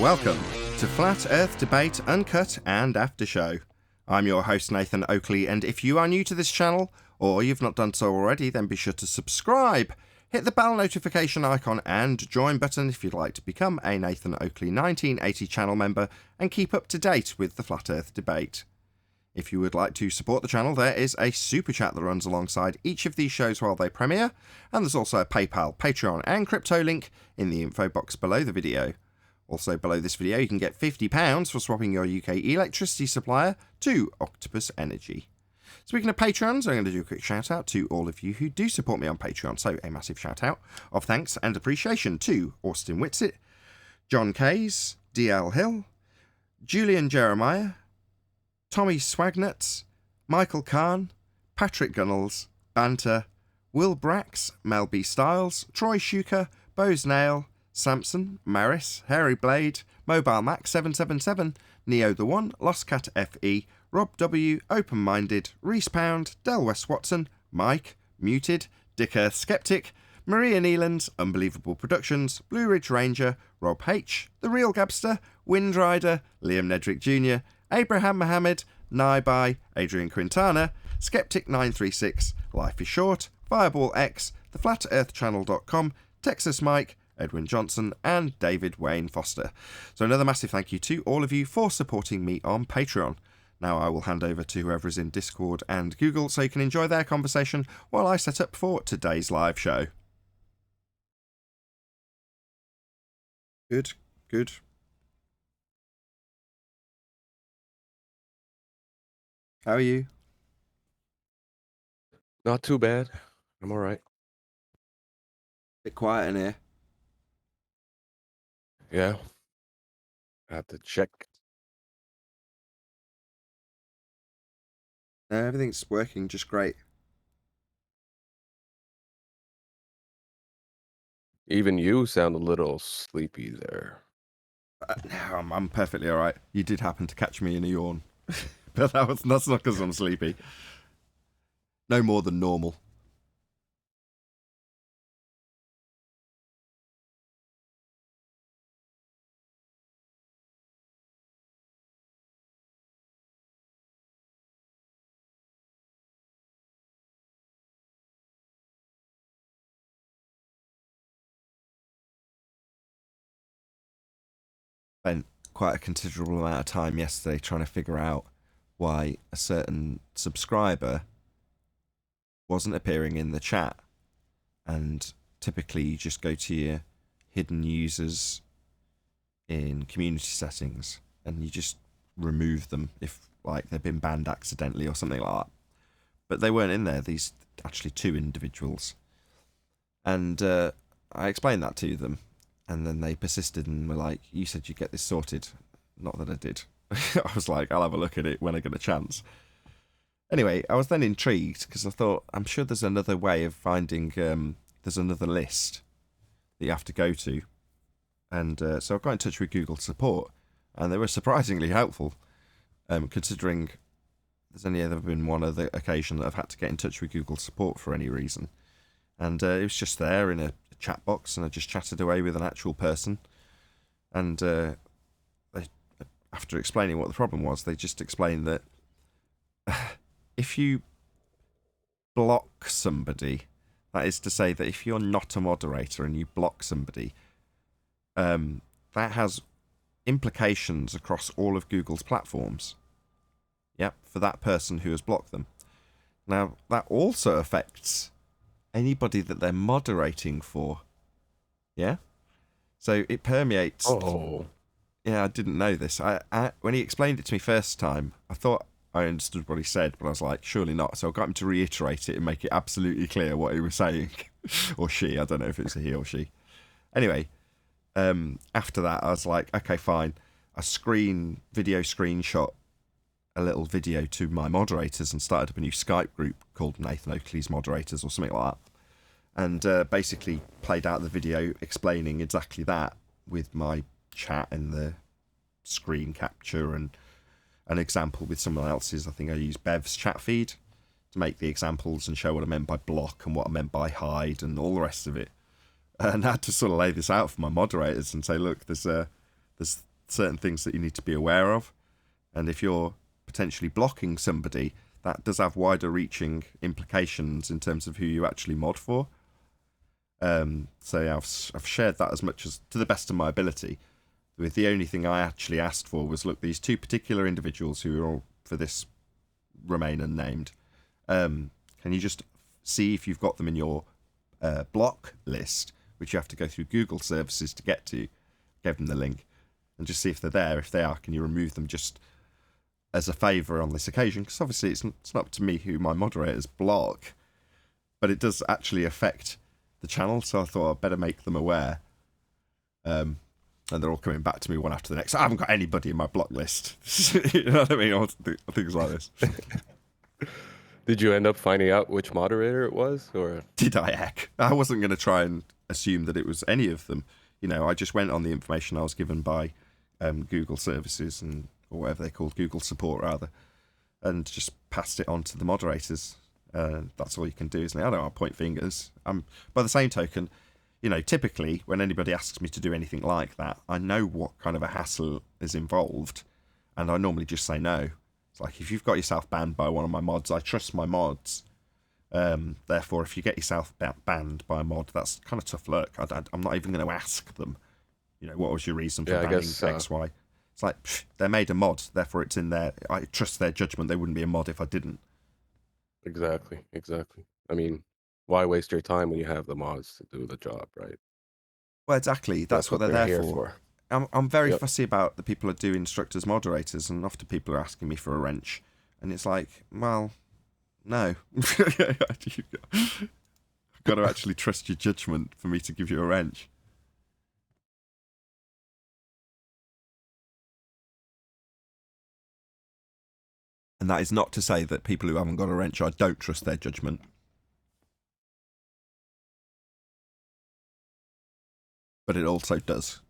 Welcome to Flat Earth Debate Uncut and After Show. I'm your host Nathan Oakley, and if you are new to this channel, or you've not done so already, then be sure to subscribe, hit the bell notification icon and join button if you'd like to become a Nathan Oakley 1980 channel member and keep up to date with the Flat Earth Debate. If you would like to support the channel, there is a super chat that runs alongside each of these shows while they premiere, and there's also a PayPal, Patreon and crypto link in the info box below the video. Also below this video you can get £50 for swapping your UK electricity supplier to Octopus Energy. Speaking of Patrons, I'm going to do a quick shout out to all of you who do support me on Patreon, so a massive shout out of thanks and appreciation to Austin Whitsitt, John Kays, DL Hill, Julian Jeremiah, Tommy Swagnuts, Michael Kahn, Patrick Gunnels, Banter, Will Brax, Mel B. Styles, Troy Shuker, Bose Nail, Samson, Maris, Hairy Blade, Mobile Mac 777, Neo the One, Lost Cat FE, Rob W, Open Minded, Reese Pound, Del West Watson, Mike, Muted, Dick Earth Skeptic, Maria Neelands, Unbelievable Productions, Blue Ridge Ranger, Rob H, The Real Gabster, Windrider, Liam Nedrick Jr., Abraham Mohammed, Naibai, Adrian Quintana, Skeptic936, Life is Short, Fireball X, TheFlatEarthChannel.com, Texas Mike, Edwin Johnson and David Wayne Foster. So another massive thank you to all of you for supporting me on Patreon. Now I will hand over to whoever is in Discord and Google so you can enjoy their conversation while I set up for today's live show. Good. How are you? Not too bad. I'm all right. Bit quiet in here. Yeah. I have to check. No, everything's working just great. Even you sound a little sleepy there. No, I'm perfectly all right. You did happen to catch me in a yawn. But that's not because I'm sleepy. No more than normal. Spent quite a considerable amount of time yesterday trying to figure out why a certain subscriber wasn't appearing in the chat. And typically you just go to your hidden users in community settings and you just remove them if like they've been banned accidentally or something like that. But they weren't in there, these actually two individuals. And I explained that to them. And then they persisted and were like, you said you'd get this sorted. Not that I did. I was like, I'll have a look at it when I get a chance. Anyway, I was then intrigued because I thought, I'm sure there's another way of finding, there's another list that you have to go to. And so I got in touch with Google support and they were surprisingly helpful, considering there's only ever been one other occasion that I've had to get in touch with Google support for any reason. And it was just there in a chat box and I just chatted away with an actual person. And they, after explaining what the problem was, they just explained that if you block somebody, that is to say that if you're not a moderator and you block somebody, that has implications across all of Google's platforms. Yep, for that person who has blocked them. Now, that also affects anybody that they're moderating for. Yeah? So it permeates. Oh. Yeah, I didn't know this. I when he explained it to me first time, I thought I understood what he said, but I was like, surely not. So I got him to reiterate it and make it absolutely clear what he was saying. Or she, I don't know if it's a he or she. Anyway, after that, I was like, okay, fine. I video screenshot a little video to my moderators and started up a new Skype group called Nathan Oakley's Moderators or something like that. And basically played out the video explaining exactly that with my chat and the screen capture and an example with someone else's. I think I used Bev's chat feed to make the examples and show what I meant by block and what I meant by hide and all the rest of it. And I had to sort of lay this out for my moderators and say, look, there's certain things that you need to be aware of. And if you're potentially blocking somebody, that does have wider reaching implications in terms of who you actually mod for. So yeah, I've shared that as much as to the best of my ability. With the only thing I actually asked for was, look, these two particular individuals who are all for this remain unnamed. Can you just see if you've got them in your block list, which you have to go through Google services to get to? Gave them the link, and just see if they're there. If they are, can you remove them just as a favour on this occasion? Because obviously it's not up to me who my moderators block, but it does actually affect the channel, so I thought I'd better make them aware. And they're all coming back to me one after the next. I haven't got anybody in my block list. You know what I mean? Things like this. Did you end up finding out which moderator it was, or did I heck? I wasn't going to try and assume that it was any of them. You know, I just went on the information I was given by Google services or whatever they're called, Google support rather, and just passed it on to the moderators. That's all you can do, isn't it? I don't want to point fingers. By the same token, you know, typically when anybody asks me to do anything like that, I know what kind of a hassle is involved, and I normally just say no. It's like, if you've got yourself banned by one of my mods, I trust my mods. Therefore, if you get yourself banned by a mod, that's kind of tough luck. I'm not even going to ask them, you know, what was your reason for banning X, Y? It's like, they made a mod, therefore it's in there. I trust their judgment. They wouldn't be a mod if I didn't. Exactly. I mean, why waste your time when you have the mods to do the job, right? Well, exactly. That's what they're there here for. I'm very fussy about the people that do instructors, moderators, and often people are asking me for a wrench, and it's like, well, no. I've got to actually trust your judgment for me to give you a wrench. And that is not to say that people who haven't got a wrench, I don't trust their judgment. But it also does.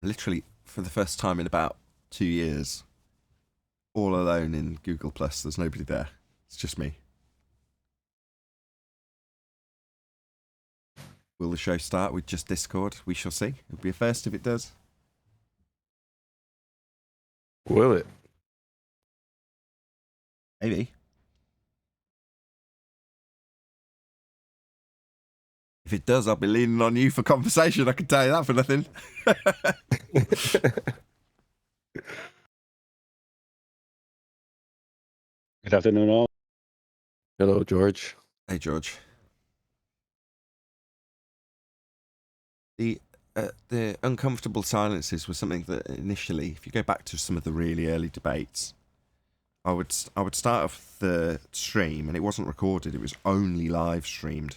Literally, for the first time in about 2 years, all alone in Google+. There's nobody there. It's just me. Will the show start with just Discord? We shall see. It'll be a first if it does. Will it? Maybe. If it does, I'll be leaning on you for conversation. I can tell you that for nothing. Good afternoon, all. Hello, George. Hey, George. The uncomfortable silences were something that initially, if you go back to some of the really early debates, I would start off the stream and it wasn't recorded, it was only live streamed.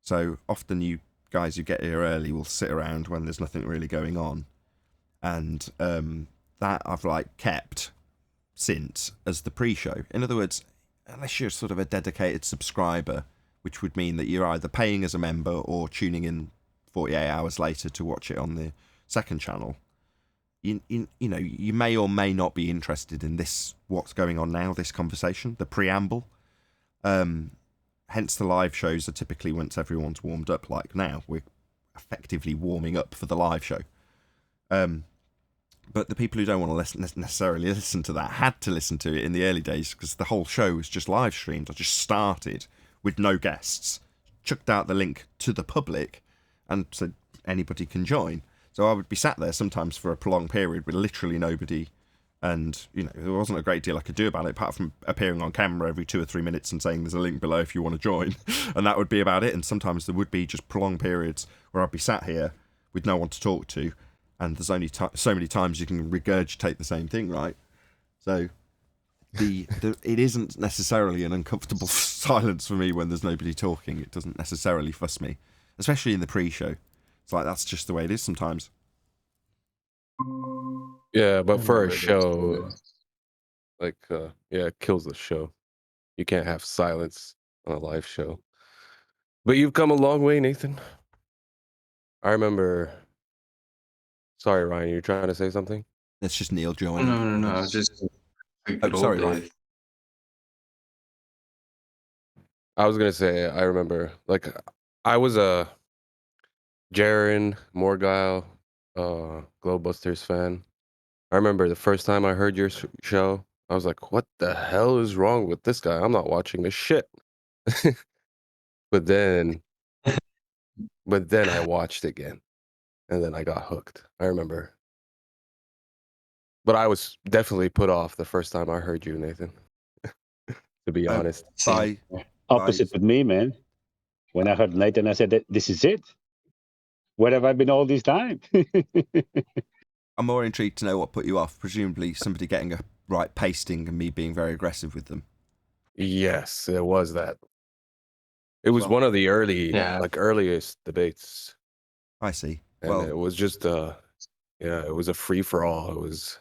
So often you guys who get here early will sit around when there's nothing really going on, and that I've like kept since as the pre-show. In other words, unless you're sort of a dedicated subscriber, which would mean that you're either paying as a member or tuning in 48 hours later to watch it on the second channel, you know, you may or may not be interested in this, what's going on now, this conversation, the preamble. Hence the live shows are typically once everyone's warmed up, like now. We're effectively warming up for the live show. But the people who don't want to necessarily listen to that had to listen to it in the early days, because the whole show was just live streamed. I just started with no guests, chucked out the link to the public, and said anybody can join. So I would be sat there sometimes for a prolonged period with literally nobody, and you know, there wasn't a great deal I could do about it apart from appearing on camera every 2 or 3 minutes and saying there's a link below if you want to join, and that would be about it. And sometimes there would be just prolonged periods where I'd be sat here with no one to talk to, and there's only so many times you can regurgitate the same thing, right? So it isn't necessarily an uncomfortable silence for me when there's nobody talking. It doesn't necessarily fuss me, especially in the pre-show. It's like, that's just the way it is sometimes. Yeah, but for a show, like, it kills the show. You can't have silence on a live show. But you've come a long way, Nathan. I remember. Sorry, Ryan, you're trying to say something? It's just Neil joining. No. Just Oh, sorry, Ryan. I was gonna say, I remember, like, I was a Jaren, Morgile, Glowbusters fan. I remember the first time I heard your show, I was like, "What the hell is wrong with this guy? I'm not watching this shit." But then I watched again, and then I got hooked. I remember. But I was definitely put off the first time I heard you, Nathan, to be honest. By Opposite with me, man. When I heard Nathan, I said, "This is it. Where have I been all this time?" I'm more intrigued to know what put you off. Presumably somebody getting a right pasting and me being very aggressive with them. Yes, it was that. It was Well, one of the Yeah. earliest debates, I see. and Well, it was just it was a free for all. It was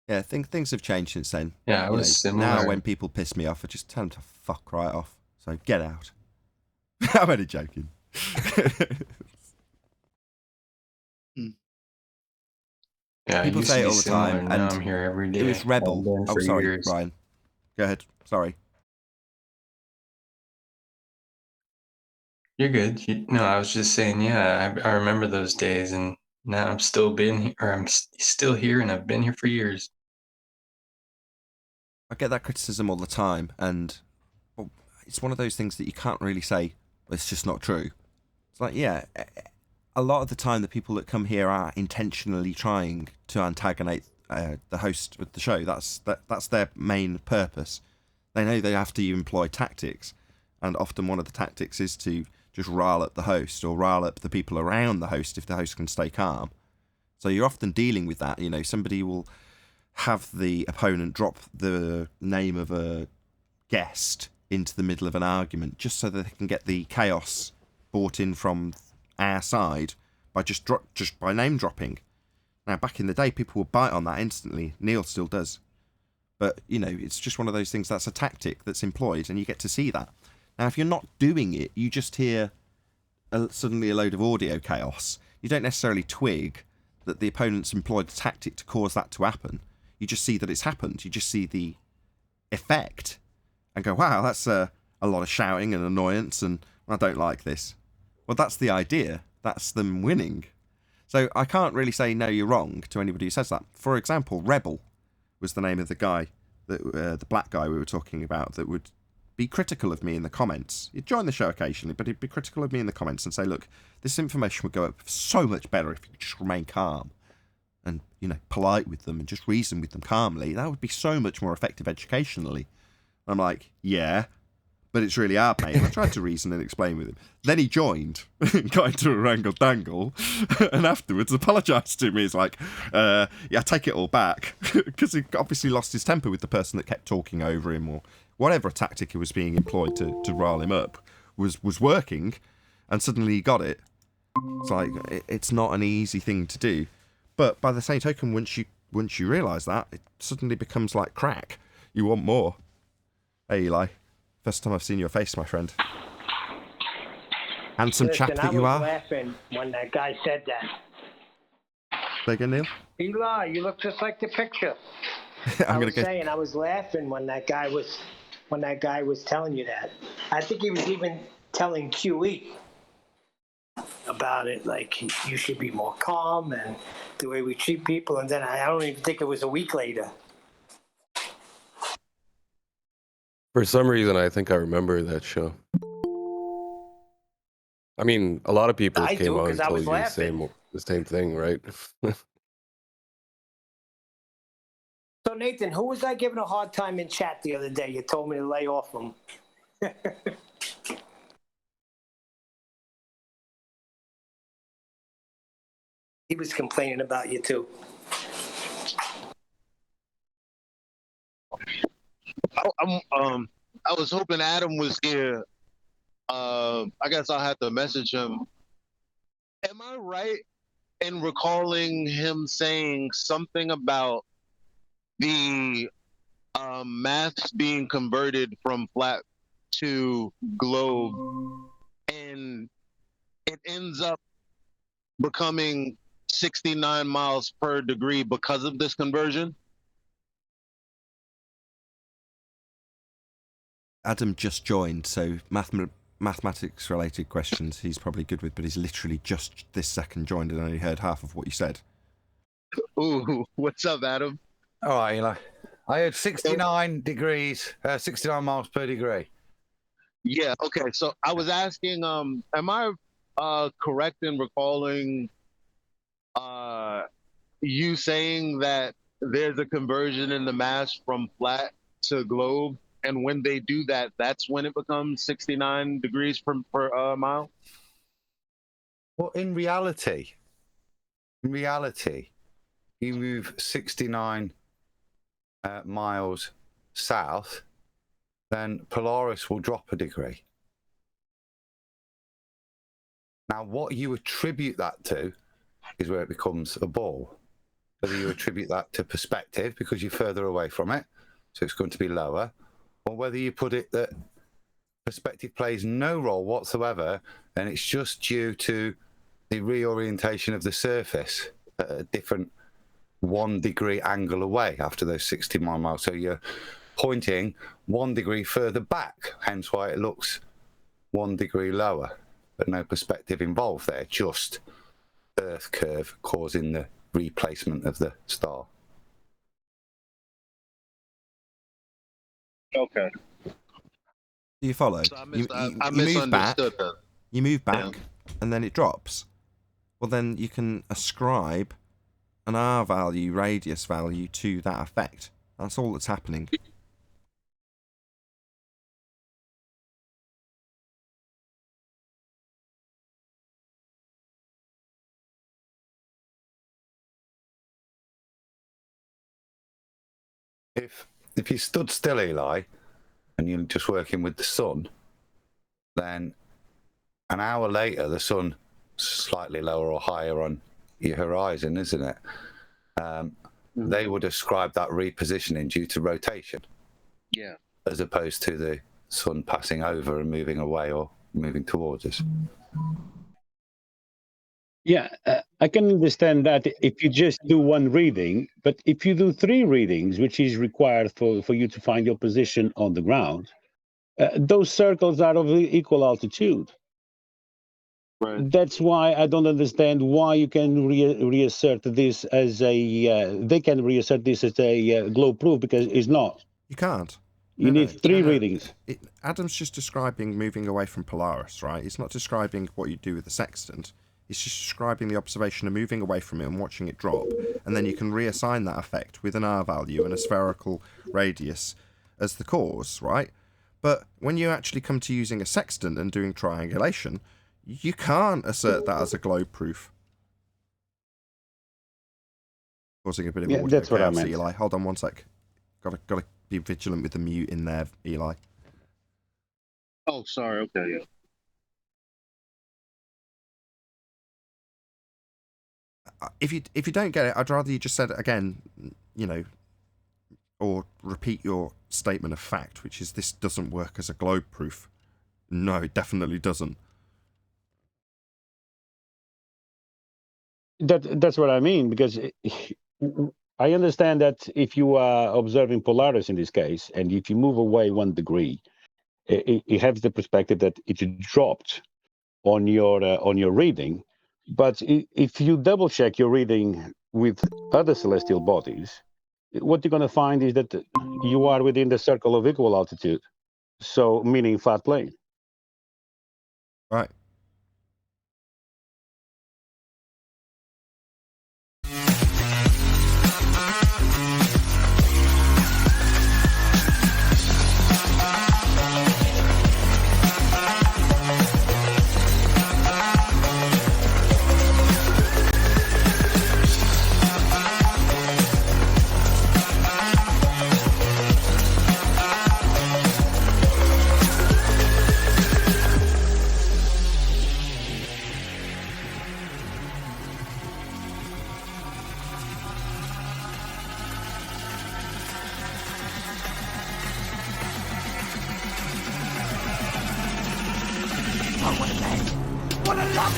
yeah, things have changed since then. Yeah, it You was know, similar. Now when people piss me off, I just tell them to fuck right off. So get out. I'm only joking. Yeah, people used say to it be all the similar, time, now and I'm here every day. it was Rebel. I've been Oh, for sorry, years. Ryan. Go ahead. Sorry. You're good. No, I was just saying, yeah, I remember those days, and now I'm still still here, and I've been here for years. I get that criticism all the time, and well, it's one of those things that you can't really say, it's just not true. It's like, yeah, a lot of the time the people that come here are intentionally trying to antagonize the host of the show. That's their main purpose. They know they have to employ tactics, and often one of the tactics is to just rile up the host or rile up the people around the host if the host can stay calm. So you're often dealing with that. You know, somebody will have the opponent drop the name of a guest into the middle of an argument just so that they can get the chaos brought in from our side by just by name dropping. Now, back in the day, people would bite on that instantly. Neil still does. But, you know, it's just one of those things that's a tactic that's employed, and you get to see that. Now, if you're not doing it, you just hear suddenly a load of audio chaos. You don't necessarily twig that the opponent's employed a tactic to cause that to happen. You just see that it's happened. You just see the effect and go, wow, that's a lot of shouting and annoyance, and I don't like this. Well, that's the idea. That's them winning. So I can't really say, no, you're wrong to anybody who says that. For example, Rebel was the name of the guy, the black guy we were talking about, that would be critical of me in the comments. He'd join the show occasionally, but he'd be critical of me in the comments and say, look, this information would go up so much better if you just remain calm and, you know, polite with them and just reason with them calmly. That would be so much more effective educationally. I'm like, yeah, but it's really hard, mate. And I tried to reason and explain with him. Then he joined, got into a wrangle-dangle, and afterwards apologised to me. He's like, yeah, take it all back. Because he obviously lost his temper with the person that kept talking over him, or whatever tactic was being employed to rile him up was working, and suddenly he got it. It's like, it's not an easy thing to do. But by the same token, once you realise that, it suddenly becomes like crack. You want more. Hey, Eli. First time I've seen your face, my friend. Handsome chap that you I are. was laughing when that guy said that. Say again, Neil? Eli, you look just like the picture. I was saying I was laughing when that guy was telling you that. I think he was even telling QE about it, like you should be more calm and the way we treat people. And then I don't even think it was a week later. For some reason, I think I remember that show. I mean, a lot of people I came do, on 'cause and I told was you laughing. the same thing, right? So Nathan, who was I giving a hard time in chat the other day? You told me to lay off him. He was complaining about you too. I was hoping Adam was here. I guess I'll have to message him. Am I right in recalling him saying something about the maths being converted from flat to globe, and it ends up becoming 69 miles per degree because of this conversion? Adam just joined, so mathematics-related questions he's probably good with, but he's literally just this second joined and only heard half of what you said. Ooh, what's up, Adam? All right, Eli. I heard 69 degrees, 69 miles per degree. Yeah, okay. So I was asking, am I correct in recalling you saying that there's a conversion in the mass from flat to globe, and when they do that, that's when it becomes 69 degrees per mile? Well, in reality, you move 69 miles south, then Polaris will drop a degree. Now, what you attribute that to is where it becomes a ball. Whether you attribute that to perspective because you're further away from it, so it's going to be lower, or whether you put it that perspective plays no role whatsoever and it's just due to the reorientation of the surface at a different 1 degree angle away after those 69 miles. So you're pointing 1 degree further back, hence why it looks 1 degree lower, but no perspective involved there, just Earth curve causing the replacement of the star. Okay. Do you follow? So I you move back, misunderstood that. you move back, and then it drops. Well, then you can ascribe an R value, radius value to that effect. That's all that's happening. If you stood still, Eli, and you're just working with the sun, then an hour later the sun slightly lower or higher on your horizon, isn't it? They would ascribe that repositioning due to rotation. Yeah. As opposed to the sun passing over and moving away or moving towards us. Yeah, I can understand that if you just do one reading, but if you do 3 readings, which is required for you to find your position on the ground, those circles are of equal altitude. Right. That's why I don't understand why you can reassert this as a. They can reassert this as a globe proof because it's not. You can't. You need 3 readings. Adam's just describing moving away from Polaris, right? It's not describing what you do with the sextant. It's just describing the observation of moving away from it and watching it drop, and then you can reassign that effect with an R value and a spherical radius as the cause, right? But when you actually come to using a sextant and doing triangulation, you can't assert that as a globe proof. Causing a bit of audio that's what I chaos, meant. Eli. Hold on one sec. Gotta be vigilant with the mute in there, Eli. Oh, sorry. Okay, yeah. If you don't get it, I'd rather you just said it again, you know, or repeat your statement of fact, which is this doesn't work as a globe proof. No, it definitely doesn't. That's what I mean, because I understand that if you are observing Polaris in this case, and if you move away 1 degree, it has the perspective that it dropped on your reading. But if you double check your reading with other celestial bodies, what you're going to find is that you are within the circle of equal altitude, so meaning flat plane. Right.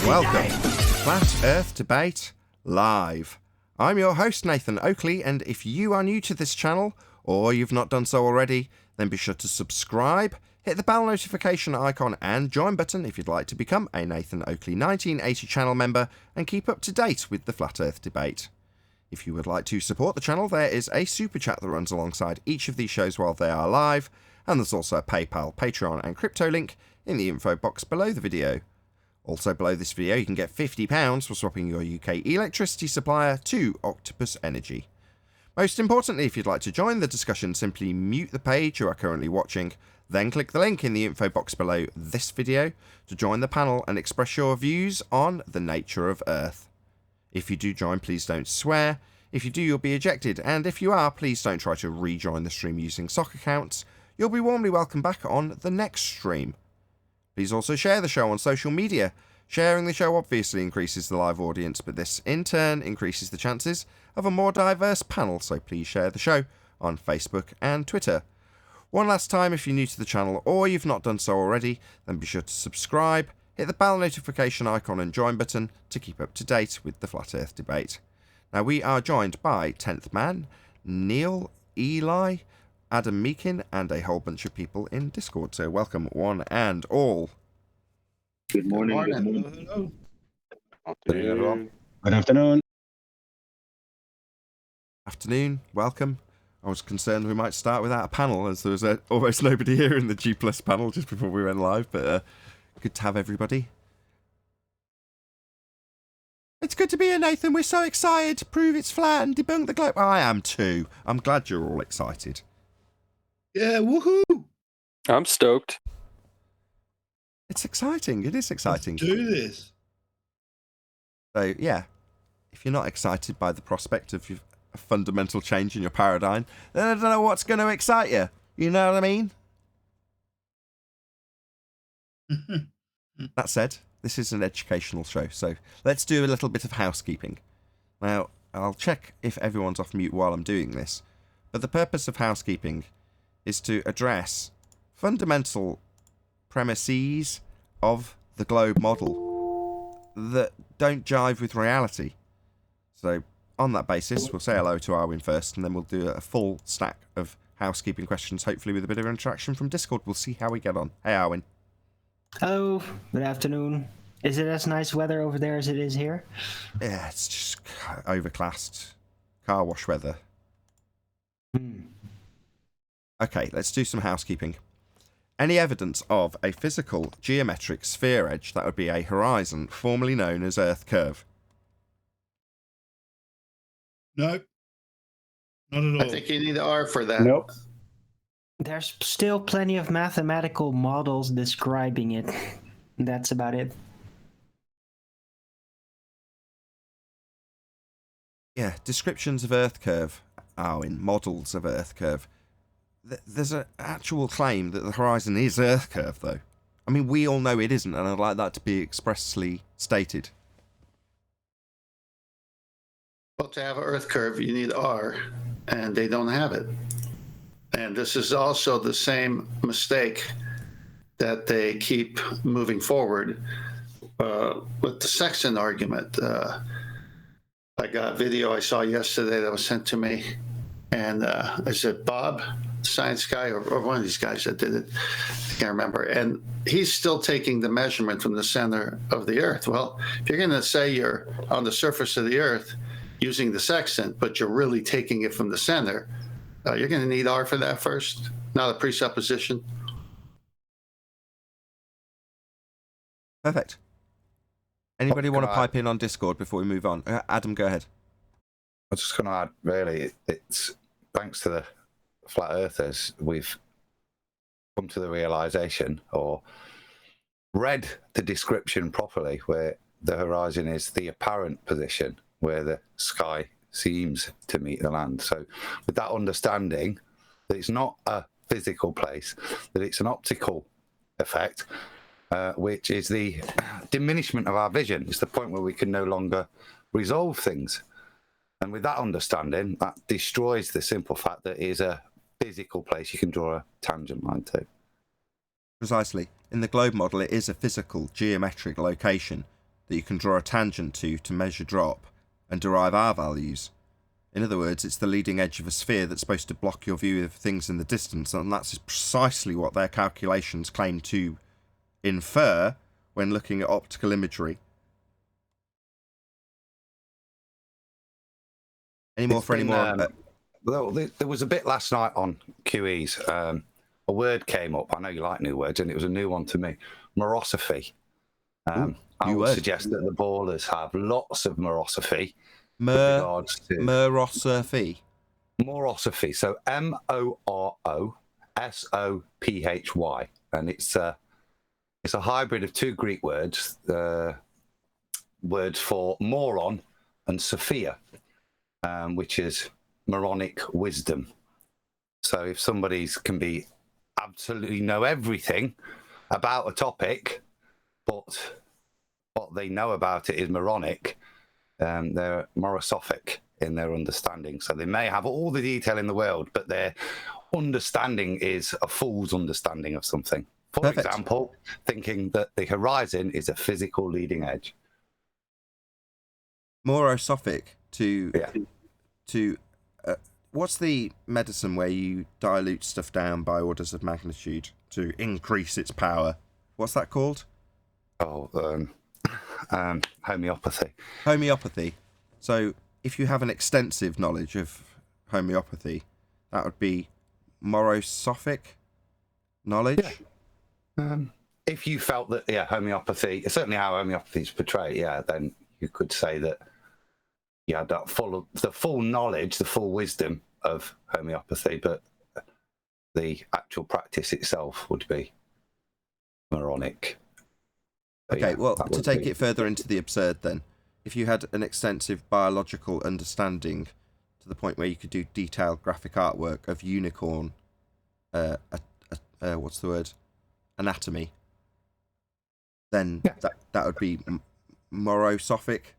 Welcome to Flat Earth Debate Live. I'm your host, Nathan Oakley, and if you are new to this channel, or you've not done so already, then be sure to subscribe, Hit the bell notification icon and join button if you'd like to become a Nathan Oakley 1980 channel member and keep up to date with the Flat Earth debate. If you would like to support the channel, there is a super chat that runs alongside each of these shows while they are live, and there's also a PayPal, Patreon and crypto link in the info box below the video. Also below this video you can get £50 for swapping your UK electricity supplier to Octopus Energy. Most importantly, if you'd like to join the discussion, simply mute the page you are currently watching, then click the link in the info box below this video to join the panel and express your views on the nature of Earth. If you do join, please don't swear. If you do, you'll be ejected, and if you are, please don't try to rejoin the stream using sock accounts. You'll be warmly welcome back on the next stream. Please also share the show on social media. Sharing the show obviously increases the live audience, but this in turn increases the chances of a more diverse panel, so please share the show on Facebook and Twitter. One last time, if you're new to the channel or you've not done so already, then be sure to subscribe, hit the bell notification icon and join button to keep up to date with the Flat Earth debate. Now we are joined by 10th Man, Neil, Eli, Adam Meakin and a whole bunch of people in Discord, so welcome one and all. Good morning. Good morning. Good morning. Afternoon, everyone. Good afternoon. Afternoon, welcome. I was concerned we might start without a panel, as there was almost nobody here in the G Plus panel just before we went live, but good to have everybody. It's good to be here, Nathan. We're so excited to prove it's flat and debunk the globe. I am too. I'm glad you're all excited. Yeah, woohoo! I'm stoked. It's exciting. It is exciting. Let's do this. So, yeah, if you're not excited by the prospect of a fundamental change in your paradigm, then I don't know what's going to excite you. You know what I mean? That said, this is an educational show, so let's do a little bit of housekeeping. Now, I'll check if everyone's off mute while I'm doing this, but the purpose of housekeeping is to address fundamental premises of the globe model that don't jive with reality. So, on that basis, we'll say hello to Arwin first, and then we'll do a full stack of housekeeping questions, hopefully with a bit of interaction from Discord. We'll see how we get on. Hey, Arwin. Hello, good afternoon. Is it as nice weather over there as it is here? Yeah, it's just overclassed car wash weather. Okay, let's do some housekeeping. Any evidence of a physical geometric sphere edge, that would be a horizon, formerly known as Earth curve? Nope. Not at all. I think you need R for that. Nope. There's still plenty of mathematical models describing it. That's about it. Yeah, descriptions of Earth curve are in models of Earth curve. There's an actual claim that the horizon is Earth curve, though. I mean, we all know it isn't, and I'd like that to be expressly stated. Well, to have an Earth curve, you need R, and they don't have it. And this is also the same mistake that they keep moving forward with the Sextant argument. I got a video I saw yesterday that was sent to me, and I said, Bob, science guy, or one of these guys that did it, I can't remember, and he's still taking the measurement from the center of the Earth. Well, if you're going to say you're on the surface of the Earth using the Sextant, but you're really taking it from the center, you're going to need R for that first, not a presupposition. Perfect. Anybody want to pipe in on Discord before we move on? Adam, go ahead. I was just going to add, really, it's thanks to the flat earthers, we've come to the realization or read the description properly, where the horizon is the apparent position where the sky seems to meet the land. So with that understanding that it's not a physical place, that it's an optical effect, which is the diminishment of our vision. It's the point where we can no longer resolve things. And with that understanding, that destroys the simple fact that it is a physical place you can draw a tangent line to. Precisely. In the globe model, it is a physical, geometric location that you can draw a tangent to measure drop and derive R values. In other words, it's the leading edge of a sphere that's supposed to block your view of things in the distance, and that's precisely what their calculations claim to infer when looking at optical imagery. Any more for any more? Well, there was a bit last night on QEs. A word came up. I know you like new words, and it was a new one to me. Morosophy. I would suggest that the ballers have lots of morosophy. Morosophy. Morosophy. So Morosophy, and it's a hybrid of two Greek words. Words for moron and Sophia, which is moronic wisdom. So if somebody's can be absolutely know everything about a topic, but what they know about it is moronic, they're morosophic in their understanding. So they may have all the detail in the world, but their understanding is a fool's understanding of something. For example, thinking that the horizon is a physical leading edge. Morosophic to what's the medicine where you dilute stuff down by orders of magnitude to increase its power? What's that called? Homeopathy. Homeopathy. So if you have an extensive knowledge of homeopathy, that would be morosophic knowledge. Yeah. If you felt that, homeopathy, certainly how homeopathy is portrayed, then you could say that you had that the full knowledge, the full wisdom of homeopathy, but the actual practice itself would be moronic. Okay, well, to take it further into the absurd then, if you had an extensive biological understanding to the point where you could do detailed graphic artwork of unicorn, what's the word? Anatomy, then that would be morosophic.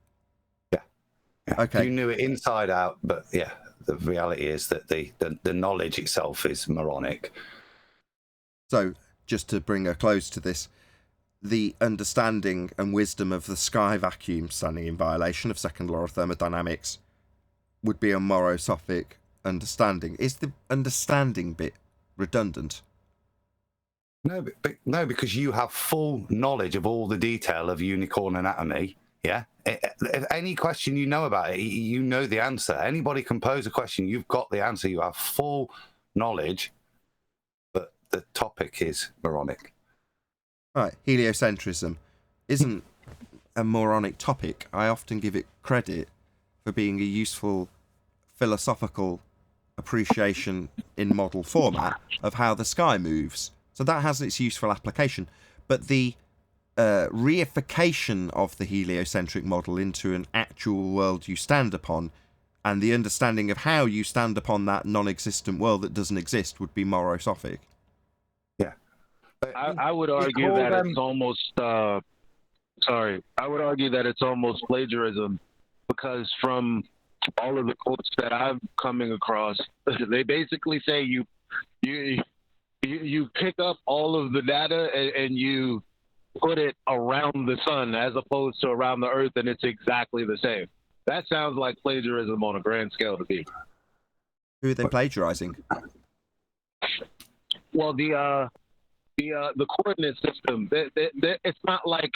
Okay. You knew it inside out, but the reality is that the knowledge itself is moronic. So, just to bring a close to this, the understanding and wisdom of the sky vacuum standing in violation of second law of thermodynamics would be a morosophic understanding. Is the understanding bit redundant? No, because you have full knowledge of all the detail of unicorn anatomy. Yeah. Any question you know about it, you know the answer. Anybody can pose a question, you've got the answer. You have full knowledge, but the topic is moronic. Right. Heliocentrism isn't a moronic topic. I often give it credit for being a useful philosophical appreciation in model format of how the sky moves. So that has its useful application. But the reification of the heliocentric model into an actual world you stand upon, and the understanding of how you stand upon that non-existent world that doesn't exist, would be morosophic. I would argue that it's almost I would argue that it's almost plagiarism, because from all of the quotes that I'm coming across, they basically say you pick up all of the data and you put it around the sun as opposed to around the earth, and it's exactly the same. That sounds like plagiarism on a grand scale to me. Who are they plagiarizing? Well, the coordinate system, it's not like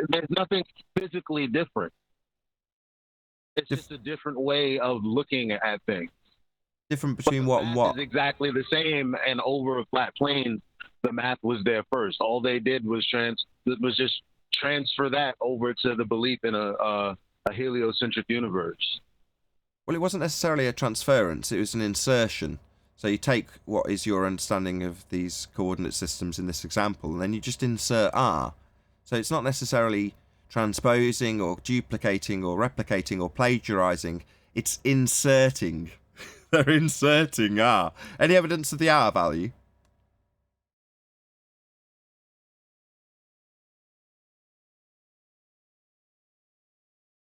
there's nothing physically different. It's just a different way of looking at things. Different between what and what? It's exactly the same, and over a flat plane, the math was there first. All they did was just transfer that over to the belief in a heliocentric universe. Well, it wasn't necessarily a transference, it was an insertion. So you take what is your understanding of these coordinate systems in this example, and then you just insert R. So it's not necessarily transposing or duplicating or replicating or plagiarizing, it's inserting. They're inserting R. Any evidence of the R value?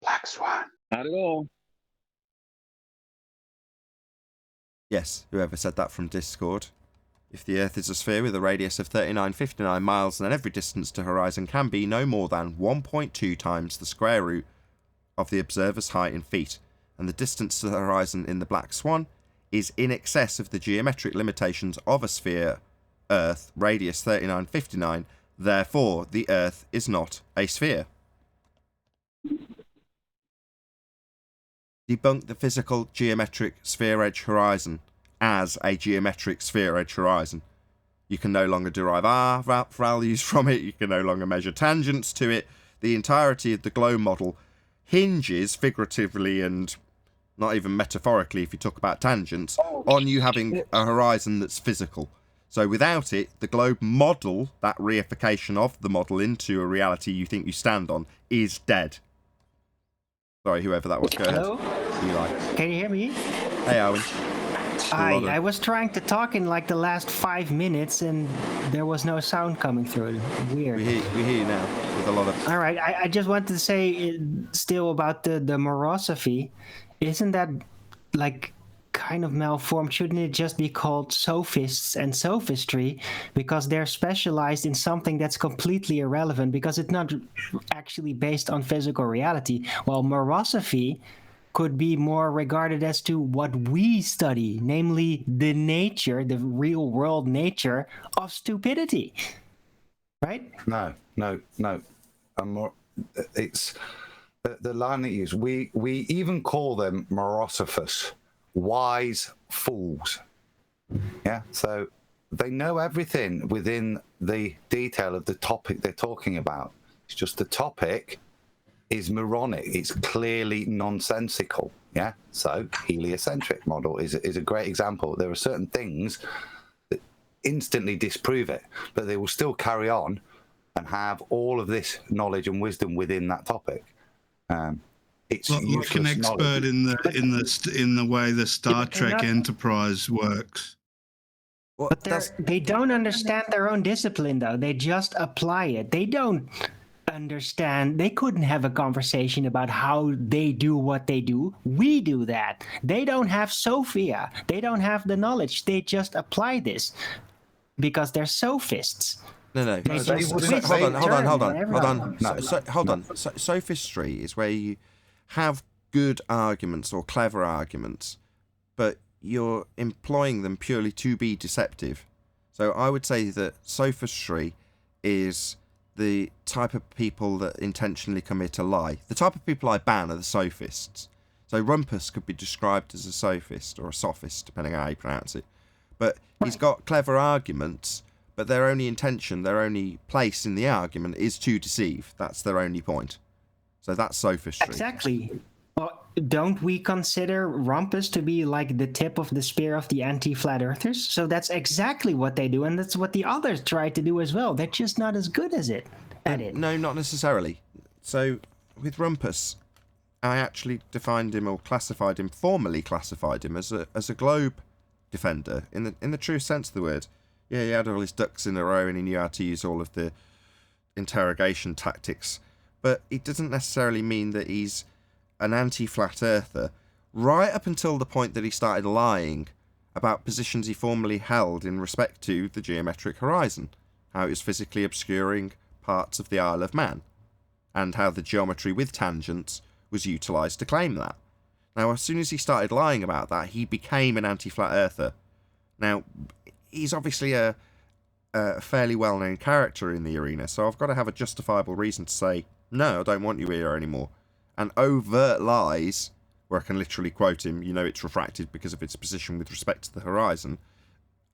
Black Swan. Not at all. Yes, whoever said that from Discord. If the Earth is a sphere with a radius of 3959 miles, then every distance to horizon can be no more than 1.2 times the square root of the observer's height in feet. and the distance to the horizon in the black swan is in excess of the geometric limitations of a sphere, Earth, radius 3959, therefore the Earth is not a sphere. Debunk the physical geometric sphere edge horizon as a geometric sphere edge horizon. You can no longer derive R values from it, you can no longer measure tangents to it. The entirety of the globe model hinges, figuratively and not even metaphorically if you talk about tangents, on you having a horizon that's physical. So without it, the globe model, that reification of the model into a reality you think you stand on, is dead. Sorry, whoever that was, go ahead. Hello? Eli. Can you hear me? Hey, Owen. I was trying to talk in like the last 5 minutes and there was no sound coming through. Weird. We hear you now with a lot of... All right, I just wanted to say still about the morosophy. Isn't that like kind of malformed? Shouldn't it just be called sophists and sophistry, because they're specialized in something that's completely irrelevant because it's not actually based on physical reality? While morosophy could be more regarded as to what we study, namely the nature, the real world nature of stupidity. Right? No. It's the line that you use. We even call them morosophus, wise fools. Yeah, so they know everything within the detail of the topic they're talking about. It's just the topic is moronic. It's clearly nonsensical. Yeah, so heliocentric model is a great example. There are certain things that instantly disprove it, but they will still carry on and have all of this knowledge and wisdom within that topic. It's like an expert in the way the Star Trek Enterprise works. But they don't understand their own discipline, though. They just apply it. They don't understand. They couldn't have a conversation about how they do what they do. We do that. They don't have Sophia. They don't have the knowledge. They just apply this because they're sophists. No. Hold on. Sophistry is where you have good arguments or clever arguments, but you're employing them purely to be deceptive. So I would say that sophistry is the type of people that intentionally commit a lie. The type of people I ban are the sophists. So Rumpus could be described as a sophist or a sophist, depending on how you pronounce it. But he's got clever arguments, but their only intention, their only place in the argument is to deceive. That's their only point. So that's sophistry. Exactly. Well, don't we consider Rumpus to be like the tip of the spear of the anti-flat earthers? So that's exactly what they do, and that's what the others try to do as well. They're just not as good at it. No, not necessarily. So with Rumpus, I actually defined him or formally classified him as a globe defender in the true sense of the word. Yeah, he had all his ducks in a row and he knew how to use all of the interrogation tactics. But it doesn't necessarily mean that he's an anti-flat earther, right up until the point that he started lying about positions he formerly held in respect to the geometric horizon, how it was physically obscuring parts of the Isle of Man, and how the geometry with tangents was utilised to claim that. Now, as soon as he started lying about that, he became an anti-flat earther. Now, he's obviously a fairly well-known character in the arena, so I've got to have a justifiable reason to say, no, I don't want you here anymore. And overt lies, where I can literally quote him, it's refracted because of its position with respect to the horizon,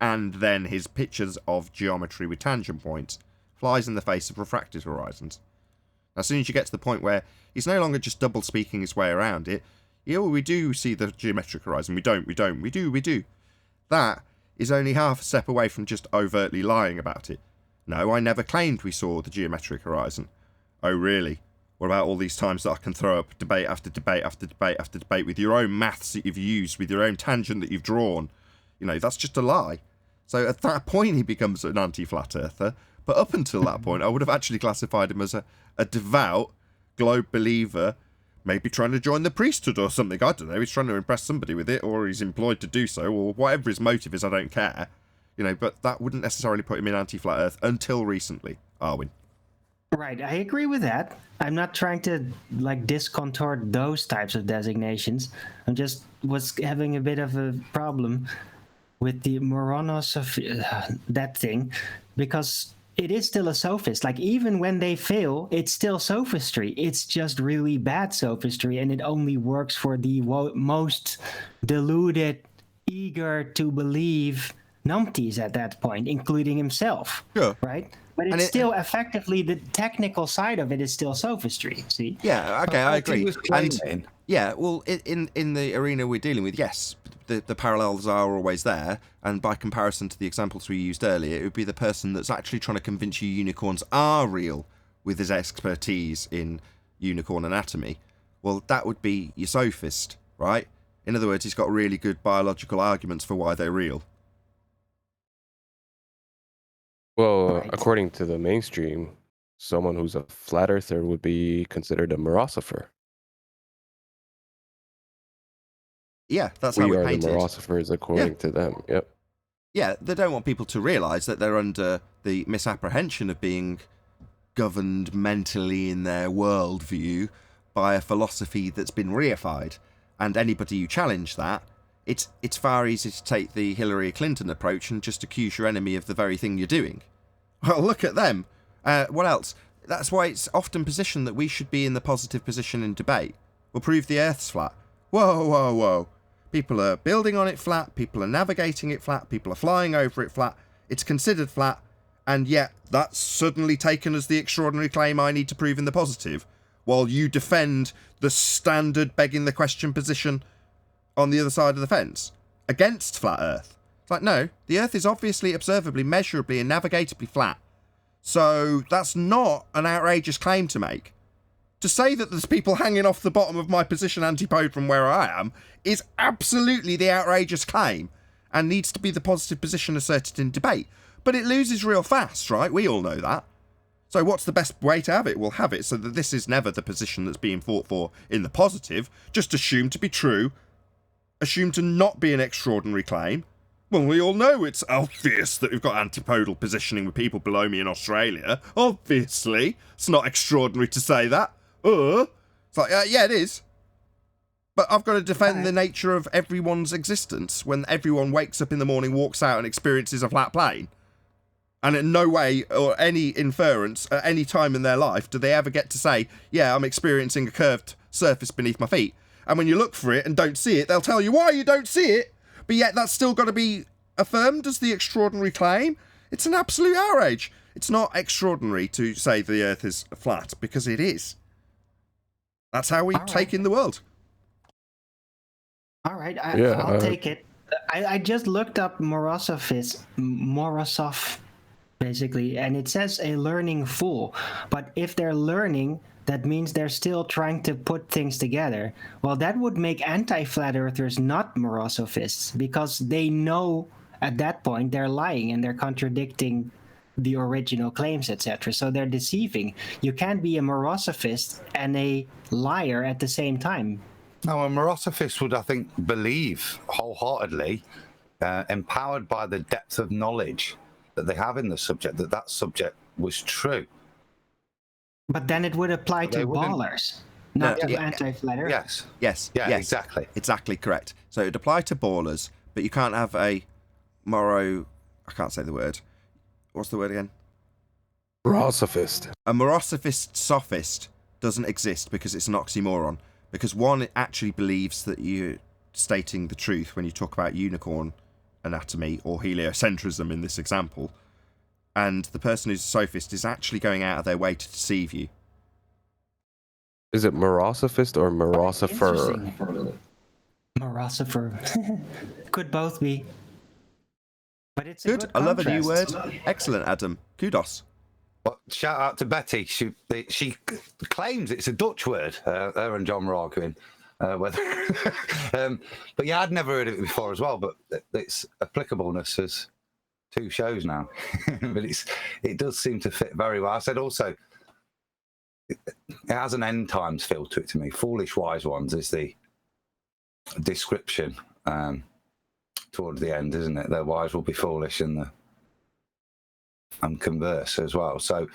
and then his pictures of geometry with tangent points, flies in the face of refracted horizons. As soon as you get to the point where he's no longer just double-speaking his way around it, we do see the geometric horizon, we do. That is only half a step away from just overtly lying about it. No, I never claimed we saw the geometric horizon. Oh, really? What about all these times that I can throw up debate after debate after debate after debate with your own maths that you've used, with your own tangent that you've drawn? That's just a lie. So at that point he becomes an anti-flat earther, but up until that point I would have actually classified him as a devout globe believer, maybe trying to join the priesthood or something. I don't know, he's trying to impress somebody with it, or he's employed to do so, or whatever his motive is, I don't care. But that wouldn't necessarily put him in anti-flat earth until recently. Arwin. Right, I agree with that. I'm not trying to like discontort those types of designations. I just was having a bit of a problem with the Moronos of that thing, because it is still a sophist. Like, even when they fail, it's still sophistry. It's just really bad sophistry, and it only works for the most deluded, eager to believe numpties at that point, including himself. Sure. Right? But it's still effectively, the technical side of it is still sophistry. See? Yeah, okay, I agree. And yeah, well, in the arena we're dealing with, yes, the parallels are always there, and by comparison to the examples we used earlier, it would be the person that's actually trying to convince you unicorns are real with his expertise in unicorn anatomy. Well, that would be your sophist, right? In other words, he's got really good biological arguments for why they're real. Well, according to the mainstream, someone who's a flat earther would be considered a morosopher. Yeah, that's how we we're are painted. The morosophers according to them. Yep. Yeah, they don't want people to realise that they're under the misapprehension of being governed mentally in their worldview by a philosophy that's been reified. And anybody who challenge that, it's far easier to take the Hillary Clinton approach and just accuse your enemy of the very thing you're doing. Well, look at them. What else? That's why it's often positioned that we should be in the positive position in debate. We'll prove the Earth's flat. Whoa, whoa, whoa. People are building on it flat, people are navigating it flat, people are flying over it flat, it's considered flat, and yet that's suddenly taken as the extraordinary claim I need to prove in the positive, while you defend the standard begging the question position on the other side of the fence against flat Earth. It's like, no, the Earth is obviously, observably, measurably and navigatably flat. So that's not an outrageous claim to make. To say that there's people hanging off the bottom of my position antipode from where I am is absolutely the outrageous claim and needs to be the positive position asserted in debate. But it loses real fast, right? We all know that. So what's the best way to have it? We'll have it so that this is never the position that's being fought for in the positive, just assumed to be true, assumed to not be an extraordinary claim. Well, we all know it's obvious that we've got antipodal positioning with people below me in Australia. Obviously. It's not extraordinary to say that. It's like, yeah, it is. But I've got to defend the nature of everyone's existence when everyone wakes up in the morning, walks out and experiences a flat plane. And in no way or any inference at any time in their life do they ever get to say, yeah, I'm experiencing a curved surface beneath my feet. And when you look for it and don't see it, they'll tell you why you don't see it. But yet that's still got to be affirmed as the extraordinary claim. It's an absolute outrage. It's not extraordinary to say the Earth is flat, because it is. That's how we take in the world. All right, I'll take it. I just looked up Morosoph, basically, and it says a learning fool. But if they're learning, that means they're still trying to put things together. Well, that would make anti-flat earthers not morosophists, because they know at that point they're lying and they're contradicting the original claims, etc. So they're deceiving. You can't be a morosophist and a liar at the same time. No, a morosophist would, I think, believe wholeheartedly, empowered by the depth of knowledge that they have in the subject, that subject was true. But then it would apply to ballers, not to anti-flat Yes. earthers. Yes. Yeah, yes. exactly. Exactly correct. So it would apply to ballers, but you can't have a I can't say the word. What's the word again? Morosophist. A morosophist sophist doesn't exist because it's an oxymoron. Because one actually believes that you're stating the truth when you talk about unicorn anatomy or heliocentrism in this example. And the person who's a sophist is actually going out of their way to deceive you. Is it morosophist or morosopher? Morosopher. Could both be. But it's good. I love a new word. Excellent, Adam. Kudos. Well, shout out to Betty. She claims it's a Dutch word. Her and John were arguing whether. But yeah, I'd never heard of it before as well. But its applicableness has 2 shows now. But it does seem to fit very well. I said also, it has an end times feel to it to me. Foolish wise ones is the description towards the end, isn't it? The wise will be foolish and converse as well. So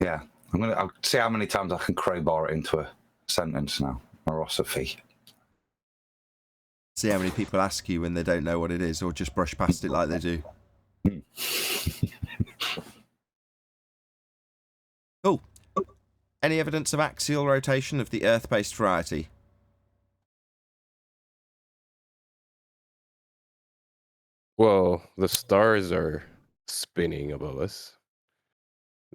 Yeah, I'll see how many times I can crowbar it into a sentence now. Morosophy. See how many people ask you when they don't know what it is, or just brush past it like they do. Cool. Any evidence of axial rotation of the Earth-based variety? Well, the stars are spinning above us.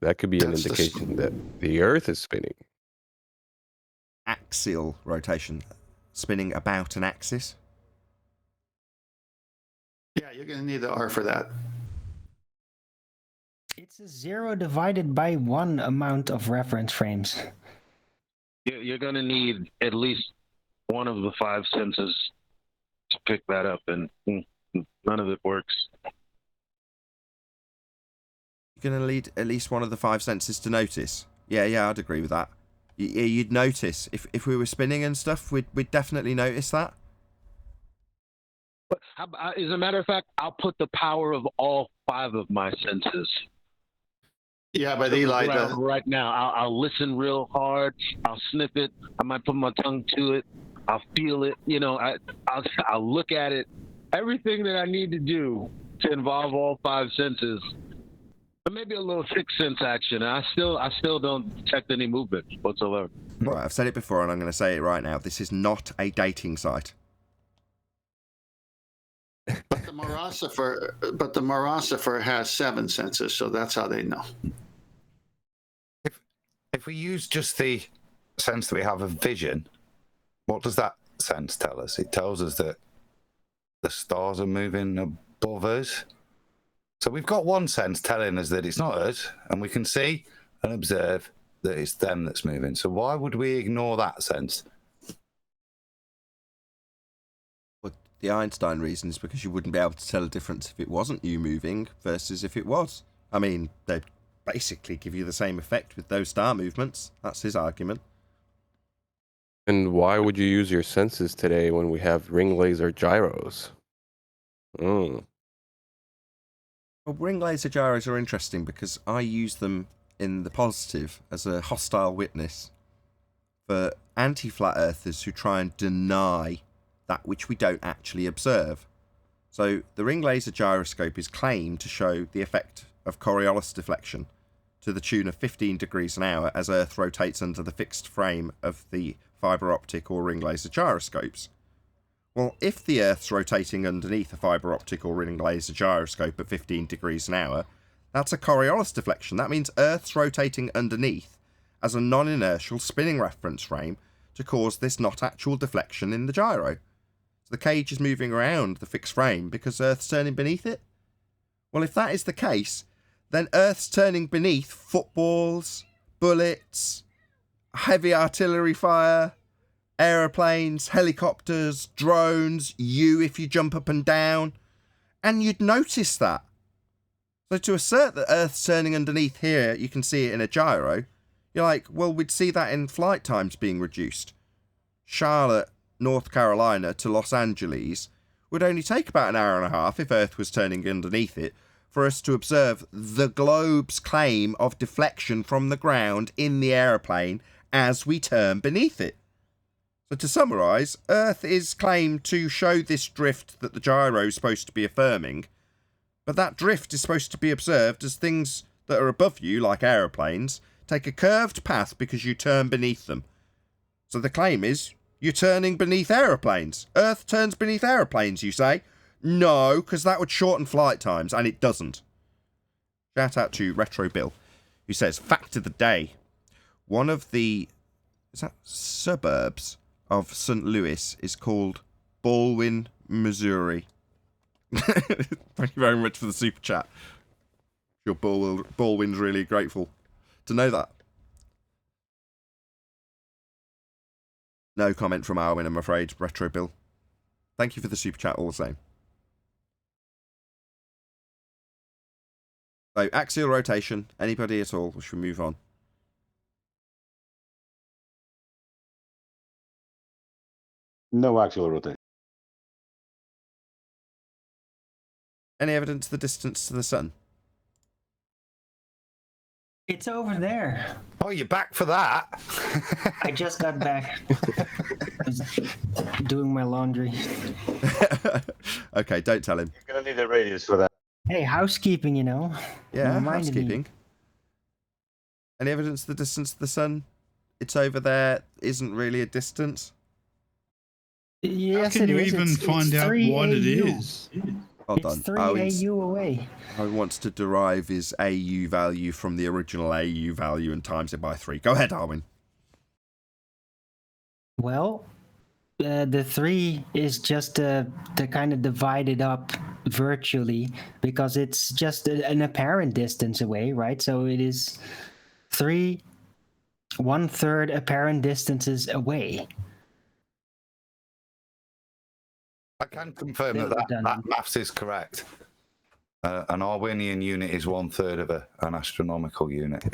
That could be an That's indication that the Earth is spinning. Axial rotation. Spinning about an axis? Yeah, you're going to need the R for that. It's a 0 divided by 1 amount of reference frames. You're going to need at least one of the 5 senses to pick that up, and none of it works. You're going to need at least one of the 5 senses to notice. Yeah, I'd agree with that. You'd notice. If we were spinning and stuff, we'd definitely notice that. But as a matter of fact, I'll put the power of all 5 of my senses. Yeah, but Eli, right now, I'll listen real hard. I'll sniff it. I might put my tongue to it. I'll feel it. You know, I'll look at it. Everything that I need to do to involve all 5 senses. But maybe a little 6th sense action. I still don't detect any movement whatsoever. Right, I've said it before, and I'm going to say it right now. This is not a dating site. But the Morosopher has 7 senses, so that's how they know. If we use just the sense that we have of vision, what does that sense tell us? It tells us that the stars are moving above us. So we've got one sense telling us that it's not us, and we can see and observe that it's them that's moving. So why would we ignore that sense? Well, the Einstein reason is because you wouldn't be able to tell a difference if it wasn't you moving versus if it was. I mean, they'd basically give you the same effect with those star movements. That's his argument. And why would you use your senses today when we have ring laser gyros? Well, ring laser gyros are interesting because I use them in the positive as a hostile witness for anti-flat earthers who try and deny that which we don't actually observe. So the ring laser gyroscope is claimed to show the effect of Coriolis deflection to the tune of 15 degrees an hour as Earth rotates under the fixed frame of the fibre optic or ring laser gyroscopes. Well, if the Earth's rotating underneath a fibre optic or ring laser gyroscope at 15 degrees an hour, that's a Coriolis deflection. That means Earth's rotating underneath as a non-inertial spinning reference frame to cause this not actual deflection in the gyro. So the cage is moving around the fixed frame because Earth's turning beneath it. Well, if that is the case, then Earth's turning beneath footballs, bullets, heavy artillery fire, aeroplanes, helicopters, drones, you if you jump up and down, and you'd notice that. So to assert that Earth's turning underneath here, you can see it in a gyro, you're like, well, we'd see that in flight times being reduced. Charlotte, North Carolina to Los Angeles would only take about an hour and a half if Earth was turning underneath it for us to observe the globe's claim of deflection from the ground in the aeroplane as we turn beneath it. So to summarise, Earth is claimed to show this drift that the gyro is supposed to be affirming, but that drift is supposed to be observed as things that are above you, like aeroplanes, take a curved path because you turn beneath them. So the claim is, you're turning beneath aeroplanes. Earth turns beneath aeroplanes, you say? No, because that would shorten flight times, and it doesn't. Shout out to Retro Bill, who says, fact of the day, one of the suburbs of St. Louis is called Baldwin, Missouri. Thank you very much for the super chat. Your Baldwin's really grateful to know that. No comment from Arwin, I'm afraid, Retro Bill. Thank you for the super chat all the same. So, axial rotation. Anybody at all? Should we move on? No axial rotation. Any evidence of the distance to the sun? It's over there. Oh, you're back for that? I just got back. I was doing my laundry. Okay, don't tell him. You're gonna need a radius for that. Hey, housekeeping, you know. Yeah, Reminded me. housekeeping. Any evidence the distance to the sun? It's over there. Isn't really a distance. Yes, How can it you is. even find out 3 what it AU. is? Hold It's on. 3 Owen's- AU away. Owen wants to derive his AU value from the original AU value and times it by 3. Go ahead, Arwin. Well, the 3 is just to kind of divide it up virtually because it's just an apparent distance away, right? So it is 3 1/3 apparent distances away. I can confirm They've that done- maths is correct. An Arwinian unit is 1/3 of an astronomical unit.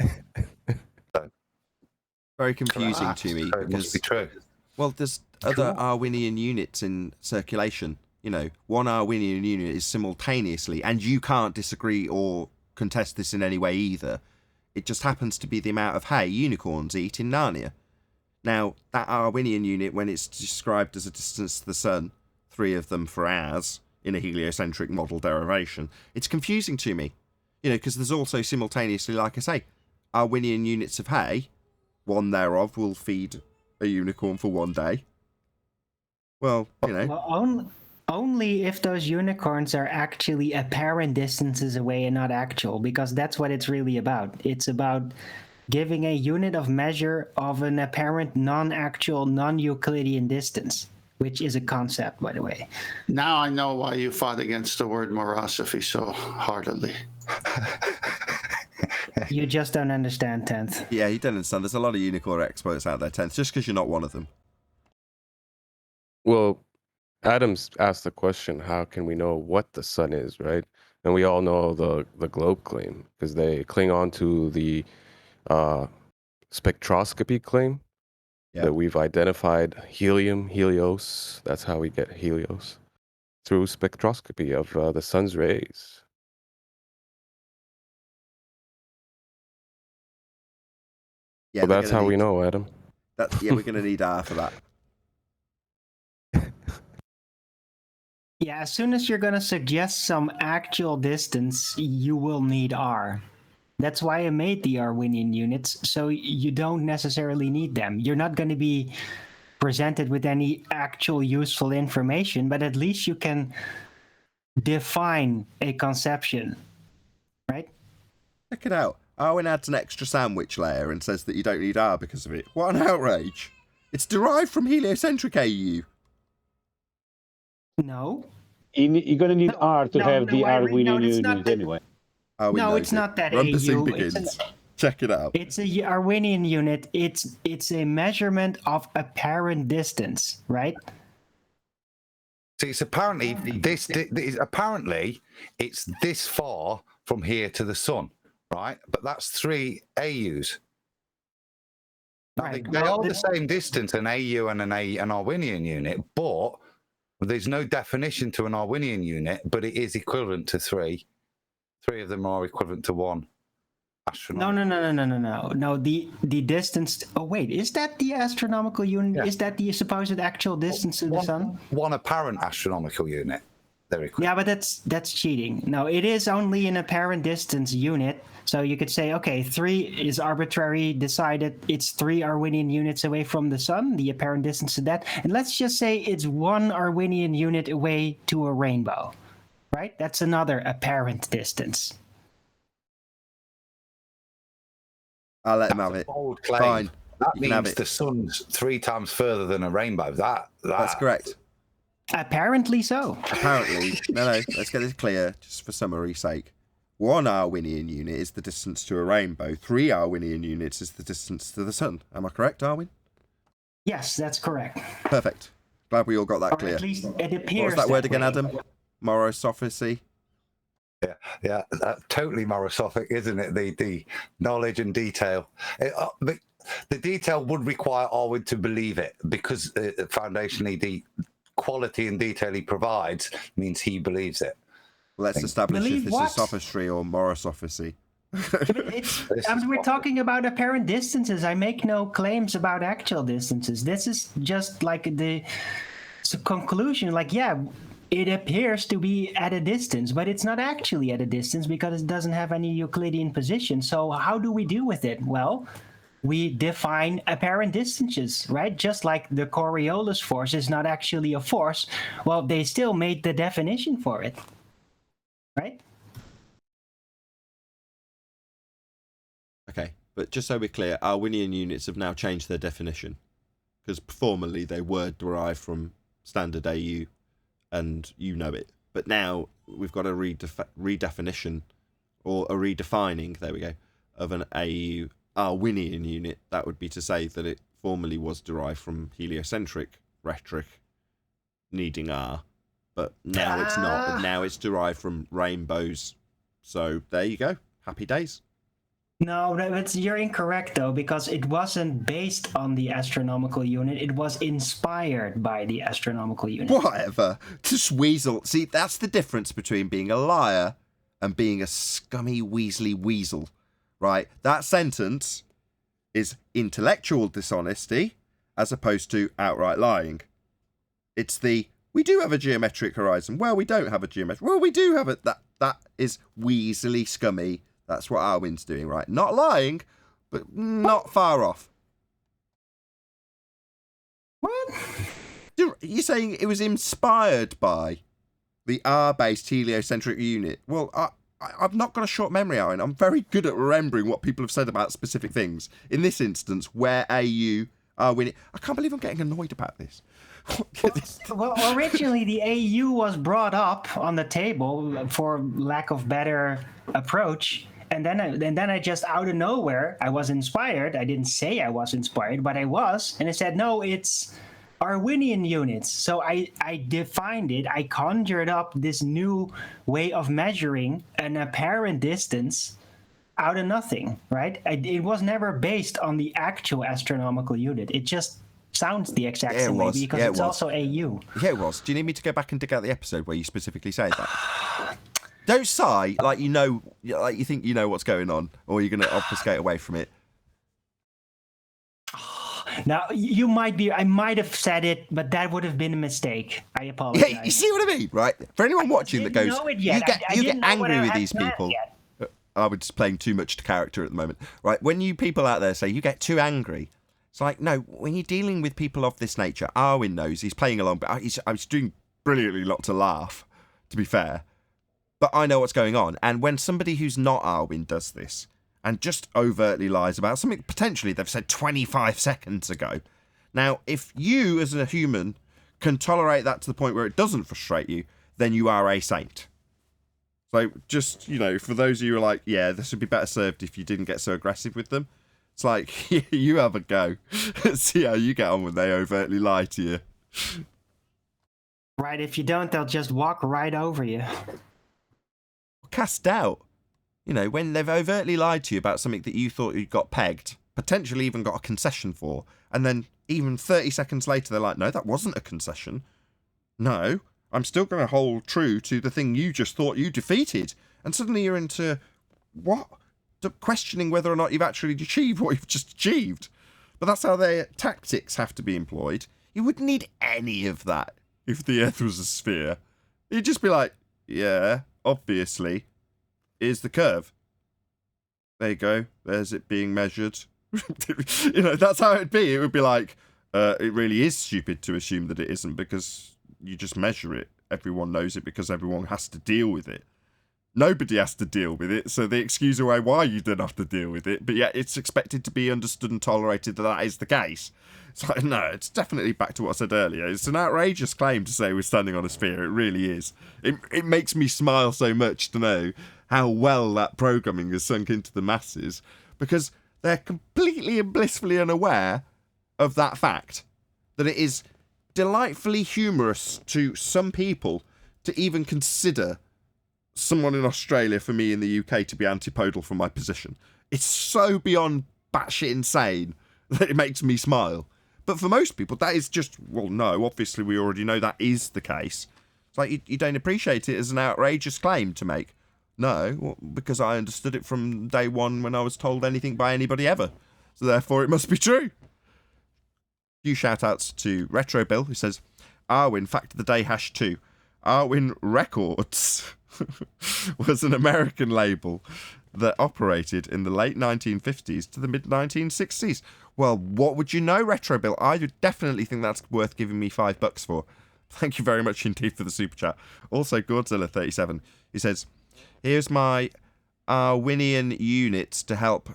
Very confusing to me So it must be true. well, there's other Arwinian units in circulation. You know, one Arwinian unit is simultaneously, and you can't disagree or contest this in any way either. It just happens to be the amount of hay unicorns eat in Narnia. Now, that Arwinian unit, when it's described as a distance to the sun, 3 of them for hours, in a heliocentric model derivation, it's confusing to me. You know, because there's also simultaneously, like I say, Arwinian units of hay, 1 thereof will feed a unicorn for 1 day. Well, you know. Well, only if those unicorns are actually apparent distances away and not actual, because that's what it's really about. It's about giving a unit of measure of an apparent non-actual, non-Euclidean distance, which is a concept, by the way. Now I know why you fought against the word morosophy so heartily. You just don't understand 10th. Yeah, you don't understand. There's a lot of unicorn experts out there, 10th, just because you're not one of them. Well, Adams asked the question, how can we know what the sun is, right? And we all know the globe claim because they cling on to the spectroscopy claim that we've identified helium, helios. That's how we get helios, through spectroscopy of the sun's rays. Yeah, So that's how we know, Adam. Yeah, we're going to need R for that. Yeah, as soon as you're going to suggest some actual distance, you will need R. That's why I made the Arwinian units, so you don't necessarily need them. You're not going to be presented with any actual useful information, but at least you can define a conception, right? Check it out. Arwen adds an extra sandwich layer and says that you don't need R because of it. What an outrage. It's derived from heliocentric AU. No. You're going to need R to have the Arwinian unit anyway. No, it's not that Rumpusing AU. begins. Check it out. It's a Arwinian unit. It's a measurement of apparent distance, right? See, it's apparently apparently it's this far from here to the sun, right? But that's 3 AUs. Now, Right. they are the same distance, an AU and an Arwinian unit, but there's no definition to an Arwinian unit, but it is equivalent to 3. 3 of them are equivalent to 1 astronomical. No. The distance. Oh wait, is that the astronomical unit? Yeah. Is that the supposed actual distance to the sun? 1 apparent astronomical unit. They're equivalent. Yeah, but that's cheating. No, it is only an apparent distance unit. So you could say, okay, 3 is arbitrary, decided it's 3 Arwinian units away from the sun, the apparent distance to that. And let's just say it's 1 Arwinian unit away to a rainbow, right? That's another apparent distance. I'll let him have That's a it. bold claim. Fine. That You can have means it. the sun's 3 times further than a rainbow. That's correct. Apparently so. Apparently. No, let's get this clear, just for summary's sake. 1 Arwinian unit is the distance to a rainbow. 3 Arwinian units is the distance to the sun. Am I correct, Arwin? Yes, that's correct. Perfect. Glad we all got that Or clear. at least it appears. What was that word again, way. Adam? Morosophacy. Yeah, totally morosophic, isn't it? The knowledge and detail. The detail would require Arwin to believe it because foundationally the quality and detail he provides means he believes it. Let's establish Believe if this what? is sophistry or morosophacy. We're talking about apparent distances. I make no claims about actual distances. This is just like the conclusion. Like, yeah, it appears to be at a distance, but it's not actually at a distance because it doesn't have any Euclidean position. So how do we deal with it? Well, we define apparent distances, right? Just like the Coriolis force is not actually a force. Well, they still made the definition for it, right? Okay, but just so we're clear, Arwinian units have now changed their definition, because formerly they were derived from standard AU, and you know it. But now we've got a redefinition, or a redefining, there we go, of an AU Arwinian unit. That would be to say that it formerly was derived from heliocentric rhetoric, needing R, but now it's not. Now it's derived from rainbows. So there you go. Happy days. No, you're incorrect though, because it wasn't based on the astronomical unit. It was inspired by the astronomical unit. Whatever. Just weasel. See, that's the difference between being a liar and being a scummy weaselly weasel, right? That sentence is intellectual dishonesty as opposed to outright lying. It's we do have a geometric horizon. Well, we don't have a geometric. Well, we do have it. That is weaselly scummy. That's what Arwin's doing, right? Not lying, but not far off. What? You're saying it was inspired by the R-based heliocentric unit. Well, I've not got a short memory, Aaron. I'm very good at remembering what people have said about specific things. In this instance, where AU Arwin... I can't believe I'm getting annoyed about this. Well, originally the AU was brought up on the table for lack of better approach. And then I just out of nowhere, I was inspired. I didn't say I was inspired, but I was. And I said, no, it's Arwinian units. So I defined it. I conjured up this new way of measuring an apparent distance out of nothing, right? It was never based on the actual astronomical unit. It just sounds the exact same way because it's also AU. Yeah, it was. Do you need me to go back and dig out the episode where you specifically say that? Don't sigh like you know, like you think you know what's going on, or you're going to obfuscate away from it. Now, you might be, I might have said it, but that would have been a mistake. I apologize. Yeah, you see what I mean, right? For anyone watching that goes, you get angry with these people. I was playing too much to character at the moment, right? When you people out there say you get too angry, it's like, no, when you're dealing with people of this nature, Arwin knows, he's playing along, but I was doing brilliantly not to laugh, to be fair. But I know what's going on. And when somebody who's not Arwin does this and just overtly lies about something potentially they've said 25 seconds ago. Now, if you as a human can tolerate that to the point where it doesn't frustrate you, then you are a saint. So just, you know, for those of you who are like, yeah, this would be better served if you didn't get so aggressive with them. It's like, you have a go. See how you get on when they overtly lie to you. Right, if you don't, they'll just walk right over you. Cast doubt. You know, when they've overtly lied to you about something that you thought you got pegged, potentially even got a concession for, and then even 30 seconds later they're like, no, that wasn't a concession. No, I'm still going to hold true to the thing you just thought you defeated. And suddenly you're into, what? Questioning whether or not you've actually achieved what you've just achieved. But that's how their tactics have to be employed. You wouldn't need any of that if the Earth was a sphere. You'd just be like, yeah, obviously, here's the curve. There you go. There's it being measured. You know, that's how it'd be. It would be like, it really is stupid to assume that it isn't because you just measure it. Everyone knows it because everyone has to deal with it. Nobody has to deal with it, so they excuse away why you don't have to deal with it, but yet it's expected to be understood and tolerated that that is the case. It's like, no, it's definitely back to what I said earlier. It's an outrageous claim to say we're standing on a sphere. It really is. It makes me smile so much to know how well that programming has sunk into the masses, because they're completely and blissfully unaware of that fact, that it is delightfully humorous to some people to even consider someone in Australia for me in the UK to be antipodal from my position. It's so beyond batshit insane that it makes me smile. But for most people, that is just, well, no, obviously we already know that is the case. It's like you don't appreciate it as an outrageous claim to make. No, well, because I understood it from day one when I was told anything by anybody ever. So therefore it must be true. Few shout-outs to Retro Bill, who says, Arwin, fact of the day, #2. Arwin Records was an American label that operated in the late 1950s to the mid-1960s. Well, what would you know, Retro Bill? I would definitely think that's worth giving me $5 for. Thank you very much indeed for the super chat. Also, Godzilla37, he says, here's my Arwinian units to help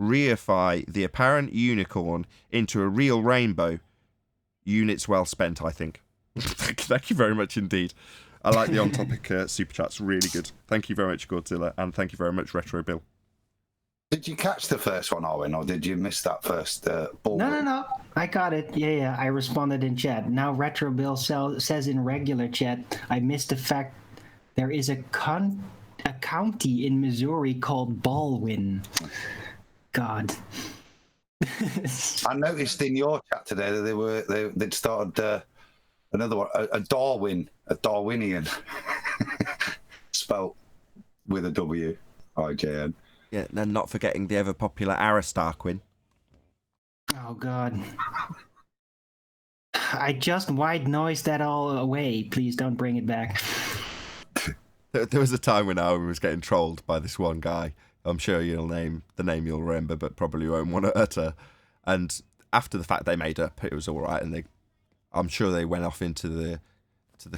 reify the apparent unicorn into a real rainbow. Units well spent, I think. Thank you very much indeed. I like the on-topic super chats. Really good. Thank you very much, Godzilla, and thank you very much, Retro Bill. Did you catch the first one, Owen, or did you miss that first ball? No. I got it. Yeah. I responded in chat. Now Retro Bill says in regular chat, I missed the fact there is a county in Missouri called Baldwin. God. I noticed in your chat today that they'd started another one, a Darwinian, spelt with a W, I-J-N. Yeah, and not forgetting the ever popular Aristarquin. Oh God. I just white noised that all away. Please don't bring it back. There was a time when I was getting trolled by this one guy. I'm sure you'll you'll remember, but probably won't want to utter. And after the fact they made up, it was all right, and I'm sure they went off into the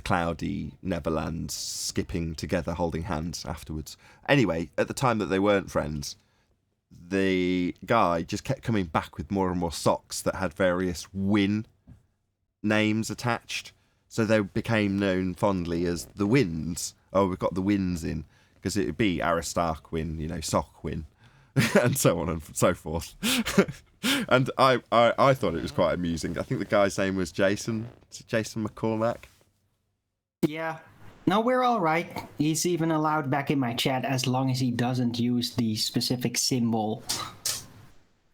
cloudy Neverlands, skipping together, holding hands afterwards. Anyway, at the time that they weren't friends, the guy just kept coming back with more and more socks that had various Win names attached. So they became known fondly as the Wins. Oh, we've got the Wins in. Because it would be Aristarquin, Sockwin, and so on and so forth. And I thought it was quite amusing. I think the guy's name was Jason. Is it Jason McCormack? Yeah. No, we're all right. He's even allowed back in my chat as long as he doesn't use the specific symbol.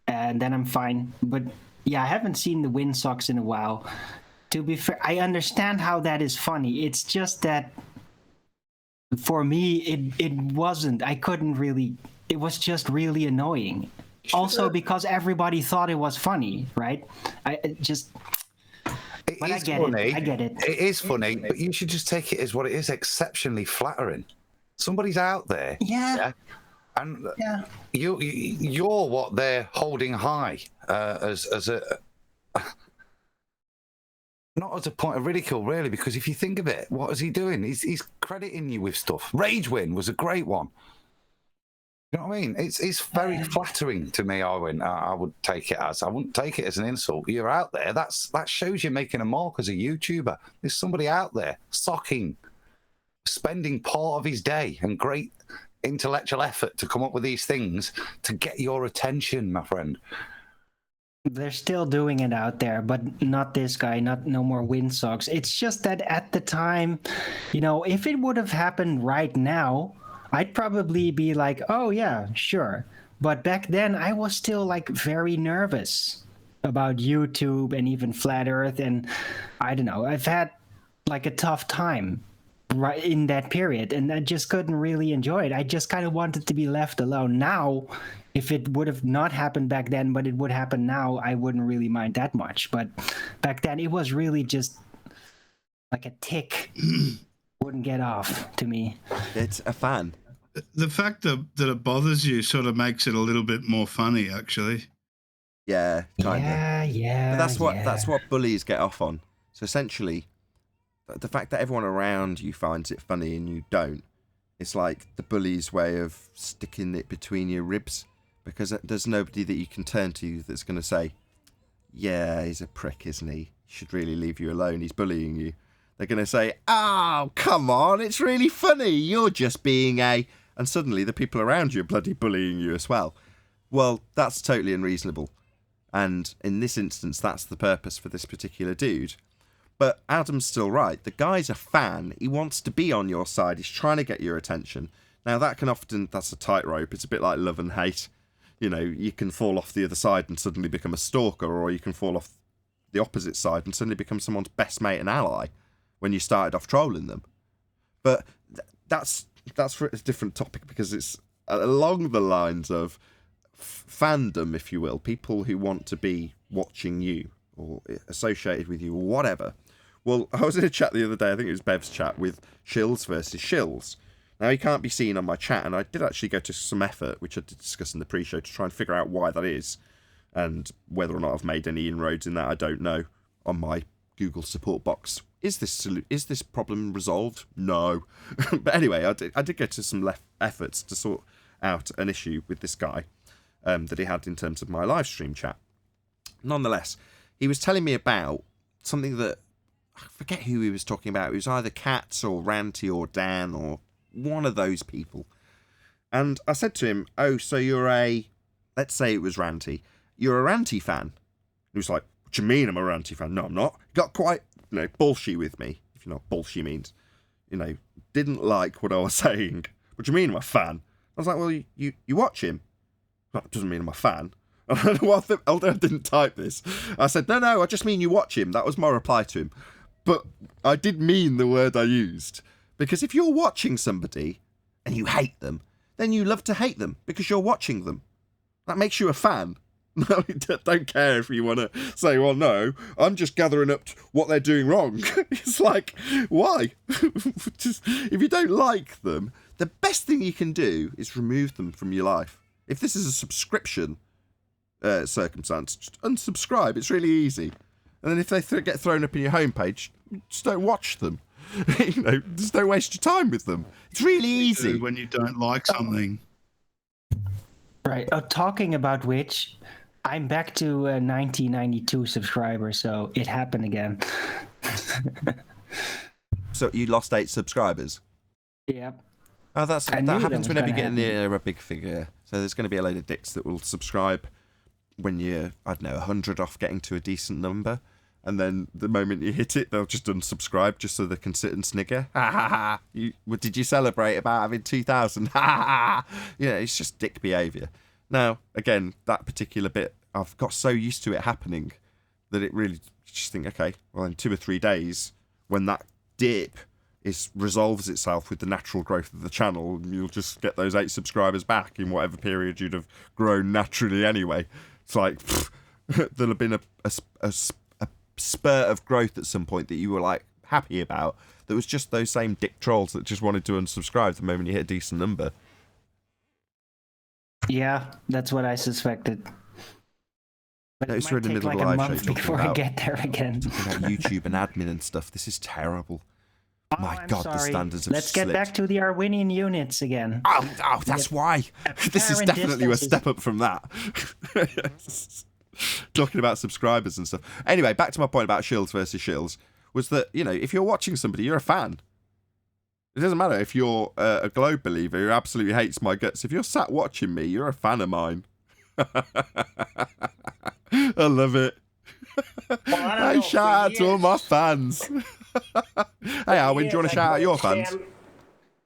And then I'm fine. But yeah, I haven't seen the wind socks in a while. To be fair, I understand how that is funny. It's just that for me, it wasn't. I couldn't really. It was just really annoying. Sure. Also because everybody thought it was funny, right? I get it. It is funny, but you should just take it as what it is, exceptionally flattering. Somebody's out there. Yeah. And you're what they're holding high as a... Not as a point of ridicule, really, because if you think of it, what is he doing? He's crediting you with stuff. Ragewin was a great one. You know what I mean? It's very flattering to me, Arwin. I would take it as. I wouldn't take it as an insult. You're out there. That shows you're making a mark as a YouTuber. There's somebody out there spending part of his day and great intellectual effort to come up with these things to get your attention, my friend. They're still doing it out there, but not this guy, no more wind socks. It's just that at the time, if it would have happened right now, I'd probably be like, oh yeah, sure. But back then I was still like very nervous about YouTube and even Flat Earth. And I don't know, I've had like a tough time right in that period, and I just couldn't really enjoy it. I just kind of wanted to be left alone. Now, if it would have not happened back then, but it would happen now, I wouldn't really mind that much. But back then, it was really just like a tick. Wouldn't get off to me. It's a fan. The fact that it bothers you sort of makes it a little bit more funny, actually. Yeah, kind of. Yeah. But that's what bullies get off on. So essentially, the fact that everyone around you finds it funny and you don't, it's like the bully's way of sticking it between your ribs, because there's nobody that you can turn to that's going to say, yeah, he's a prick, isn't he? Should really leave you alone. He's bullying you. They're going to say, oh, come on, it's really funny. You're just being a... And suddenly the people around you are bloody bullying you as well. Well, that's totally unreasonable. And in this instance, that's the purpose for this particular dude. But Adam's still right. The guy's a fan. He wants to be on your side. He's trying to get your attention. Now, that's a tightrope. It's a bit like love and hate. You can fall off the other side and suddenly become a stalker, or you can fall off the opposite side and suddenly become someone's best mate and ally when you started off trolling them. But that's that's for a different topic, because it's along the lines of fandom, if you will, people who want to be watching you or associated with you or whatever. Well, I was in a chat the other day, I think it was Bev's chat, with Shills versus Shills. Now, he can't be seen on my chat, and I did actually go to some effort, which I did discuss in the pre-show, to try and figure out why that is, and whether or not I've made any inroads in that, I don't know, on my Google support box. Is this problem resolved? No. But anyway, I did go to some efforts to sort out an issue with this guy that he had in terms of my live stream chat. Nonetheless, he was telling me about something that, I forget who he was talking about. It was either Cats or Ranty or Dan or one of those people. And I said to him, oh, so you're let's say it was Ranty. You're a Ranty fan? He was like, what do you mean I'm a Ranty fan? No, I'm not. He got quite, bullshit with me, if you know what bullshit means. Didn't like what I was saying. What do you mean I'm a fan? I was like, well, you watch him. That doesn't mean I'm a fan. Although I didn't type this. I said, no, I just mean you watch him. That was my reply to him. But I did mean the word I used. Because if you're watching somebody and you hate them, then you love to hate them because you're watching them. That makes you a fan. No, don't care if you want to say, well, no, I'm just gathering up what they're doing wrong. It's like, why? If you don't like them, the best thing you can do is remove them from your life. If this is a subscription circumstance, just unsubscribe. It's really easy. And then if they get thrown up in your homepage, just don't watch them. Just don't waste your time with them. It's really easy. When you don't like something. Right. Talking about which, I'm back to 1992 subscribers, so it happened again. So you lost 8 subscribers? Yep. Oh, that happens whenever you get near a big figure. So there's going to be a load of dicks that will subscribe when you're, 100 off getting to a decent number. And then the moment you hit it, they'll just unsubscribe just so they can sit and snigger. Ha ha ha! Did you celebrate about having 2,000? Ha ha ha! It's just dick behaviour. Now, again, that particular bit, I've got so used to it happening that it really just think, okay, well, in 2 or 3 days, when that dip resolves itself with the natural growth of the channel, you'll just get those 8 subscribers back in whatever period you'd have grown naturally anyway. It's like, there'll have been a spurt of growth at some point that you were like happy about, that was just those same dick trolls that just wanted to unsubscribe the moment you hit a decent number. Yeah, that's what I suspected. But it's it might take like a month before I get there again. Talking about YouTube and admin and stuff. This is terrible. My God, sorry. The standards have Let's get back to the Arwinian units again. Oh, that's why. This is definitely a step up from that. Talking about subscribers and stuff. Anyway, back to my point about Shills versus Shills, was that, if you're watching somebody, you're a fan. It doesn't matter if you're a Globe believer who absolutely hates my guts. If you're sat watching me, you're a fan of mine. I love it. I shout out to all my fans. Hey, Alwyn, do you want to shout out your fans?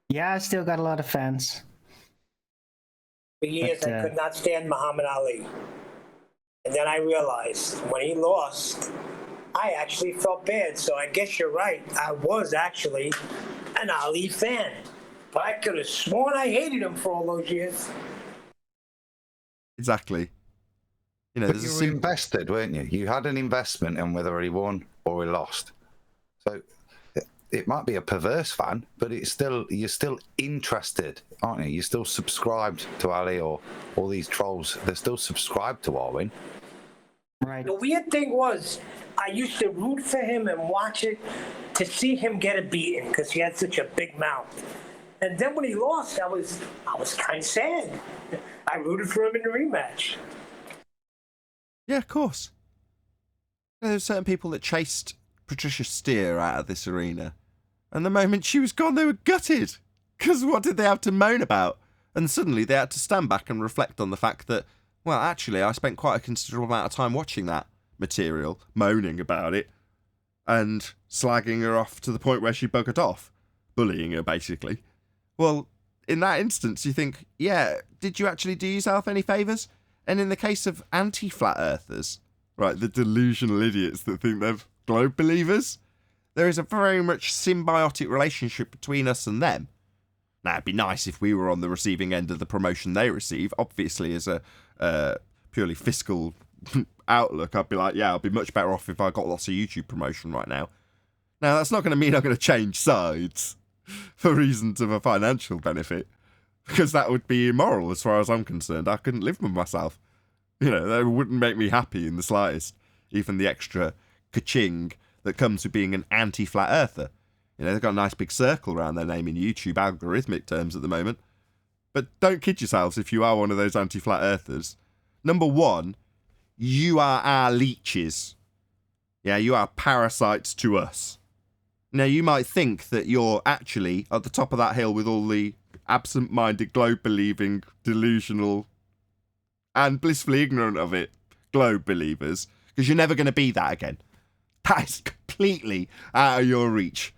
Yeah, I still got a lot of fans. For years, I could not stand Muhammad Ali. And then I realized when he lost, I actually felt bad. So I guess you're right. I was actually an Ali fan. But I could have sworn I hated him for all those years. Exactly. But you were invested, weren't you? You had an investment in whether he won or he lost. So it might be a perverse fan, but you're still interested, aren't you? You're still subscribed to Ali or all these trolls. They're still subscribed to Arwin. Right. The weird thing was, I used to root for him and watch it to see him get a beating because he had such a big mouth. And then when he lost, I was kind of sad. I rooted for him in the rematch. Yeah, of course. There's certain people that chased Patricia Steer out of this arena, and the moment she was gone, they were gutted. Because what did they have to moan about? And suddenly they had to stand back and reflect on the fact that, well, actually, I spent quite a considerable amount of time watching that material, moaning about it, and slagging her off to the point where she buggered off, bullying her, basically. Well, in that instance, you think, yeah, did you actually do yourself any favours? And in the case of anti-flat earthers, right, the delusional idiots that think they're globe believers, there is a very much symbiotic relationship between us and them. Now, it'd be nice if we were on the receiving end of the promotion they receive. Obviously, as a purely fiscal outlook, I'd be like, yeah, I'll be much better off if I got lots of YouTube promotion right now. Now, that's not going to mean I'm going to change sides for reasons of a financial benefit, because that would be immoral as far as I'm concerned. I couldn't live with myself. You know, that wouldn't make me happy in the slightest. Even the extra ka-ching that comes with being an anti-flat earther. You know, they've got a nice big circle around their name in YouTube algorithmic terms at the moment. But don't kid yourselves if you are one of those anti-flat earthers. Number one, you are our leeches. Yeah, you are parasites to us. Now, you might think that you're actually at the top of that hill with all the absent-minded, globe-believing, delusional, and blissfully ignorant of it globe believers, because you're never going to be that again. That is completely out of your reach.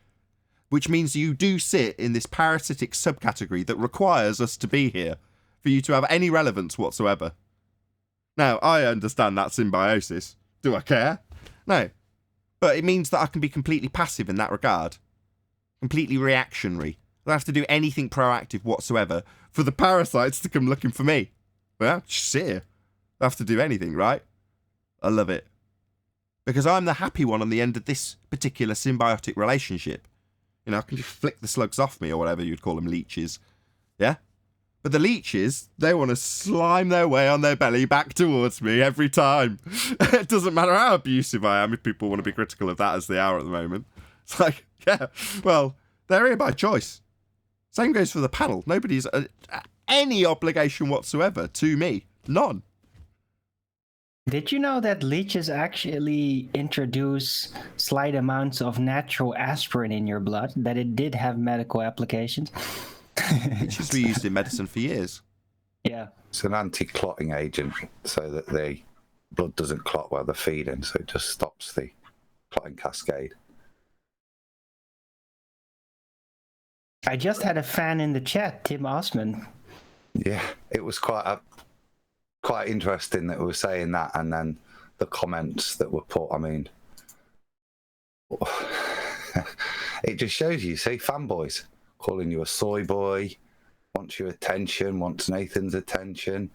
Which means you do sit in this parasitic subcategory that requires us to be here for you to have any relevance whatsoever. Now, I understand that symbiosis. Do I care? No. But it means that I can be completely passive in that regard. Completely reactionary. I don't have to do anything proactive whatsoever for the parasites to come looking for me. Well, just sit here. I don't have to do anything, right? I love it. Because I'm the happy one on the end of this particular symbiotic relationship. You know, I can just flick the slugs off me, or whatever you'd call them, leeches. Yeah? But the leeches, they want to slime their way on their belly back towards me every time. It doesn't matter how abusive I am, if people want to be critical of that as they are at the moment. It's like, yeah, well, they're here by choice. Same goes for the panel. Nobody's any obligation whatsoever to me. None. Did you know that leeches actually introduce slight amounts of natural aspirin in your blood? That it did have medical applications? Leeches were used in medicine for years. Yeah. It's an anti-clotting agent so that the blood doesn't clot while they're feeding, so it just stops the clotting cascade. I just had a fan in the chat, Tim Osman. Yeah, it was quite interesting that we were saying that, and then the comments that were put. I mean, it just shows you, see, fanboys calling you a soy boy, wants your attention, wants Nathan's attention,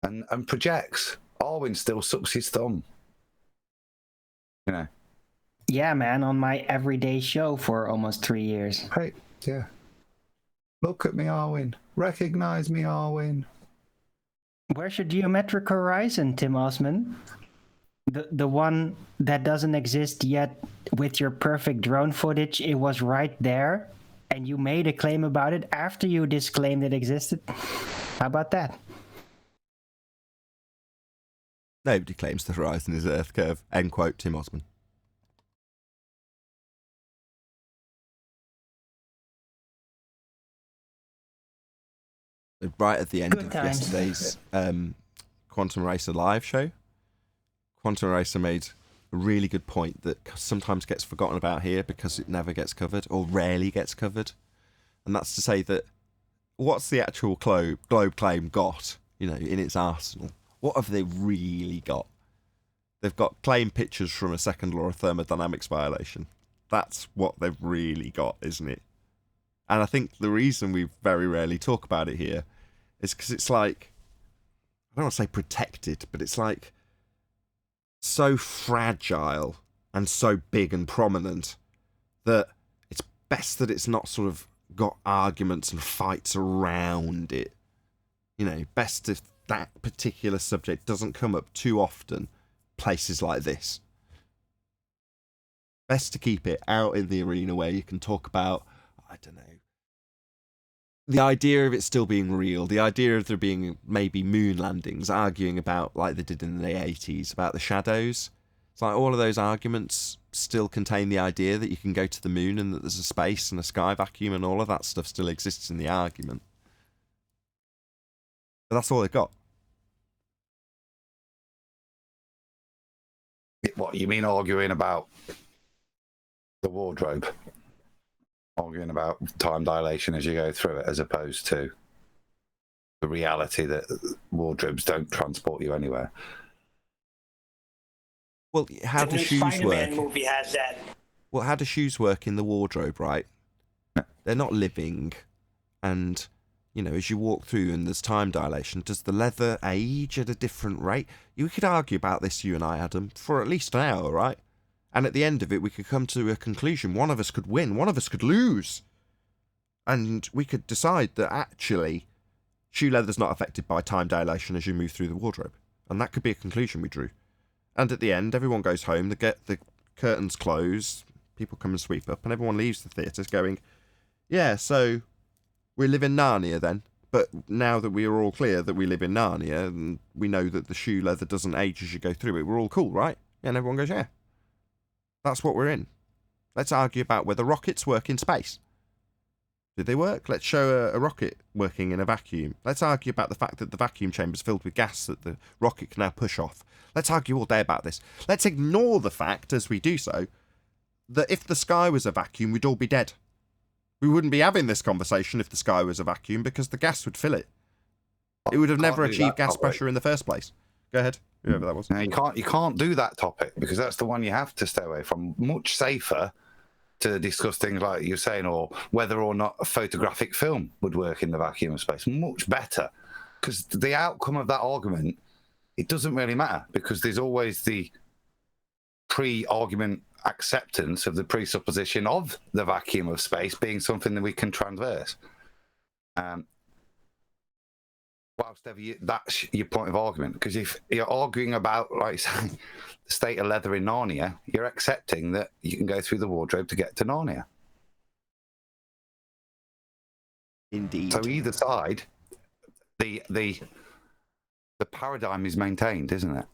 and projects. Arwin still sucks his thumb. You know. Yeah, man, on my everyday show for almost 3 years. Hey, yeah. Look at me, Arwin. Recognize me, Arwin. Where's your geometric horizon, Tim Osman? The one that doesn't exist yet with your perfect drone footage. It was right there, and you made a claim about it after you disclaimed it existed. How about that? Nobody claims the horizon is Earth curve. End quote, Tim Osman. Right at the end of yesterday's Quantum Racer live show, Quantum Racer made a really good point that sometimes gets forgotten about here because it never gets covered, or rarely gets covered. And that's to say that what's the actual globe claim got, you know, in its arsenal? What have they really got? They've got claim pictures from a second law of thermodynamics violation. That's what they've really got, isn't it? And I think the reason we very rarely talk about it here is because it's like, I don't want to say protected, but it's like so fragile and so big and prominent that it's best that it's not sort of got arguments and fights around it. You know, best if that particular subject doesn't come up too often places like this. Best to keep it out in the arena where you can talk about, I don't know, the idea of it still being real, the idea of there being maybe moon landings, arguing about, like they did in the 80s, about the shadows. It's like all of those arguments still contain the idea that you can go to the moon and that there's a space and a sky vacuum, and all of that stuff still exists in the argument. But that's all they've got. What, you mean arguing about the wardrobe? Arguing about time dilation as you go through it, as opposed to the reality that wardrobes don't transport you anywhere. Well, how do shoes work? The new Spider-Man movie has that. Well, how do shoes work in the wardrobe, right? They're not living. And, you know, as you walk through and there's time dilation, does the leather age at a different rate? You could argue about this, you and I, Adam, for at least an hour, right? And at the end of it, we could come to a conclusion. One of us could win, one of us could lose. And we could decide that actually shoe leather's not affected by time dilation as you move through the wardrobe. And that could be a conclusion we drew. And at the end, everyone goes home, the curtains close, people come and sweep up, and everyone leaves the theatres going, yeah, so we live in Narnia then. But now that we are all clear that we live in Narnia, and we know that the shoe leather doesn't age as you go through it, we're all cool, right? And everyone goes, yeah. That's what we're in. Let's argue about whether rockets work in space. Did they work? Let's show a rocket working in a vacuum. Let's argue about the fact that the vacuum chamber is filled with gas that the rocket can now push off. Let's argue all day about this. Let's ignore the fact, as we do so, that if the sky was a vacuum, we'd all be dead. We wouldn't be having this conversation if the sky was a vacuum because the gas would fill it. It would have never achieved gas pressure in the first place. Go ahead, whoever that was. Now, you can't do that topic because that's the one you have to stay away from. Much safer to discuss things like you're saying, or whether or not a photographic film would work in the vacuum of space. Much better, because the outcome of that argument, it doesn't really matter, because there's always the pre-argument acceptance of the presupposition of the vacuum of space being something that we can transverse. Whilst ever that's your point of argument, because if you're arguing about, like, say, the state of leather in Narnia, you're accepting that you can go through the wardrobe to get to Narnia. Indeed. So either side, the paradigm is maintained, isn't it?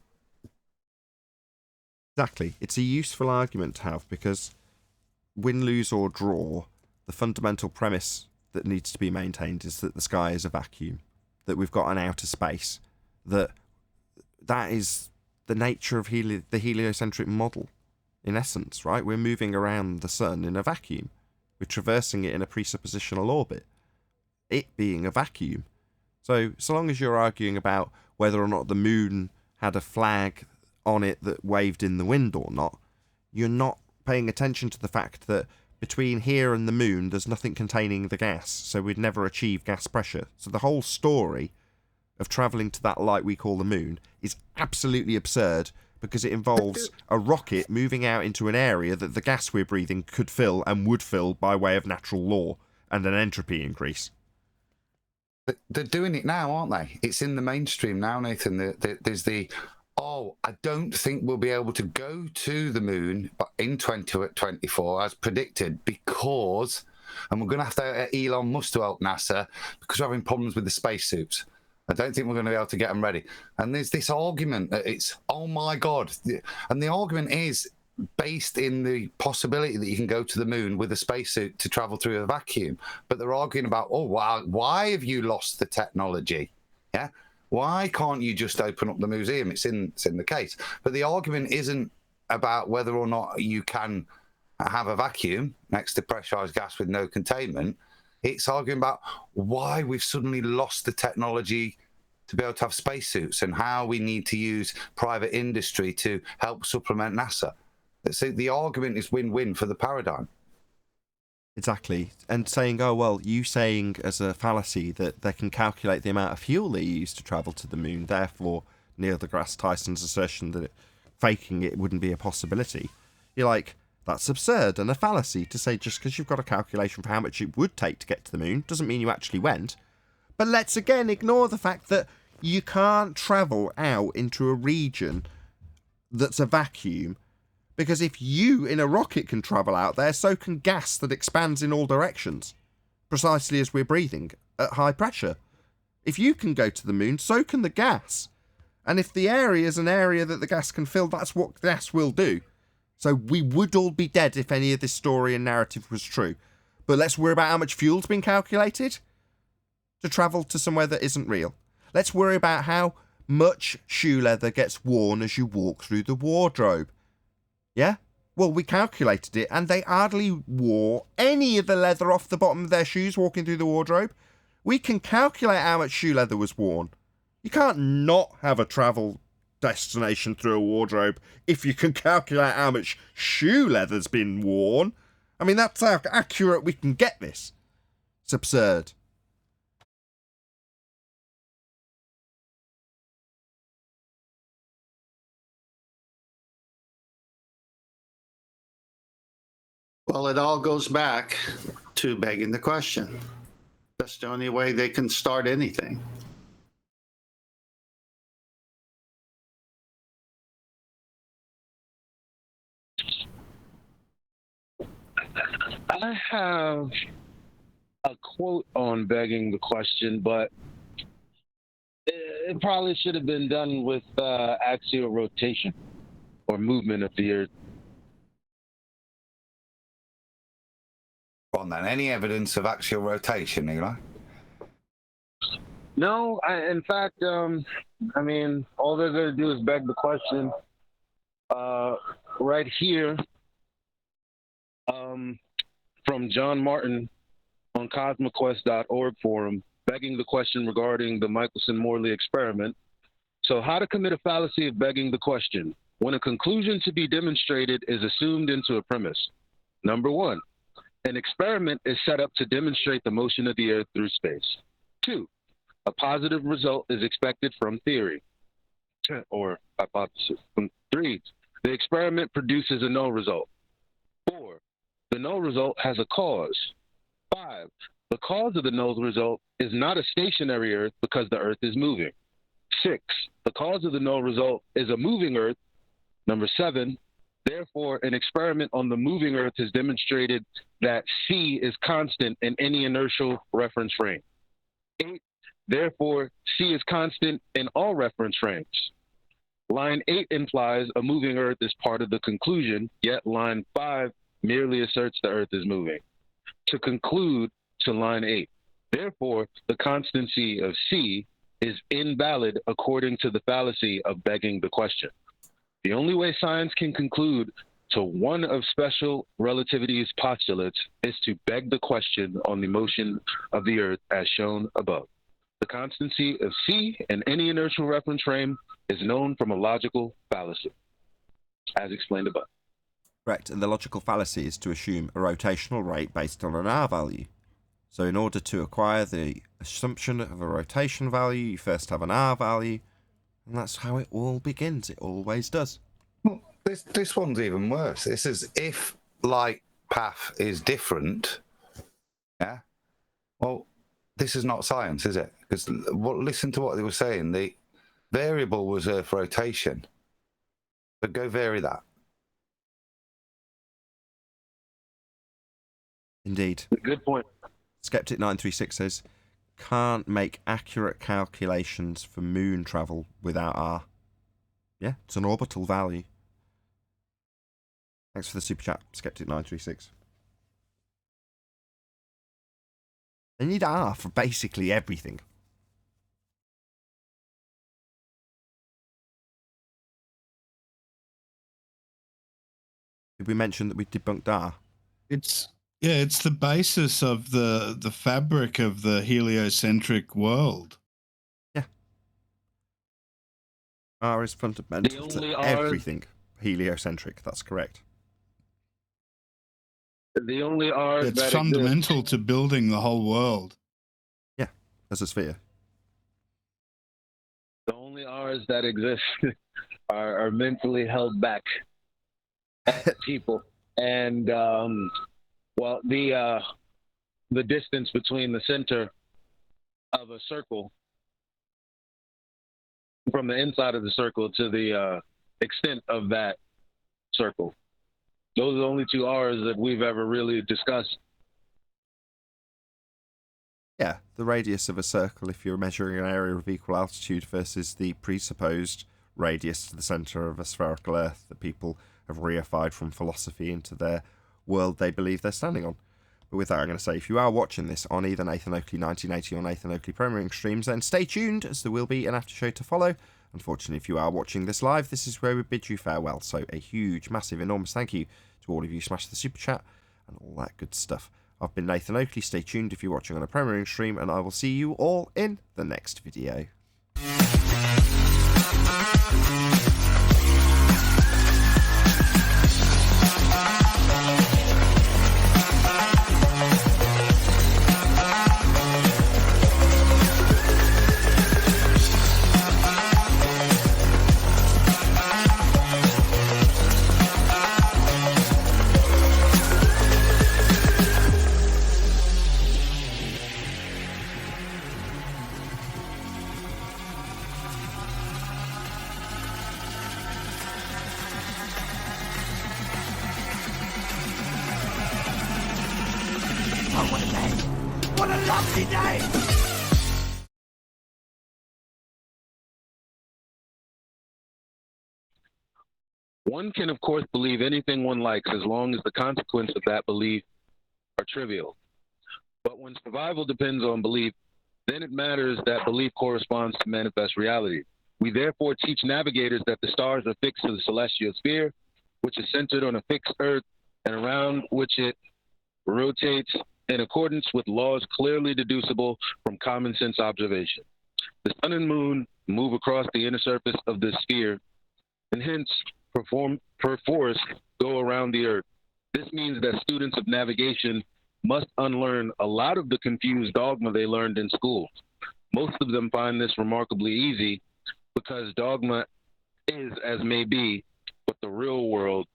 Exactly. It's a useful argument to have because win, lose or draw, the fundamental premise that needs to be maintained is that the sky is a vacuum, that we've got an outer space, that is the nature of the heliocentric model, in essence, right? We're moving around the sun in a vacuum. We're traversing it in a presuppositional orbit, it being a vacuum. So long as you're arguing about whether or not the moon had a flag on it that waved in the wind or not, you're not paying attention to the fact that between here and the moon there's nothing containing the gas, so we'd never achieve gas pressure. So the whole story of travelling to that light we call the moon is absolutely absurd because it involves a rocket moving out into an area that the gas we're breathing could fill and would fill by way of natural law and an entropy increase. They're doing it now, aren't they? It's in the mainstream now, Nathan. There's I don't think we'll be able to go to the moon in 2024 as predicted because, and we're going to have to Elon Musk to help NASA because we're having problems with the spacesuits. I don't think we're going to be able to get them ready. And there's this argument that it's, oh my God. And the argument is based in the possibility that you can go to the moon with a spacesuit to travel through a vacuum. But they're arguing about, why have you lost the technology? Yeah. Why can't you just open up the museum? It's in the case. But the argument isn't about whether or not you can have a vacuum next to pressurized gas with no containment. It's arguing about why we've suddenly lost the technology to be able to have spacesuits and how we need to use private industry to help supplement NASA. So the argument is win-win for the paradigm. Exactly. And saying, you saying as a fallacy that they can calculate the amount of fuel they use to travel to the moon, therefore Neil deGrasse Tyson's assertion that faking it wouldn't be a possibility. You're like, that's absurd and a fallacy to say just because you've got a calculation for how much it would take to get to the moon doesn't mean you actually went. But let's again ignore the fact that you can't travel out into a region that's a vacuum. Because if you, in a rocket, can travel out there, so can gas that expands in all directions, precisely as we're breathing, at high pressure. If you can go to the moon, so can the gas. And if the area is an area that the gas can fill, that's what gas will do. So we would all be dead if any of this story and narrative was true. But let's worry about how much fuel's been calculated to travel to somewhere that isn't real. Let's worry about how much shoe leather gets worn as you walk through the wardrobe. Yeah? Well, we calculated it, and they hardly wore any of the leather off the bottom of their shoes walking through the wardrobe. We can calculate how much shoe leather was worn. You can't not have a travel destination through a wardrobe if you can calculate how much shoe leather's been worn. I mean, that's how accurate we can get this. It's absurd. Well, it all goes back to begging the question. That's the only way they can start anything. I have a quote on begging the question, but it probably should have been done with axial rotation or movement of the Earth. Go on then. Any evidence of axial rotation, Eli? No, in fact, I mean, all they're going to do is beg the question right here from John Martin on cosmoquest.org forum, begging the question regarding the Michelson-Morley experiment. So, how to commit a fallacy of begging the question. When a conclusion to be demonstrated is assumed into a premise. Number one, an experiment is set up to demonstrate the motion of the Earth through space. 2, a positive result is expected from theory or hypothesis. 3, the experiment produces a null result. 4, the null result has a cause. 5, the cause of the null result is not a stationary Earth because the Earth is moving. 6, the cause of the null result is a moving Earth. Number 7, therefore, an experiment on the moving Earth has demonstrated that C is constant in any inertial reference frame. 8, therefore, C is constant in all reference frames. Line 8 implies a moving Earth is part of the conclusion, yet line 5 merely asserts the Earth is moving. To conclude to line 8, therefore, the constancy of C is invalid according to the fallacy of begging the question. The only way science can conclude to one of special relativity's postulates is to beg the question on the motion of the Earth as shown above. The constancy of C in any inertial reference frame is known from a logical fallacy, as explained above. Correct, and the logical fallacy is to assume a rotational rate based on an R value. So in order to acquire the assumption of a rotation value, you first have an R value, and that's how it all begins. It always does. Well, this one's even worse. This is if light path is different. Yeah. Well, this is not science, is it? Because listen to what they were saying. The variable was Earth rotation. But go vary that. Indeed. Good point. Skeptic936 says, can't make accurate calculations for moon travel without R. Yeah, it's an orbital value. Thanks for the super chat, Skeptic936. They need R for basically everything. Did we mention that we debunked R? It's the basis of the fabric of the heliocentric world. Yeah. R is fundamental to everything heliocentric. That's correct. The only R it's that fundamental exists to building the whole world. Yeah, as a sphere. The only R's that exist are mentally held back at people, and well, the distance between the center of a circle, from the inside of the circle to the extent of that circle. Those are the only 2 R's that we've ever really discussed. Yeah, the radius of a circle, if you're measuring an area of equal altitude versus the presupposed radius to the centre of a spherical Earth that people have reified from philosophy into their world they believe they're standing on. But with that, I'm going to say, if you are watching this on either Nathan Oakley 1980 or Nathan Oakley Premiering streams, then stay tuned, as there will be an after show to follow. Unfortunately, if you are watching this live, this is where we bid you farewell. So a huge, massive, enormous thank you to all of you. Smash the super chat and all that good stuff. I've been Nathan Oakley. Stay tuned if you're watching on a Premiering stream, and I will see you all in the next video. What a lovely day! One can, of course, believe anything one likes as long as the consequences of that belief are trivial. But when survival depends on belief, then it matters that belief corresponds to manifest reality. We therefore teach navigators that the stars are fixed to the celestial sphere, which is centered on a fixed earth and around which it rotates in accordance with laws clearly deducible from common sense observation. The sun and moon move across the inner surface of this sphere and hence perforce go around the earth. This means that students of navigation must unlearn a lot of the confused dogma they learned in school. Most of them find this remarkably easy because dogma is as may be, but the real world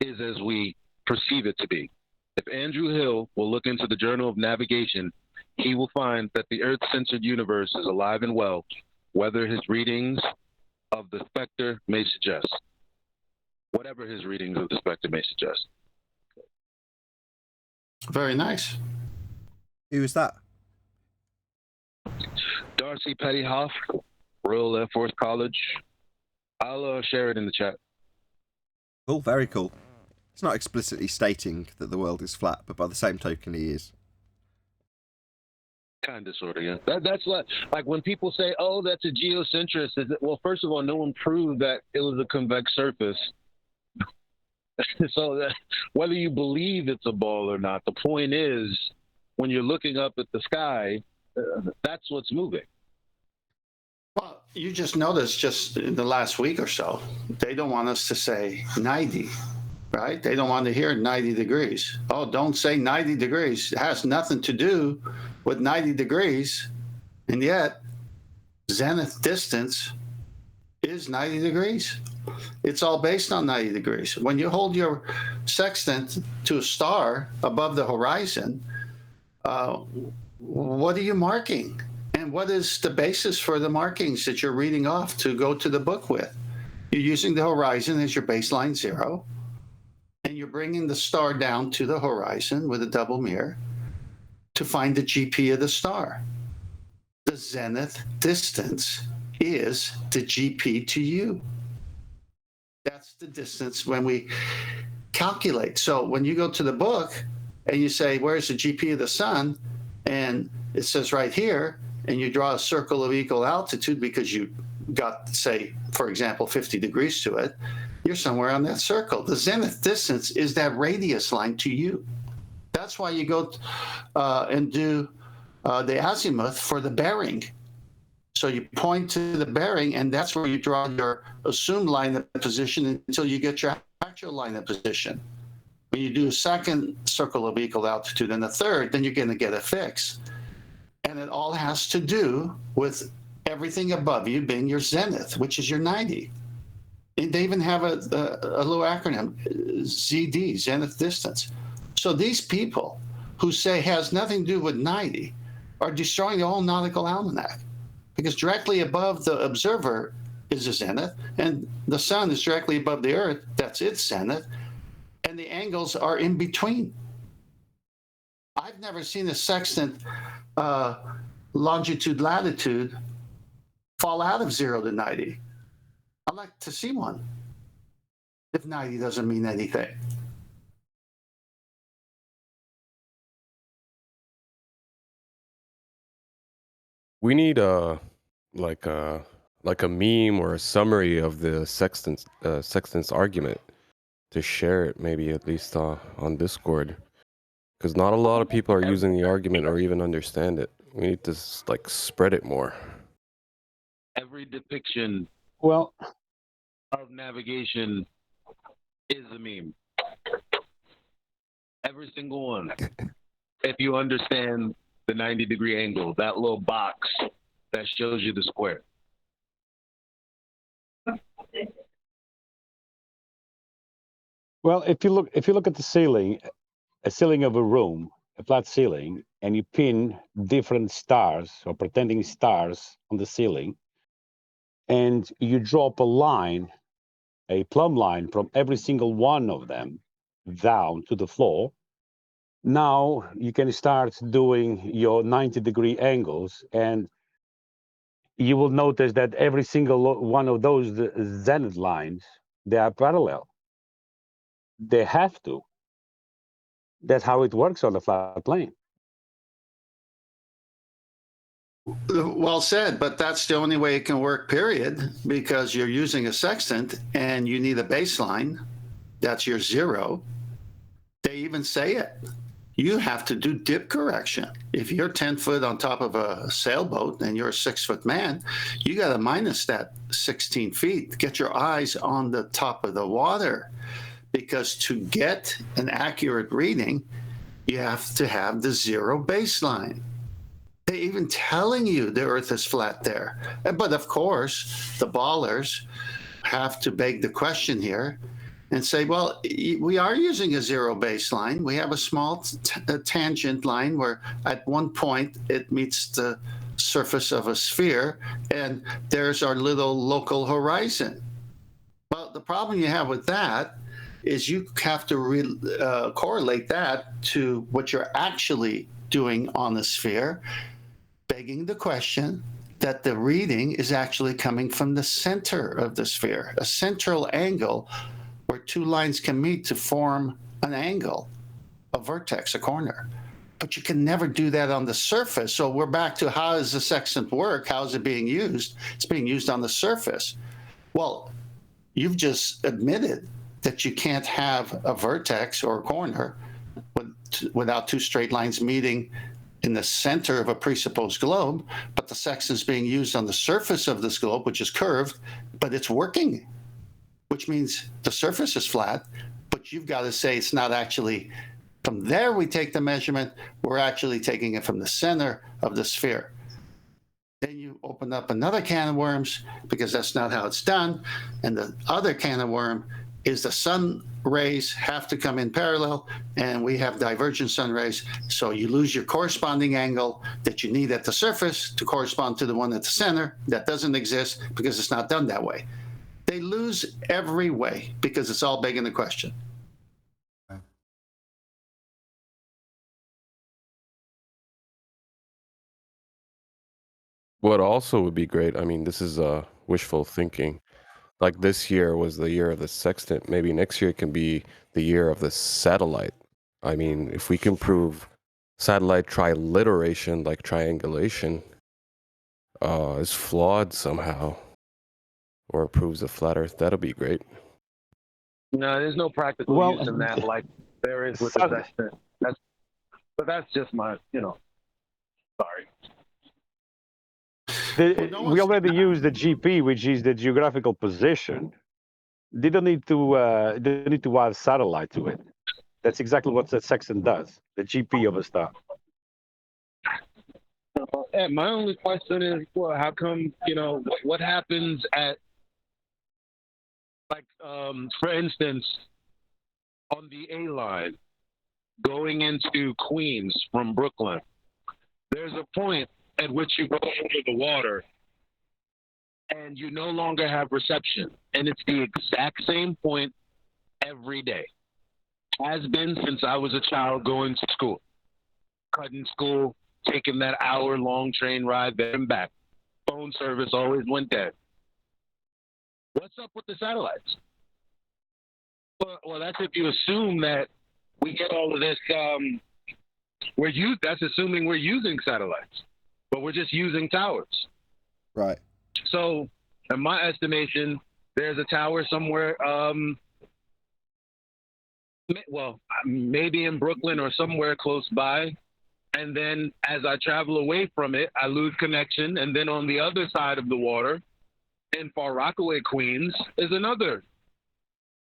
is as we perceive it to be. If Andrew Hill will look into the Journal of Navigation, he will find that the Earth-centered universe is alive and well, whether his readings of the specter may suggest. Whatever his readings of the specter may suggest. Very nice. Who was that? Darcy Pettyhoff, Royal Air Force College. I'll share it in the chat. Cool, very cool. It's not explicitly stating that the world is flat, but by the same token, he is. Kind of, sort of, yeah. That's like when people say, "Oh, that's a geocentrist." Well, first of all, no one proved that it was a convex surface. So that whether you believe it's a ball or not, the point is, when you're looking up at the sky, that's what's moving. Well, you just noticed just in the last week or so, they don't want us to say 90, right? They don't want to hear 90 degrees. Oh, don't say 90 degrees. It has nothing to do with 90 degrees. And yet, zenith distance is 90 degrees. It's all based on 90 degrees. When you hold your sextant to a star above the horizon, what are you marking? And what is the basis for the markings that you're reading off to go to the book with? You're using the horizon as your baseline zero, and you're bringing the star down to the horizon with a double mirror to find the GP of the star. The zenith distance is the GP to you. That's the distance when we calculate. So when you go to the book and you say, where's the GP of the sun? And it says right here, and you draw a circle of equal altitude because you got, say, for example, 50 degrees to it, you're somewhere on that circle. The zenith distance is that radius line to you. That's why you go and do the azimuth for the bearing. So you point to the bearing, and that's where you draw your assumed line of position until you get your actual line of position. When you do a second circle of equal altitude and a third, then you're going to get a fix. And it all has to do with everything above you being your zenith, which is your 90. And they even have a little acronym, ZD, zenith distance. So these people who say has nothing to do with 90 are destroying the whole nautical almanac, because directly above the observer is a zenith, and the sun is directly above the earth, that's its zenith, and the angles are in between. I've never seen a sextant longitude latitude fall out of 0 to 90. I'd like to see one if 90 doesn't mean anything. We need like a meme or a summary of the Sextant's argument to share it, maybe at least on Discord, because not a lot of people are using the argument or even understand it. We need to like spread it more. Every depiction Well, of navigation is a meme. Every single one. If you understand the 90-degree angle, that little box that shows you the square. well, if you look at the ceiling, a ceiling of a room, a flat ceiling, and you pin different stars or pretending stars on the ceiling, and you drop a line, a plumb line from every single one of them down to the floor, now you can start doing your 90-degree angles, and you will notice that every single one of those zenith lines, they are parallel. They have to. That's how it works on the flat plane. Well said, but that's the only way it can work, period, because you're using a sextant and you need a baseline. That's your zero. They even say it. You have to do dip correction. If you're 10 foot on top of a sailboat and you're a 6-foot man, you got to minus that 16 feet. Get your eyes on the top of the water, because to get an accurate reading, you have to have the zero baseline. They're even telling you the Earth is flat there. But of course, the ballers have to beg the question here and say, well, we are using a zero baseline. We have a small tangent line where at one point it meets the surface of a sphere, and there's our little local horizon. Well, the problem you have with that is you have to correlate that to what you're actually doing on the sphere, begging the question that the reading is actually coming from the center of the sphere, a central angle where two lines can meet to form an angle, a vertex, a corner. But you can never do that on the surface. So we're back to, how does the sextant work? How is it being used? It's being used on the surface. Well, you've just admitted that you can't have a vertex or a corner without two straight lines meeting in the center of a presupposed globe, but the sextant is being used on the surface of this globe, which is curved, but it's working, which means the surface is flat, but you've got to say it's not actually from there we take the measurement, we're actually taking it from the center of the sphere. Then you open up another can of worms, because that's not how it's done. And the other can of worm is the sun rays have to come in parallel, and we have divergent sun rays. So you lose your corresponding angle that you need at the surface to correspond to the one at the center. That doesn't exist because it's not done that way. They lose every way because it's all begging the question. What also would be great, I mean, this is wishful thinking. Like this year was the year of the sextant. Maybe next year can be the year of the satellite. I mean, if we can prove satellite triliteration, like triangulation, is flawed somehow, or proves a flat Earth, that'll be great. No, there's no practical use in that like there is with the sextant. But that's just my, sorry. We already use the GP, which is the geographical position. They don't need to add satellite to it. That's exactly what the sextant does, the GP of a star. My only question is, well, how come, what happens at, like, for instance, on the A line, going into Queens from Brooklyn, there's a point at which you go under the water and you no longer have reception. And it's the exact same point every day. Has been since I was a child going to school. Cutting school, taking that hour-long train ride there and back. Phone service always went dead. What's up with the satellites? Well, that's if you assume that we get all of this. That's assuming we're using satellites, but we're just using towers. Right. So, in my estimation, there's a tower somewhere. Maybe in Brooklyn or somewhere close by. And then as I travel away from it, I lose connection. And then on the other side of the water, in Far Rockaway, Queens, is another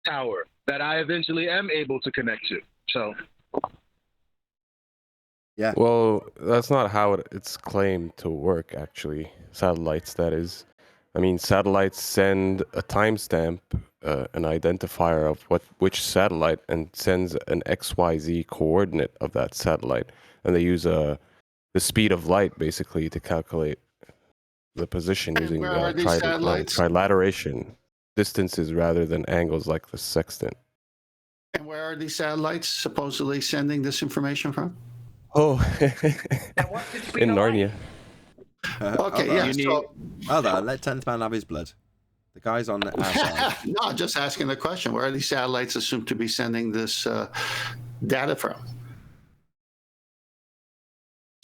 tower that I eventually am able to connect to. So, yeah. Well, that's not how it's claimed to work, actually. Satellites, that is. I mean, satellites send a timestamp, an identifier of which satellite, and sends an XYZ coordinate of that satellite. And they use the speed of light, basically, to calculate the position using trilateration distances rather than angles like the sextant. And where are these satellites supposedly sending this information from? Oh, in Narnia. Okay, yeah. Other, let 10th man have his blood. The guy's on our side. No, I'm just asking the question. Where are these satellites assumed to be sending this data from?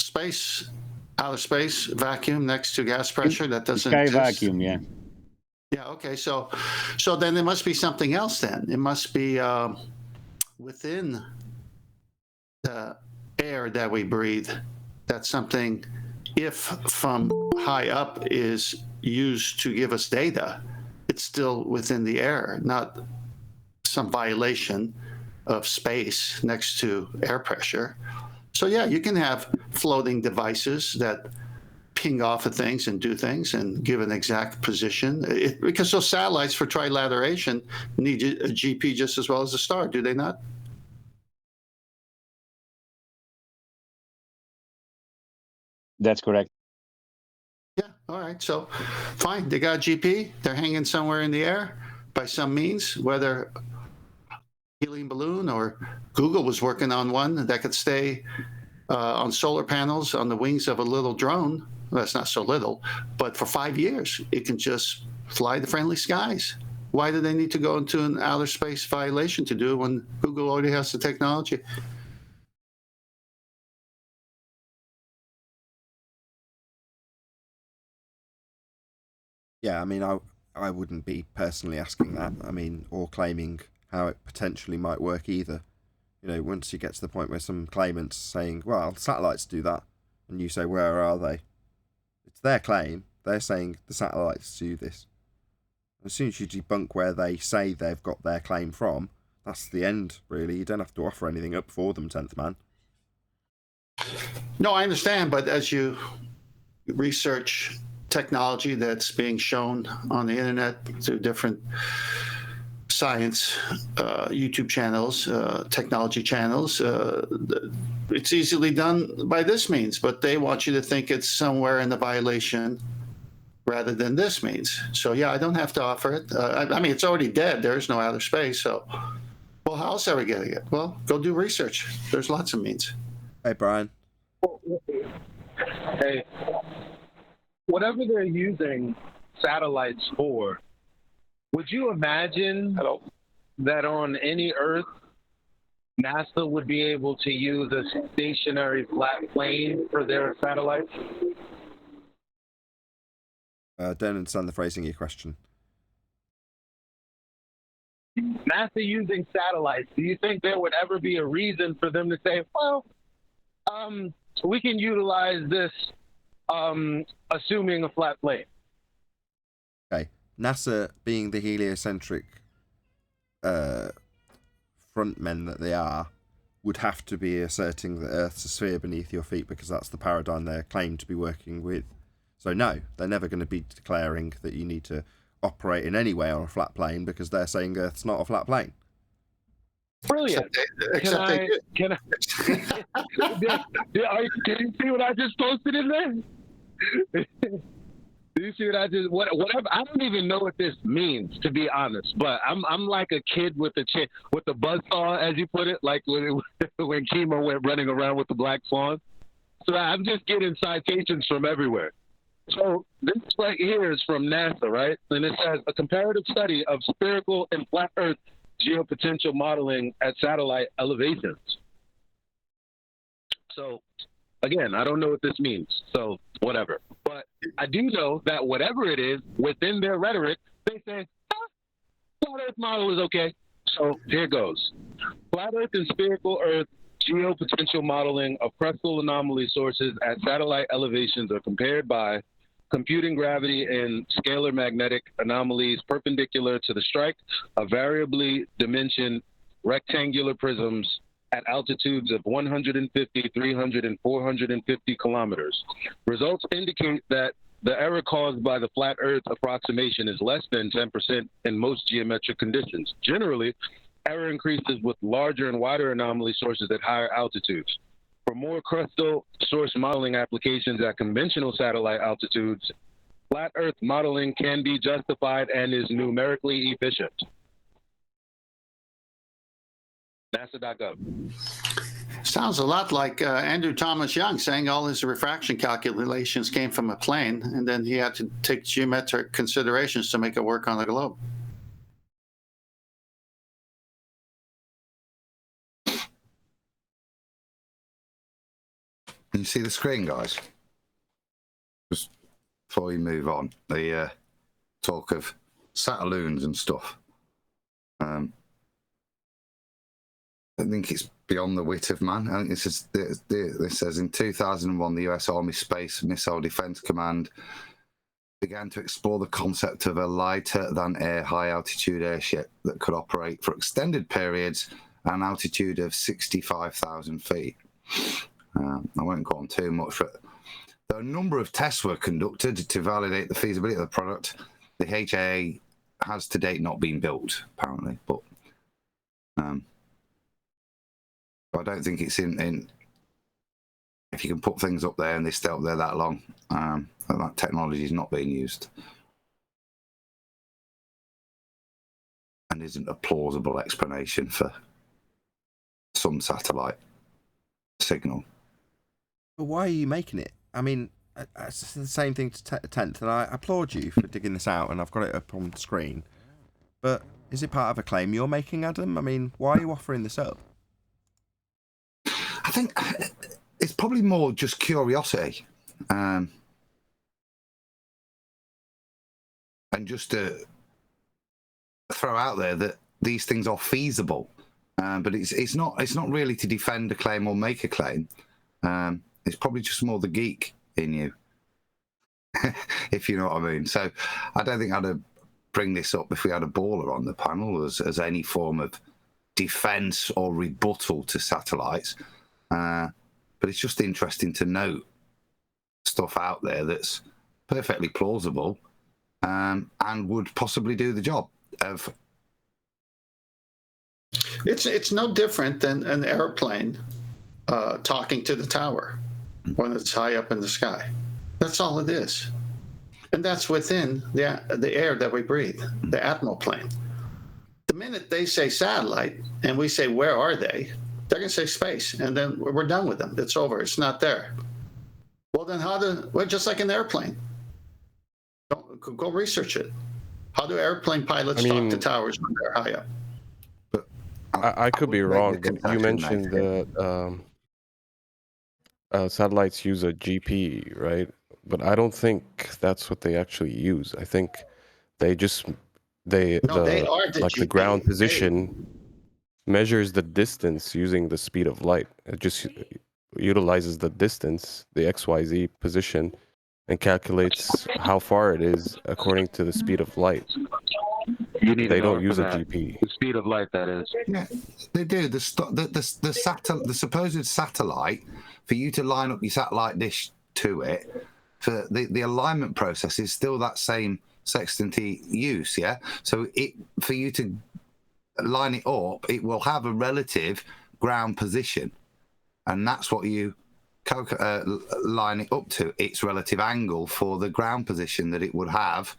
Space, outer space, vacuum next to gas pressure that doesn't Sky exist. vacuum, yeah. Yeah, okay. So then there must be something else then. It must be within the air that we breathe. That's something, if from high up is used to give us data, it's still within the air, not some violation of space next to air pressure. So yeah, you can have floating devices that ping off of things and do things and give an exact position. Because those satellites for trilateration need a GP just as well as a star, do they not? That's correct. Yeah, all right. So fine, they got a GP. They're hanging somewhere in the air by some means, whether helium balloon or Google was working on one that could stay on solar panels on the wings of a little drone. Well, that's not so little, but for 5 years, it can just fly the friendly skies. Why do they need to go into an outer space violation to do it when Google already has the technology? Yeah, I mean, I wouldn't be personally asking that. I mean, or claiming how it potentially might work either. You know, once you get to the point where some claimants saying, well, satellites do that, and you say, where are they? It's their claim. They're saying the satellites do this. As soon as you debunk where they say they've got their claim from, that's the end, really. You don't have to offer anything up for them, 10th man. No, I understand, but as you research technology that's being shown on the internet through different science YouTube channels, technology channels, it's easily done by this means, but they want you to think it's somewhere in the violation rather than this means. So yeah, I don't have to offer it. I mean, it's already dead. There's no outer space. So, well, how else are we getting it? Well, go do research. There's lots of means. Hey, Brian. Hey, whatever they're using satellites for, would you imagine that on any Earth, NASA would be able to use a stationary flat plane for their satellites? Don't understand the phrasing of your question. NASA using satellites, do you think there would ever be a reason for them to say, well, we can utilize this assuming a flat plane? Okay. NASA, being the heliocentric frontmen that they are, would have to be asserting that Earth's a sphere beneath your feet because that's the paradigm they're claimed to be working with. So no, they're never going to be declaring that you need to operate in any way on a flat plane because they're saying Earth's not a flat plane. Brilliant. Can you see what I just posted in there? Do you see what I just whatever? I don't even know what this means, to be honest. But I'm like a kid with the buzzsaw, as you put it, like when Chemo went running around with the black swan. So I'm just getting citations from everywhere. So this right here is from NASA, right? And it says a comparative study of spherical and flat Earth geopotential modeling at satellite elevations. So again, I don't know what this means, so whatever. But I do know that whatever it is, within their rhetoric, they say, flat Earth model is okay. So here goes. Flat Earth and spherical Earth geopotential modeling of crustal anomaly sources at satellite elevations are compared by computing gravity and scalar magnetic anomalies perpendicular to the strike of variably dimensioned rectangular prisms at altitudes of 150, 300, and 450 kilometers. Results indicate that the error caused by the flat Earth approximation is less than 10% in most geometric conditions. Generally, error increases with larger and wider anomaly sources at higher altitudes. For more crustal source modeling applications at conventional satellite altitudes, flat Earth modeling can be justified and is numerically efficient. NASA.gov. Sounds a lot like Andrew Thomas Young saying all his refraction calculations came from a plane, and then he had to take geometric considerations to make it work on the globe. Can you see the screen, guys? Just before we move on, the talk of Satelloons and stuff. I think it's beyond the wit of man. I think this says in 2001, the US Army Space Missile Defense Command began to explore the concept of a lighter than air high altitude airship that could operate for extended periods at an altitude of 65,000 feet. I won't go on too much, but a number of tests were conducted to validate the feasibility of the product. The HAA has to date not been built, apparently, but I don't think it's in if you can put things up there and they stay up there that long, that technology is not being used and isn't a plausible explanation for some satellite signal. But why are you making it? I mean, it's the same thing to Tenth, and I applaud you for digging this out, and I've got it up on the screen. But is it part of a claim you're making, Adam? I mean, why are you offering this up? I think it's probably more just curiosity, and just to throw out there that these things are feasible. But it's not really to defend a claim or make a claim. It's probably just more the geek in you, if you know what I mean. So I don't think I'd bring this up if we had a baller on the panel as any form of defense or rebuttal to satellites. But it's just interesting to note stuff out there that's perfectly plausible and would possibly do the job of. It's no different than an airplane talking to the tower when it's high up in the sky. That's all it is. And that's within the air that we breathe, the atmoplane. The minute they say satellite and we say, where are they? They're going to say space, and then we're done with them. It's over. It's not there. Well, then well, just like an airplane. Go research it. How do airplane pilots talk to towers when they're high up? I could be wrong, but you mentioned that satellites use a GP, right? But I don't think that's what they actually use. I think they just the ground position measures the distance using the speed of light. It just utilizes the distance, the XYZ position, and calculates how far it is according to the speed of light. They don't use a GP. The speed of light, that is. Yeah, they do. The supposed satellite, for you to line up your satellite dish to it, for the alignment process is still that same sextant use, yeah? So for you to line it up, it will have a relative ground position, and that's what you line it up to, its relative angle for the ground position that it would have.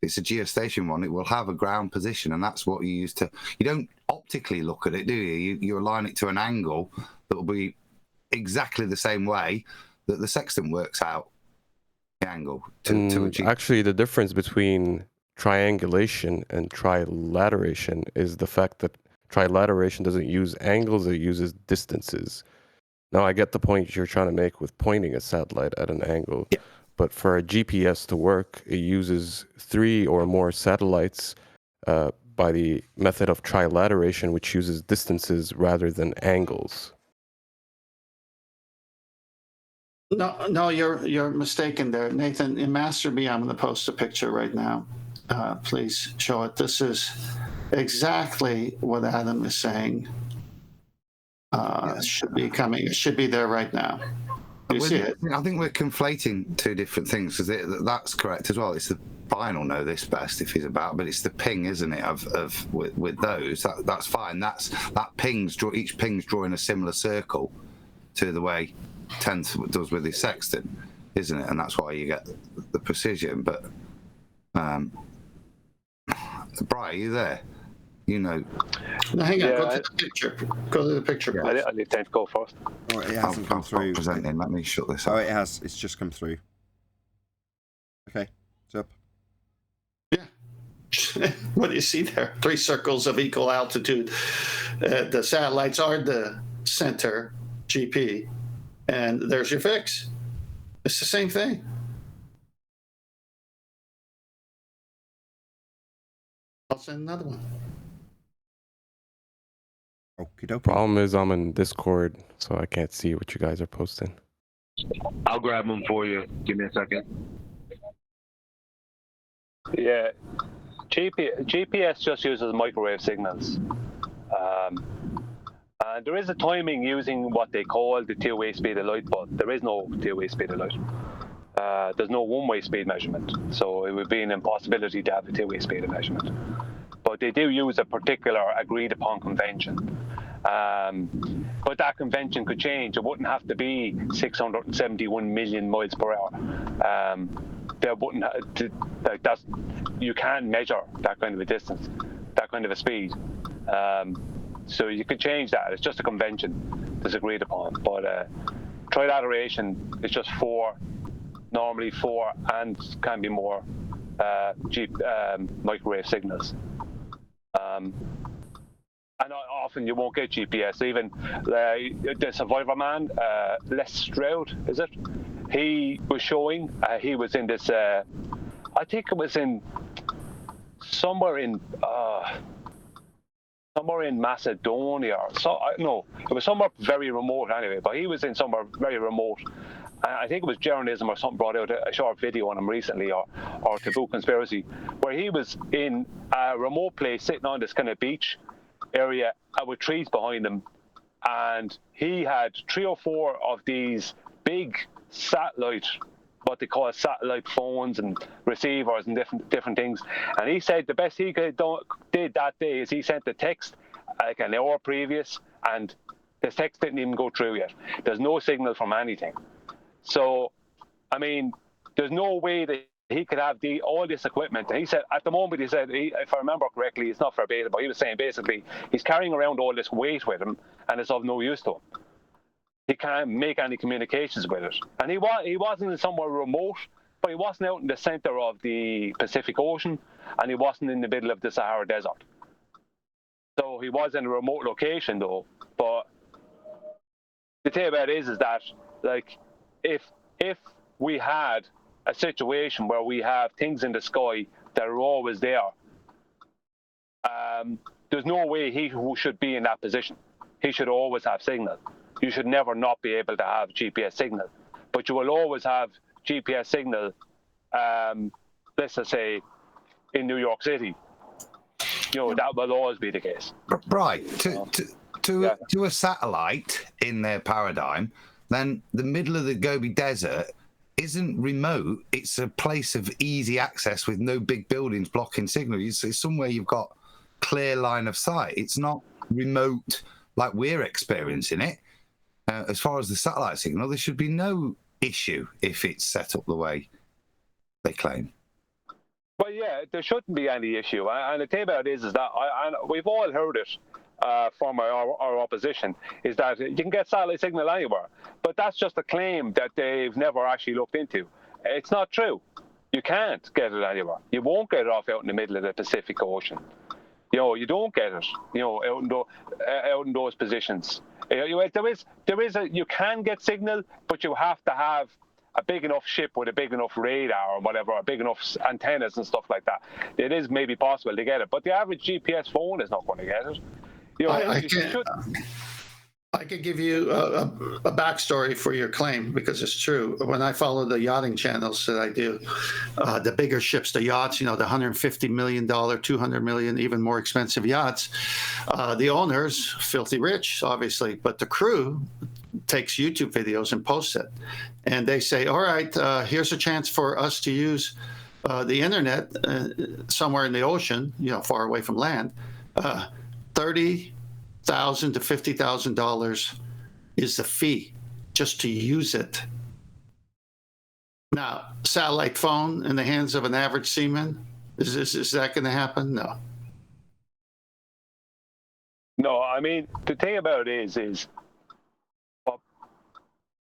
It's a geostation one, it will have a ground position, and that's what you use to. You don't optically look at it, do you? You align it to an angle that will be exactly the same way that the sextant works out the angle to achieve. Actually, the difference between triangulation and trilateration is the fact that trilateration doesn't use angles, it uses distances. Now, I get the point you're trying to make with pointing a satellite at an angle. Yeah. But for a GPS to work, it uses 3 or more satellites by the method of trilateration, which uses distances rather than angles. No, you're mistaken there, Nathan. In Master B, I'm going to post a picture right now. Please show it. This is exactly what Adam is saying. It should be coming. It should be there right now. You see it? I think we're conflating two different things, because that's correct as well. It's the Brian will know this best if he's about, but it's the ping, isn't it? With those, that's fine. That ping's each ping's drawing a similar circle to the way Tenth does with his sextant, isn't it? And that's why you get the precision. But Brian, are you there? you know. No, hang on. Go to the picture. Go to the picture. I need time to go first. Oh, it hasn't come through. Presenting. Let me shut this Oh, up. it has. It's just come through. Okay, it's up. Yeah. What do you see there? 3 circles of equal altitude. The satellites are the center GP, and there's your fix. It's the same thing. I'll send another one. Okie dokie. Problem is I'm in Discord, so I can't see what you guys are posting. I'll grab them for you. Give me a second. Yeah, GPS just uses microwave signals. And there is a timing using what they call the two-way speed of light, but there is no two-way speed of light. There's no one-way speed measurement, so it would be an impossibility to have a two-way speed of measurement. But they do use a particular agreed-upon convention. But that convention could change. It wouldn't have to be 671 million miles per hour. There wouldn't like that's you can't measure that kind of a distance, that kind of a speed. So you could change that. It's just a convention that's agreed upon. But trilateration is just 4, normally 4, and can be more microwave signals. And often you won't get GPS. Even the survivor man, Les Stroud, is it? He was showing, he was in this, I think it was in somewhere in Macedonia. No, it was somewhere very remote anyway, but he was in somewhere very remote. I think it was Journalism or something brought out a short video on him recently, or Taboo Conspiracy, where he was in a remote place sitting on this kind of beach area with trees behind him, and he had 3 or 4 of these big satellite, what they call satellite phones and receivers and different things. And he said the best he did that day is he sent the text like an hour previous, and the text didn't even go through yet. There's no signal from anything. So, I mean, there's no way that he could have all this equipment. And he said, at the moment, he said, if I remember correctly, it's not verbatim, but he was saying basically he's carrying around all this weight with him, and it's of no use to him. He can't make any communications with it. And he wasn't in somewhere remote, but he wasn't out in the center of the Pacific Ocean, and he wasn't in the middle of the Sahara Desert. So he was in a remote location, though. But the thing about it is that, like, if we had a situation where we have things in the sky that are always there, there's no way he who should be in that position. He should always have signal. You should never not be able to have GPS signal, but you will always have GPS signal. Let's just say in New York City, that will always be the case. Right. To a satellite in their paradigm, then the middle of the Gobi Desert isn't remote. It's a place of easy access with no big buildings blocking signal. It's somewhere you've got clear line of sight. It's not remote like we're experiencing it. As far as the satellite signal, there should be no issue if it's set up the way they claim. Well, yeah, there shouldn't be any issue. And the thing about it is that we've all heard it from our opposition, is that you can get satellite signal anywhere. But that's just a claim that they've never actually looked into. It's not true. You can't get it anywhere. You won't get it off out in the middle of the Pacific Ocean. You don't get it, out in those positions. You can get signal, but you have to have a big enough ship with a big enough radar or whatever, or big enough antennas and stuff like that. It is maybe possible to get it, but the average GPS phone is not going to get it. I could give you a backstory for your claim, because it's true. When I follow the yachting channels that I do, the bigger ships, the yachts, the $150 million, $200 million, even more expensive yachts, the owners, filthy rich, obviously, but the crew takes YouTube videos and posts it. And they say, all right, here's a chance for us to use the internet somewhere in the ocean, far away from land. $30,000 to $50,000 is the fee just to use it. Now, satellite phone in the hands of an average seaman, is that going to happen? No. No, I mean, the thing about it is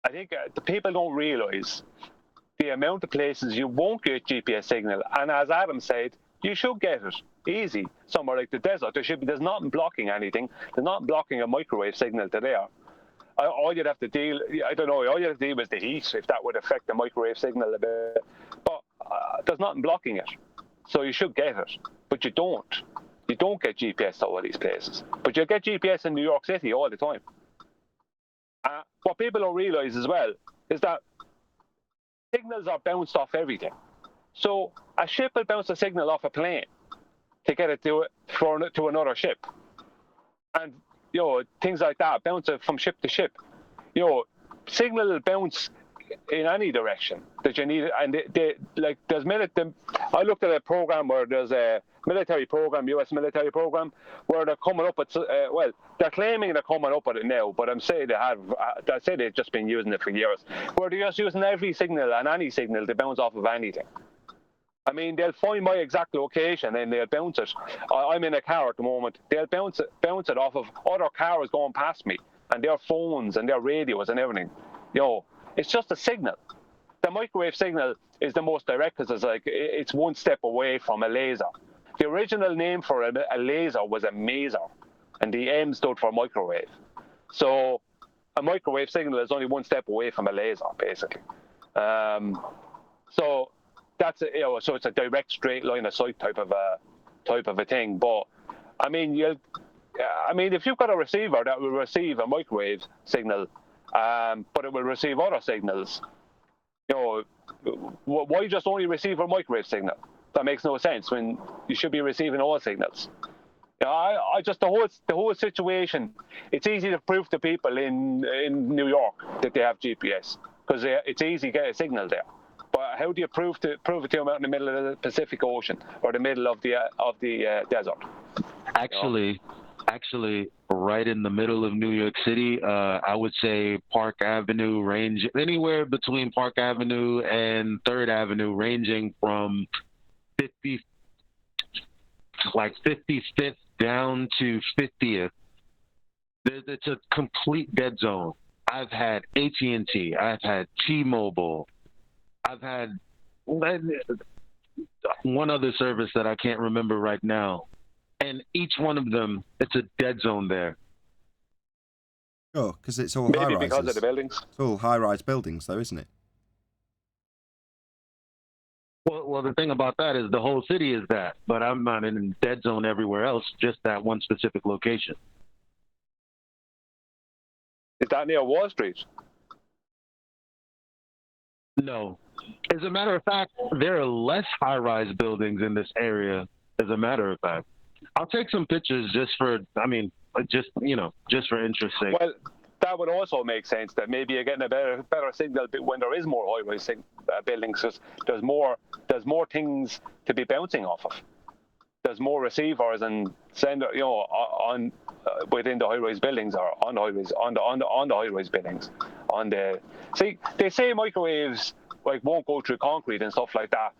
I think the people don't realise the amount of places you won't get GPS signal, and as Adam said, you should get it easy somewhere like the desert. There's nothing blocking anything. There's nothing blocking a microwave signal to there. All you'd have to deal, I don't know, all you'd have to deal with the heat, if that would affect the microwave signal a bit. But there's nothing blocking it, so you should get it. But you don't. You don't get GPS to all these places. But you get GPS in New York City all the time. What people don't realise as well is that signals are bounced off everything. So a ship will bounce a signal off a plane to get it to another ship. And, things like that, bounce it from ship to ship. Signal will bounce in any direction that you need it. And there's I looked at a program where there's a military program, US military program, where they're coming up at, they're claiming they're coming up at it now, but I'm saying they've just been using it for years, where they're just using every signal and any signal to bounce off of anything. I mean, they'll find my exact location and they'll bounce it. I'm in a car at the moment. They'll bounce it off of other cars going past me and their phones and their radios and everything. It's just a signal. The microwave signal is the most direct because it's one step away from a laser. The original name for a laser was a maser, and the M stood for microwave. So a microwave signal is only one step away from a laser, basically. So that's so it's a direct, straight line of sight type of a thing. But I mean, if you've got a receiver that will receive a microwave signal, but it will receive other signals, why just only receive a microwave signal? That makes no sense when you should be receiving all signals. I just the whole situation. It's easy to prove to people in New York that they have GPS because it's easy to get a signal there. But how do you prove it to them out in the middle of the Pacific Ocean or the middle of the desert? Actually, right in the middle of New York City, I would say Park Avenue, range anywhere between Park Avenue and 3rd Avenue, ranging from 55th down to 50th. It's a complete dead zone. I've had AT&T, I've had T-Mobile, I've had one other service that I can't remember right now. And each one of them, it's a dead zone there. Sure, because it's all maybe high-rises. Because of the buildings. It's all high-rise buildings, though, isn't it? Well, the thing about that is the whole city is that, but I'm not in a dead zone everywhere else, just that one specific location. Is that near Wall Street? No. As a matter of fact, there are less high-rise buildings in this area, as a matter of fact. I'll take some pictures just for interest's sake. Well, that would also make sense that maybe you're getting a better signal when there is more high-rise buildings. Because there's more things to be bouncing off of. There's more receivers and sender, on within the high-rise buildings or on the high-rise buildings. They say microwaves won't go through concrete and stuff like that.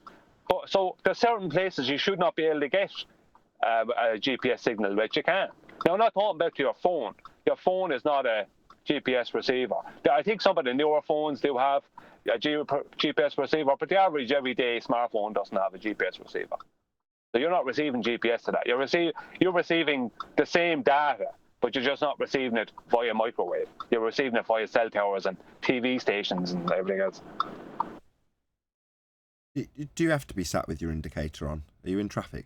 But so there's certain places you should not be able to get a GPS signal, but you can. Now, I'm not talking about your phone. Your phone is not a GPS receiver. I think some of the newer phones do have a GPS receiver, but the average everyday smartphone doesn't have a GPS receiver. So you're not receiving GPS to that. You're receiving the same data, but you're just not receiving it via microwave. You're receiving it via cell towers and TV stations and everything else. Do you have to be sat with your indicator on? Are you in traffic?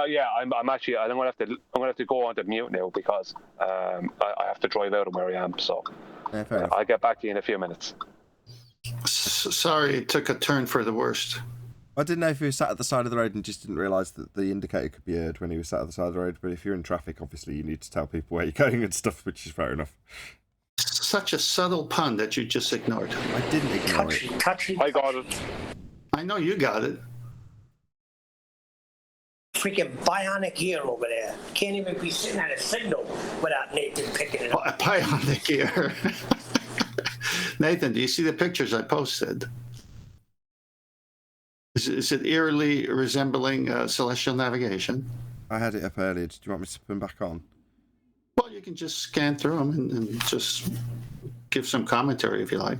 Yeah, I'm actually. I'm gonna have to go on to mute now because I have to drive out of where I am. So I'll get back to you in a few minutes. Sorry, it took a turn for the worst. I didn't know if he was sat at the side of the road and just didn't realise that the indicator could be heard when he was sat at the side of the road. But if you're in traffic, obviously you need to tell people where you're going and stuff, which is fair enough. Such a subtle pun that you just ignored. I didn't ignore it. I got it. I know you got it. Freaking bionic ear over there. Can't even be sitting at a signal without Nathan picking it up. Bionic ear. Nathan, do you see the pictures I posted? Is it eerily resembling celestial navigation? I had it up earlier. Do you want me to put them back on? Well, you can just scan through them and just give some commentary if you like.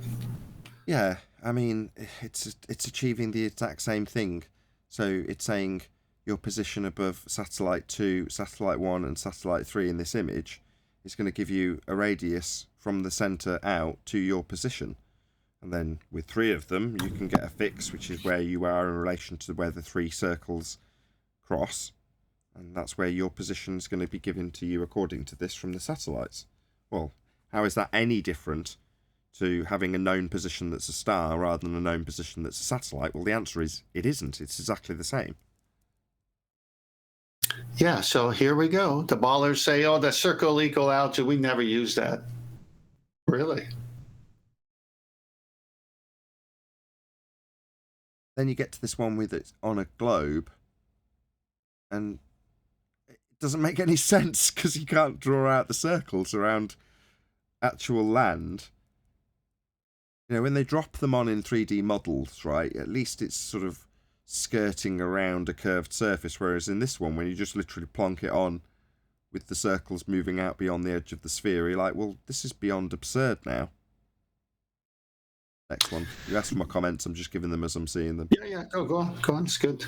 Yeah, I mean, it's achieving the exact same thing. So it's saying your position above satellite 2, satellite 1, and satellite 3 in this image is going to give you a radius from the center out to your position. And then with 3 of them, you can get a fix, which is where you are in relation to where the 3 circles cross. And that's where your position is going to be given to you according to this from the satellites. Well, how is that any different to having a known position that's a star rather than a known position that's a satellite? Well, the answer is it isn't. It's exactly the same. Yeah, so here we go. The ballers say, oh, the circle equal altitude. We never use that. Really? Then you get to this one with it on a globe, and it doesn't make any sense because you can't draw out the circles around actual land. You know, when they drop them on in 3D models, right, at least it's sort of skirting around a curved surface, whereas in this one, when you just literally plonk it on with the circles moving out beyond the edge of the sphere, you're like, well, this is beyond absurd now. Next one. You asked for my comments, I'm just giving them as I'm seeing them. Yeah, go on, it's good.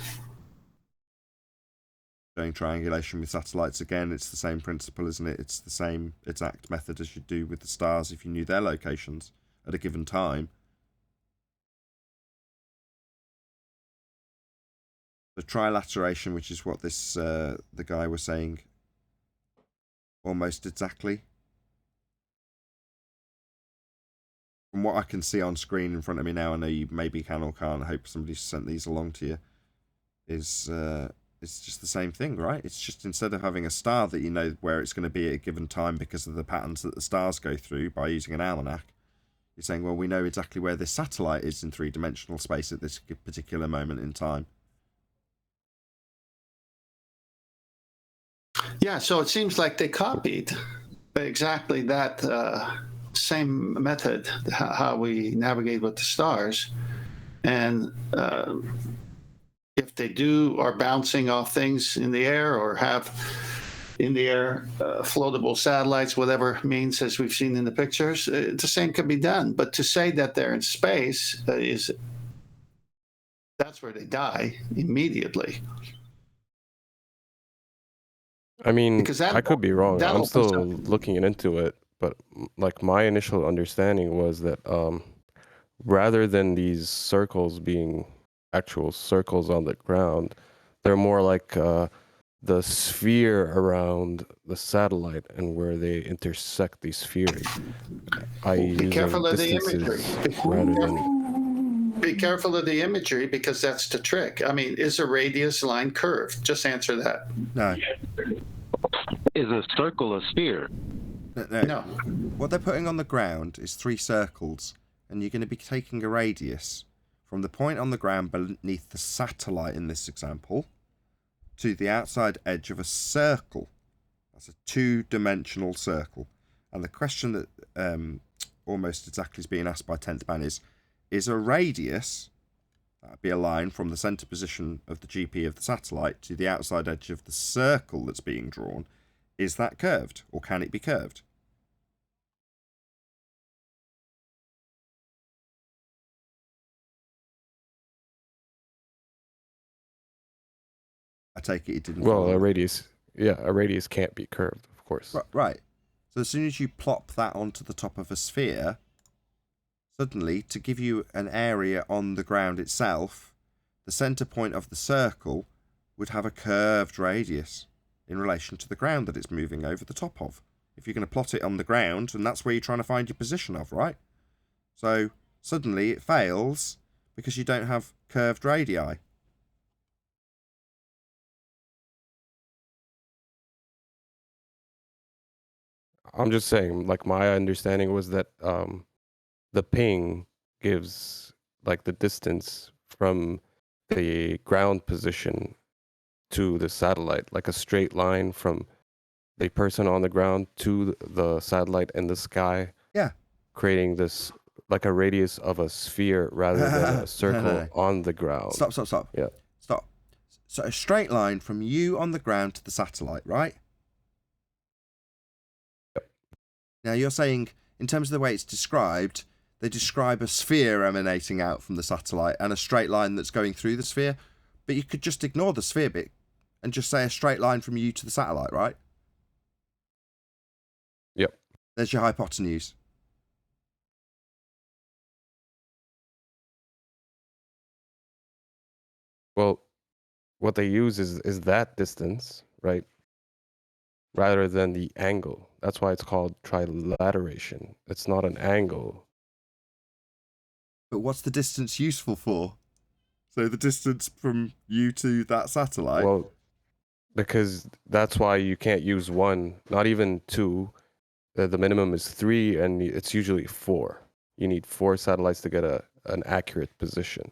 Showing triangulation with satellites again, it's the same principle, isn't it? It's the same exact method as you do with the stars if you knew their locations at a given time. The trilateration, which is what this the guy was saying, almost exactly. From what I can see on screen in front of me now, I know you maybe can or can't. I hope somebody sent these along to you. It's just the same thing, right? It's just instead of having a star that you know where it's going to be at a given time because of the patterns that the stars go through by using an almanac, you're saying, well, we know exactly where this satellite is in 3-dimensional space at this particular moment in time. Yeah, so it seems like they copied exactly that same method, how we navigate with the stars. And if they are bouncing off things in the air or have in the air floatable satellites, whatever means, as we've seen in the pictures, the same can be done. But to say that they're in space that's where they die immediately. I mean, I could be wrong. I'm still looking into it, but like my initial understanding was that rather than these circles being actual circles on the ground, they're more like the sphere around the satellite and where they intersect these spheres. Be careful of the imagery. Be careful of the imagery because that's the trick. I mean, is a radius line curved? Just answer that. No. Is a circle a sphere? No. What they're putting on the ground is 3 circles, and you're going to be taking a radius from the point on the ground beneath the satellite in this example to the outside edge of a circle. That's a 2-dimensional circle. And the question that almost exactly is being asked by 10th Man is a radius, that would be a line from the center position of the GP of the satellite to the outside edge of the circle that's being drawn, is that curved, or can it be curved? I take it didn't. Well, a radius can't be curved, of course. Right. So as soon as you plop that onto the top of a sphere, suddenly, to give you an area on the ground itself, the center point of the circle would have a curved radius in relation to the ground that it's moving over the top of. If you're going to plot it on the ground, and that's where you're trying to find your position of, right? So suddenly it fails because you don't have curved radii. I'm just saying, like, my understanding was that the ping gives like the distance from the ground position to the satellite, like a straight line from the person on the ground to the satellite in the sky. Yeah. Creating this like a radius of a sphere rather than a circle on the ground. Stop. Yeah. Stop. So a straight line from you on the ground to the satellite, right? Yep. Now you're saying, in terms of the way it's described, they describe a sphere emanating out from the satellite and a straight line that's going through the sphere, but you could just ignore the sphere bit and just say a straight line from you to the satellite, right? Yep. There's your hypotenuse. Well, what they use is that distance, right? Rather than the angle. That's why it's called trilateration. It's not an angle. But what's the distance useful for? So the distance from you to that satellite? Well, because that's why you can't use 1, not even 2. The minimum is 3, and it's usually 4. You need 4 satellites to get an accurate position.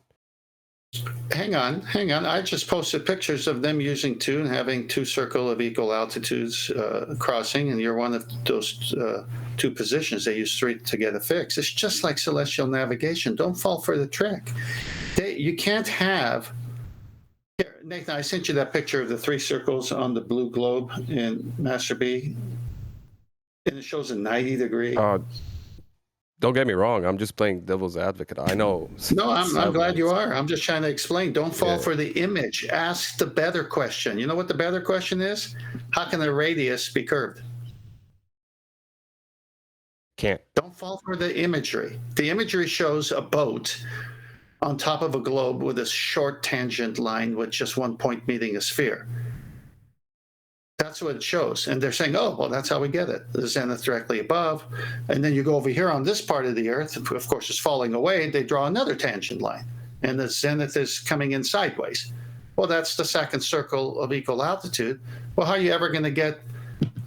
Hang on. I just posted pictures of them using 2 and having 2 circle of equal altitudes crossing, and you're one of those 2 positions. They use 3 to get a fix. It's just like celestial navigation. Don't fall for the trick. You can't have... Here, Nathan, I sent you that picture of the 3 circles on the blue globe in Master B, and it shows a 90-degree... Don't get me wrong. I'm just playing devil's advocate. I know. No, I'm glad you are. I'm just trying to explain. Don't fall for the image. Ask the better question. You know what the better question is? How can a radius be curved? Can't. Don't fall for the imagery. The imagery shows a boat on top of a globe with a short tangent line with just one point meeting a sphere. That's what it shows. And they're saying, oh, well, that's how we get it. The zenith directly above. And then you go over here on this part of the Earth, of course, it's falling away. They draw another tangent line. And the zenith is coming in sideways. Well, that's the second circle of equal altitude. Well, how are you ever going to get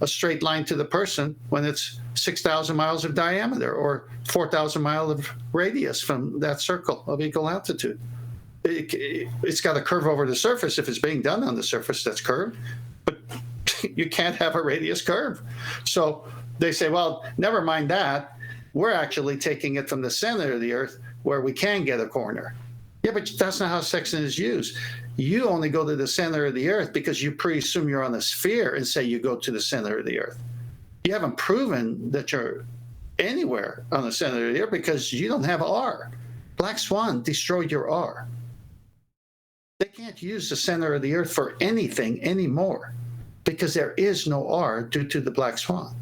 a straight line to the person when it's 6,000 miles of diameter or 4,000 miles of radius from that circle of equal altitude? It's got to curve over the surface. If it's being done on the surface, that's curved. But you can't have a radius curve. So they say, well, never mind that. We're actually taking it from the center of the Earth where we can get a corner. Yeah, but that's not how Sextant is used. You only go to the center of the Earth because you pre-assume you're on a sphere and say you go to the center of the Earth. You haven't proven that you're anywhere on the center of the Earth because you don't have R. Black Swan destroyed your R. They can't use the center of the Earth for anything anymore because there is no R due to the Black Swan.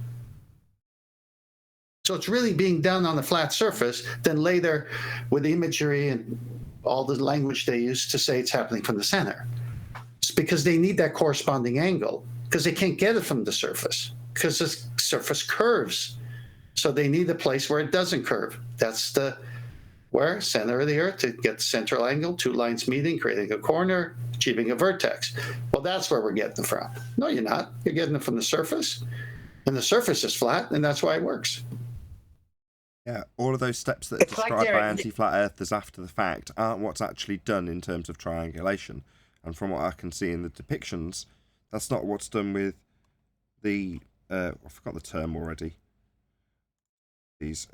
So it's really being done on a flat surface, then later with imagery and all the language they use to say it's happening from the center. It's because they need that corresponding angle because they can't get it from the surface because the surface curves. So they need a place where it doesn't curve. That's where center of the Earth to get the central angle, 2 lines meeting, creating a corner, achieving a vertex. Well, that's where we're getting it from. No, you're not. You're getting it from the surface, and the surface is flat, and that's why it works. Yeah, all of those steps that are described by anti-flat earthers after the fact aren't what's actually done in terms of triangulation. And from what I can see in the depictions, that's not what's done with the... I forgot the term already. These...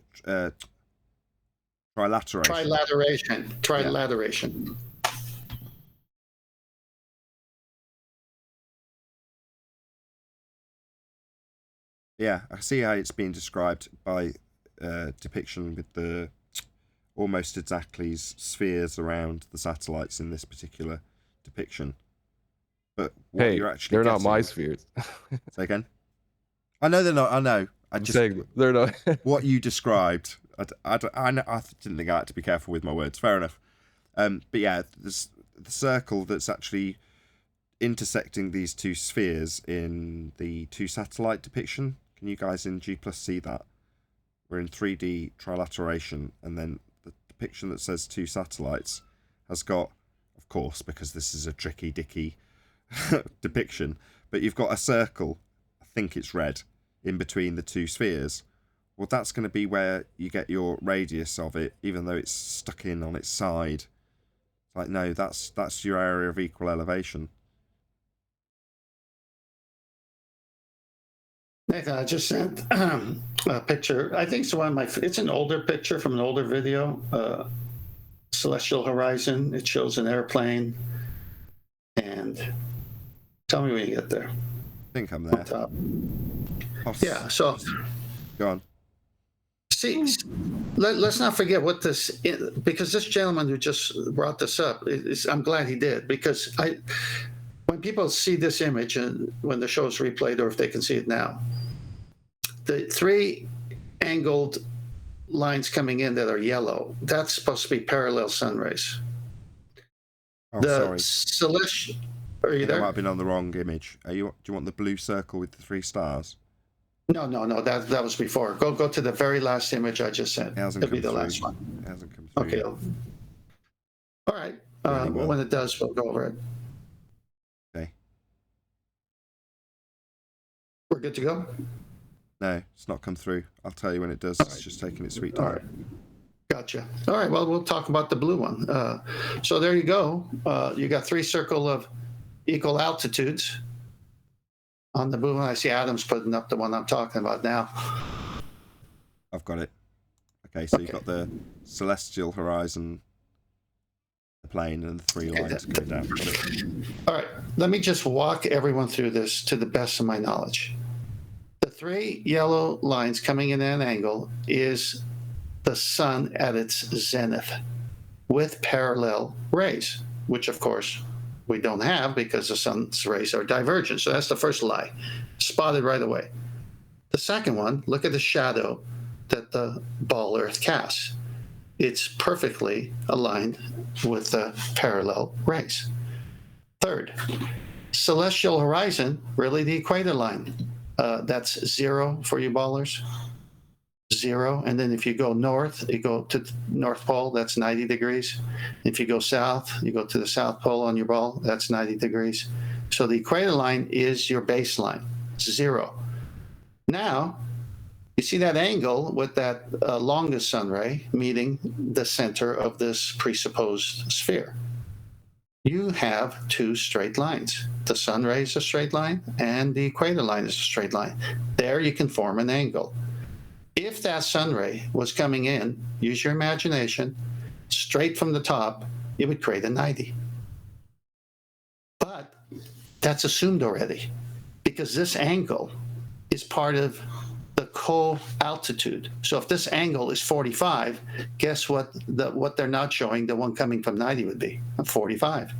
Trilateration. Trilateration. Yeah, I see how it's being described by depiction with the almost exactly spheres around the satellites in this particular depiction. But what you're actually they're not my spheres. Say again? I know they're not. I know. I'm saying they're not. What you described, I didn't think I had to be careful with my words. Fair enough. But yeah, the circle that's actually intersecting these 2 spheres in the 2 satellite depiction. Can you guys in G+ see that? We're in 3D trilateration, and then the depiction that says 2 satellites has got, of course, because this is a tricky dicky depiction, but you've got a circle, I think it's red, in between the 2 spheres. Well, that's going to be where you get your radius of it, even though it's stuck in on its side. It's like, no, that's your area of equal elevation. Nathan, I just sent a picture. I think it's one of my. It's an older picture from an older video. Celestial horizon. It shows an airplane And tell me when you get there. I think I'm there. Top. Yeah, so go on. See, let's not forget what this, because this gentleman who just brought this up, I'm glad he did, because when people see this image and when the show is replayed, or if they can see it now, the 3 angled lines coming in that are yellow, that's supposed to be parallel sun rays. Oh, the sorry. Celestial. Are you there? I might have been on the wrong image. Do you want the blue circle with the 3 stars? No. That was before. Go to the very last image I just sent. It'll be the last one. It hasn't come through. Okay. All right. Well, when it does, we'll go over it. Okay. We're good to go? No, it's not come through. I'll tell you when it does. It's just taking its sweet time. All right. Gotcha. All right. Well, we'll talk about the blue one. So there you go. You got 3 circle of equal altitudes. On the blue one, I see Adam's putting up the one I'm talking about now. I've got it. Okay, so you've got the celestial horizon, the plane, and the 3 lines going down. Got it. All right. Let me just walk everyone through this to the best of my knowledge. The 3 yellow lines coming in at an angle is the sun at its zenith with parallel rays, which of course we don't have because the sun's rays are divergent. So that's the first lie, spotted right away. The second one, look at the shadow that the ball Earth casts. It's perfectly aligned with the parallel rays. Third, celestial horizon, really the equator line. That's 0 for you ballers. 0. And then if you go north, you go to the North Pole, that's 90 degrees. If you go south, you go to the South Pole on your ball, that's 90 degrees. So the equator line is your baseline, 0. Now, you see that angle with that longest sun ray meeting the center of this presupposed sphere. You have 2 straight lines. The sun ray is a straight line, and the equator line is a straight line. There you can form an angle. If that sun ray was coming in, use your imagination, straight from the top, it would create a 90. But that's assumed already, because this angle is part of the co-altitude. So if this angle is 45, guess what they're not showing, the one coming from 90 would be? 45.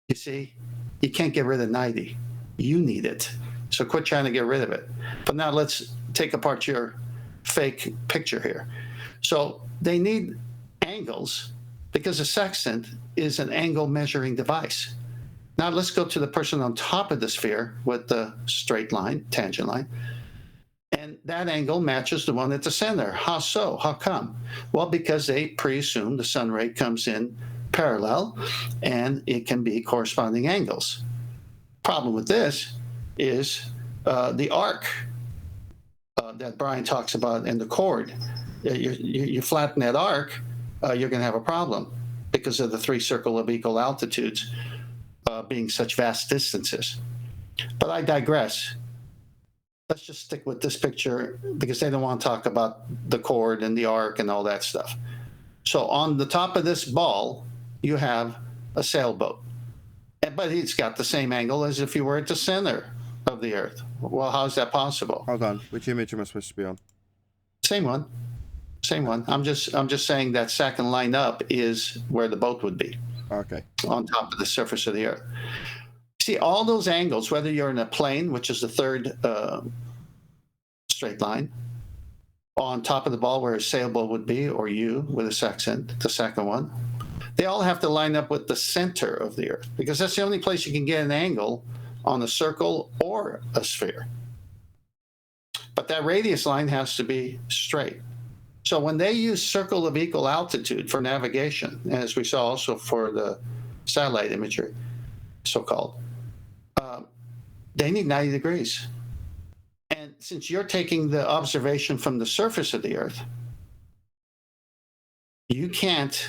You see, you can't get rid of 90. You need it. So quit trying to get rid of it. But now let's take apart your fake picture here. So they need angles because a sextant is an angle measuring device. Now let's go to the person on top of the sphere with the straight line, tangent line. And that angle matches the one at the center. How so? How come? Well, because they pre-assume the sun ray comes in parallel and it can be corresponding angles. Problem with this is the arc that Brian talks about in the chord. You flatten that arc, you're going to have a problem because of the 3 circle of equal altitudes being such vast distances. But I digress. Let's just stick with this picture because they don't want to talk about the chord and the arc and all that stuff. So on the top of this ball, you have a sailboat. But it's got the same angle as if you were at the center of the Earth. Well, how is that possible? Hold on. Which image am I supposed to be on? Same one. I'm just saying that second line up is where the boat would be. Okay. On top of the surface of the Earth. See, all those angles, whether you're in a plane, which is the third straight line, on top of the ball where a sailboat would be, or you with a sextant, the second one, they all have to line up with the center of the Earth because that's the only place you can get an angle on a circle or a sphere. But that radius line has to be straight. So when they use circle of equal altitude for navigation, as we saw also for the satellite imagery, so-called, they need 90 degrees. And since you're taking the observation from the surface of the Earth, you can't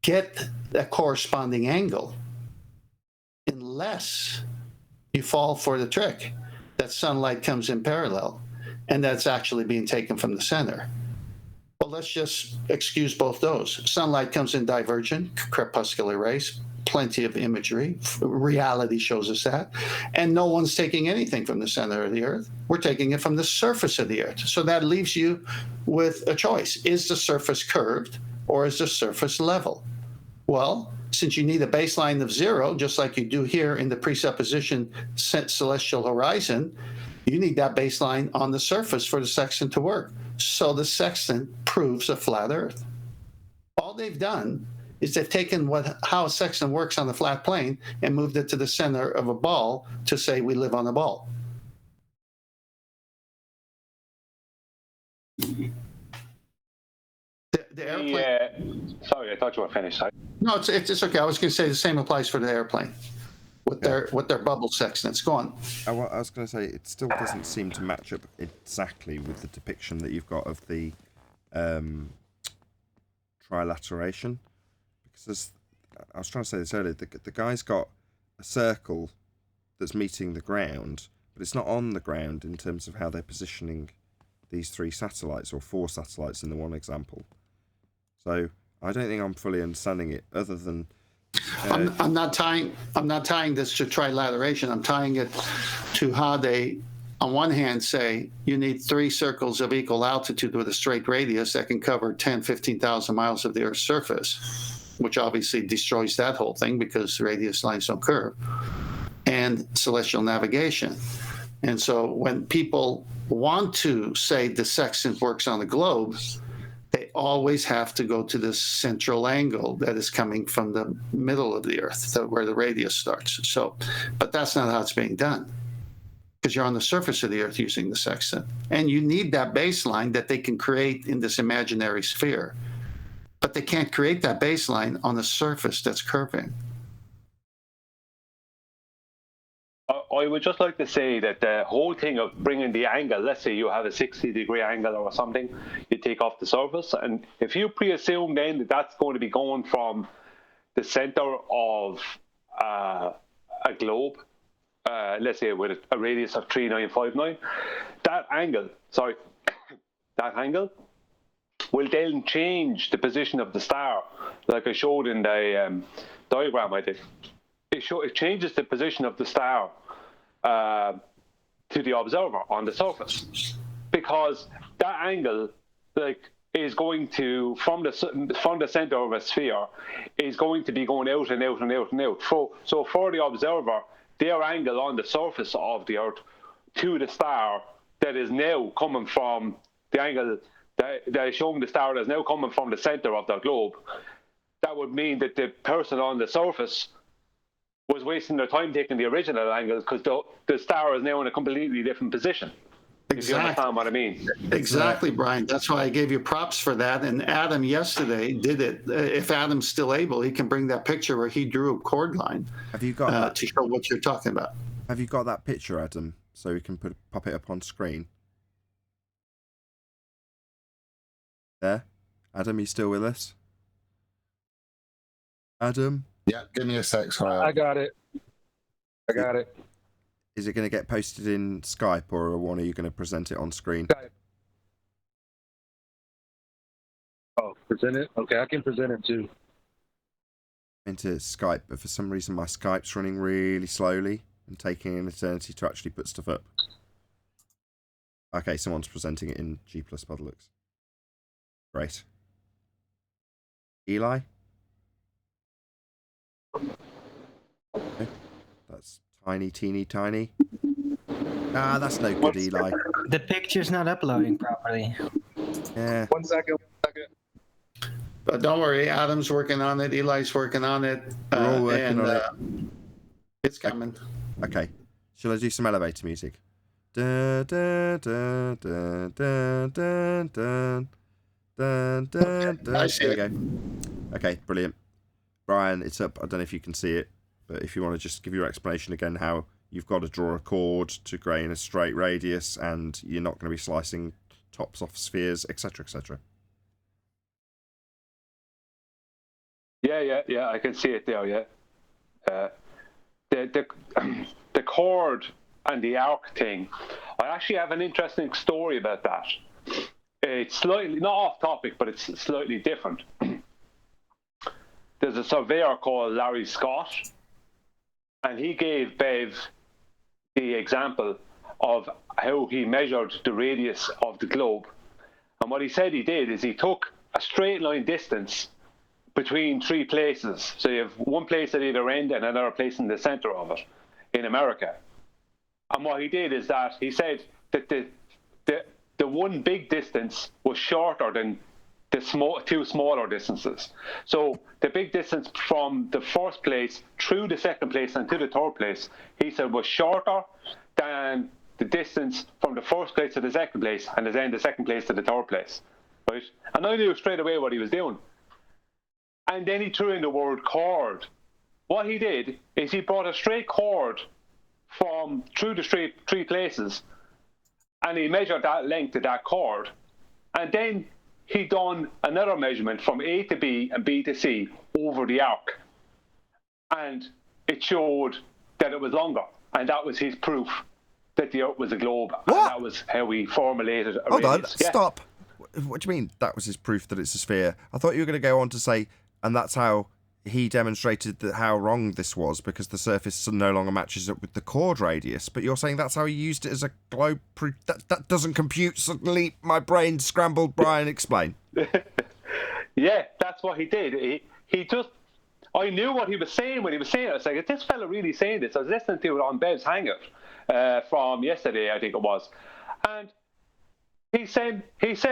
get a corresponding angle unless you fall for the trick that sunlight comes in parallel and that's actually being taken from the center. Well, let's just excuse both those. Sunlight comes in divergent, crepuscular rays, plenty of imagery. Reality shows us that. And no one's taking anything from the center of the Earth. We're taking it from the surface of the Earth. So that leaves you with a choice. Is the surface curved or is the surface level? Well, since you need a baseline of 0, just like you do here in the presupposition celestial horizon, you need that baseline on the surface for the sextant to work. So the sextant proves a flat Earth. All they've done is they've taken how a sextant works on the flat plane and moved it to the center of a ball to say we live on a ball. The airplane. Sorry, I thought you were finished. No, it's okay. I was going to say the same applies for the airplane with their bubble sextants. Go on. I was going to say it still doesn't seem to match up exactly with the depiction that you've got of the trilateration, because I was trying to say this earlier. The guy's got a circle that's meeting the ground, but it's not on the ground in terms of how they're positioning these 3 satellites, or 4 satellites in the one example. So I don't think I'm fully understanding it, other than I'm not tying this to trilateration. I'm tying it to how they, on one hand, say you need 3 circles of equal altitude with a straight radius that can cover 10, 15,000 miles of the Earth's surface, which obviously destroys that whole thing because radius lines don't curve, and celestial navigation. And so when people want to say the sextant works on the globe, they always have to go to this central angle that is coming from the middle of the Earth, where the radius starts. So, but that's not how it's being done, because you're on the surface of the Earth using the sextant. And you need that baseline that they can create in this imaginary sphere. But they can't create that baseline on the surface that's curving. I would just like to say that the whole thing of bringing the angle, let's say you have a 60-degree angle or something, you take off the surface, and if you pre-assume then that that's going to be going from the center of a globe, let's say with a radius of 3959, that angle will then change the position of the star, like I showed in the diagram I did. It changes the position of the star to the observer on the surface, because that angle, is going to from the center of a sphere, is going to be going out and out and out and out. So for the observer, their angle on the surface of the Earth to the star that is now coming from the angle that is showing the star that is now coming from the center of the globe, that would mean that the person on the surface was wasting their time taking the original angle, because the star is now in a completely different position. Exactly. If you understand what I mean. Exactly, Brian. That's why I gave you props for that. And Adam yesterday did it. If Adam's still able, he can bring that picture where he drew a chord line. Have you got that to show what you're talking about? Have you got that picture, Adam, so we can pop it up on screen? There, Adam, you still with us? Adam? Yeah, give me a sec. Sorry. I got it. Is it going to get posted in Skype, or one are you going to present it on screen? Skype. Oh, present it? Okay, I can present it too. Into Skype, but for some reason my Skype's running really slowly and taking an eternity to actually put stuff up. Okay, someone's presenting it in G+ Podlux. Great. Eli? Okay. That's tiny, teeny, tiny. Ah, that's no good, Eli. The picture's not uploading properly. Yeah. One second. But don't worry, Adam's working on it. Eli's working on it. We're all working on it. It's coming. Okay. Shall I do some elevator music? Dun, dun, dun, dun, dun, dun, dun, dun, dun, dun. I see There we go. Okay, brilliant. Brian, it's up. I don't know if you can see it, but if you want to just give your explanation again, how you've got to draw a chord to grain a straight radius, and you're not going to be slicing tops off spheres, etc., etc. Yeah, I can see it there, yeah. The chord and the arc thing, I actually have an interesting story about that. It's slightly, not off topic, but it's slightly different. there's a surveyor called Larry Scott, and he gave Bev the example of how he measured the radius of the globe. And what he said he did is he took a straight line distance between three places. So you have one place at either end and another place in the center of it in America. And what he did is that he said that the one big distance was shorter than the two smaller distances. So the big distance from the first place through the second place and to the third place, he said, was shorter than the distance from the first place to the second place and then the second place to the third place, right? And I knew straight away what he was doing. And then he threw in the word chord. What he did is he brought a straight chord from through the three places, and he measured that length of that chord, and then he done another measurement from A to B and B to C over the arc, and it showed that it was longer, and that was his proof that the Earth was a globe. What? And that was how we formulated a Hold on, radius. Yeah. stop. What do you mean that was his proof that it's a sphere? I thought you were going to go on to say, and that's how he demonstrated that how wrong this was because the surface no longer matches up with the chord radius. But you're saying that's how he used it as a globe. That doesn't compute. Suddenly, my brain scrambled. Brian, explain. Yeah, that's what he did. He just, I knew what he was saying when he was saying it. I was like, is this fella really saying this? I was listening to it on Bev's Hangout from yesterday, I think it was. And he said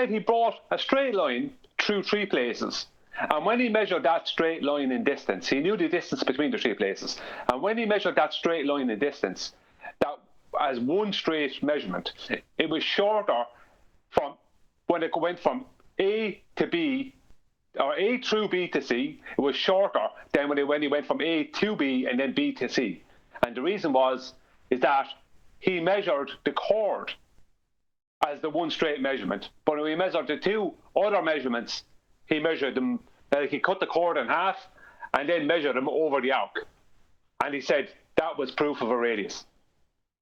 he brought a straight line through three places. And when he measured that straight line in distance, he knew the distance between the three places. And when he measured that straight line in distance, that as one straight measurement, it was shorter from when it went from A to B, or A through B to C, it was shorter than when he went from A to B and then B to C. And the reason is that he measured the chord as the one straight measurement. But when he measured the two other measurements, he measured them, like he cut the chord in half and then measured them over the arc. And he said that was proof of a radius.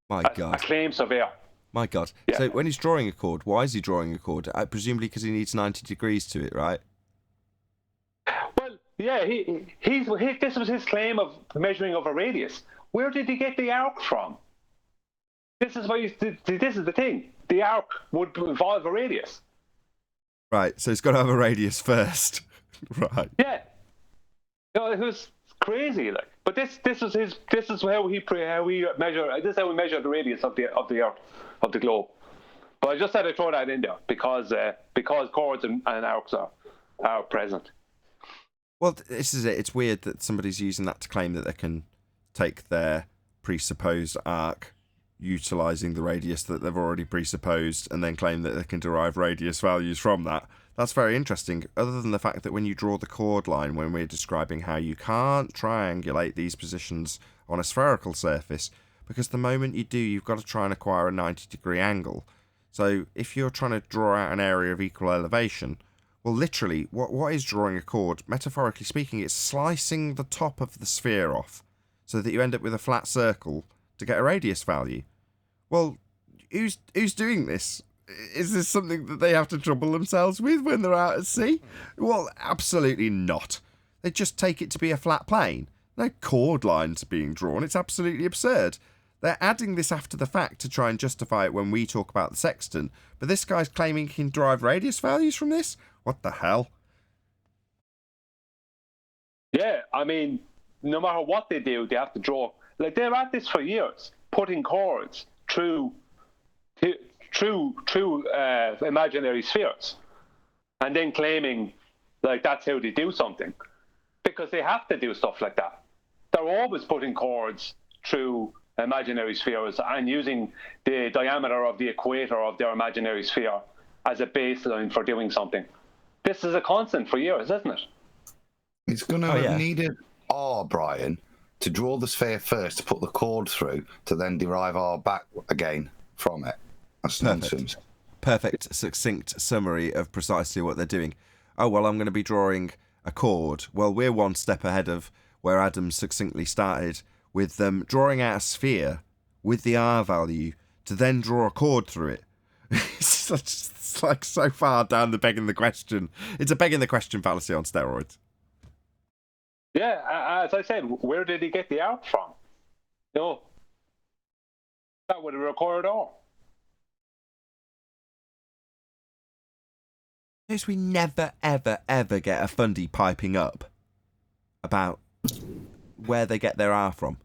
My God. A claim surveyor. My God. Yeah. So when he's drawing a chord, why is he drawing a chord? Presumably because he needs 90 degrees to it, right? Well, yeah, this was his claim of measuring of a radius. Where did he get the arc from? This is the thing. The arc would involve a radius. Right, so it's got to have a radius first. Right. Yeah. No, it was crazy, like. But this is how we measure. This is how we measure the radius of the Earth, of the globe. But I just had to throw that in there because chords and arcs are present. Well, this is it. It's weird that somebody's using that to claim that they can take their presupposed arc, utilizing the radius that they've already presupposed, and then claim that they can derive radius values from that. That's very interesting, other than the fact that when you draw the chord line, when we're describing how you can't triangulate these positions on a spherical surface, because the moment you do, you've got to try and acquire a 90-degree angle. So if you're trying to draw out an area of equal elevation, well, literally, what is drawing a chord? Metaphorically speaking, it's slicing the top of the sphere off so that you end up with a flat circle to get a radius value. Well, who's doing this? Is this something that they have to trouble themselves with when they're out at sea? Well, absolutely not. They just take it to be a flat plane. No chord lines are being drawn. It's absolutely absurd. They're adding this after the fact to try and justify it when we talk about the sextant, but this guy's claiming he can derive radius values from this? What the hell? Yeah, I mean, no matter what they do, they have to draw. Like, they're at this for years, putting chords through imaginary spheres, and then claiming like that's how they do something, because they have to do stuff like that. They're always putting chords through imaginary spheres and using the diameter of the equator of their imaginary sphere as a baseline for doing something. This is a constant for years, isn't it? It's going to have needed R, Brian, to draw the sphere first, to put the chord through, to then derive R back again from it. That's nonsense. Perfect, succinct summary of precisely what they're doing. Oh, well, I'm going to be drawing a chord. Well, we're one step ahead of where Adam succinctly started, with them drawing out a sphere with the R value to then draw a chord through it. It's like so far down the begging the question. It's a begging the question fallacy on steroids. Yeah, as I said, where did he get the art from? No, that would have required all. Notice we never, ever, ever get a fundy piping up about where they get their R from.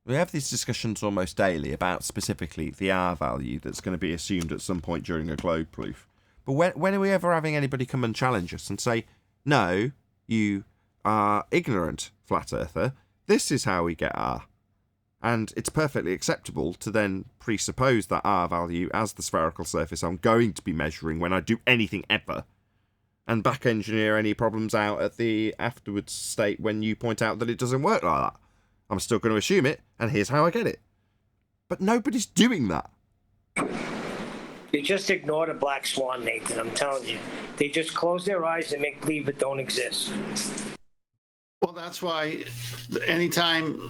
We have these discussions almost daily about specifically the R value that's going to be assumed at some point during a globe proof. But when are we ever having anybody come and challenge us and say, no, you are ignorant, flat earther, this is how we get R. And it's perfectly acceptable to then presuppose that R value as the spherical surface I'm going to be measuring when I do anything ever, and back engineer any problems out at the afterwards state when you point out that it doesn't work like that. I'm still going to assume it, and here's how I get it. But nobody's doing that. You just ignore the black swan, Nathan, I'm telling you. They just close their eyes and make believe it don't exist. Well, that's why anytime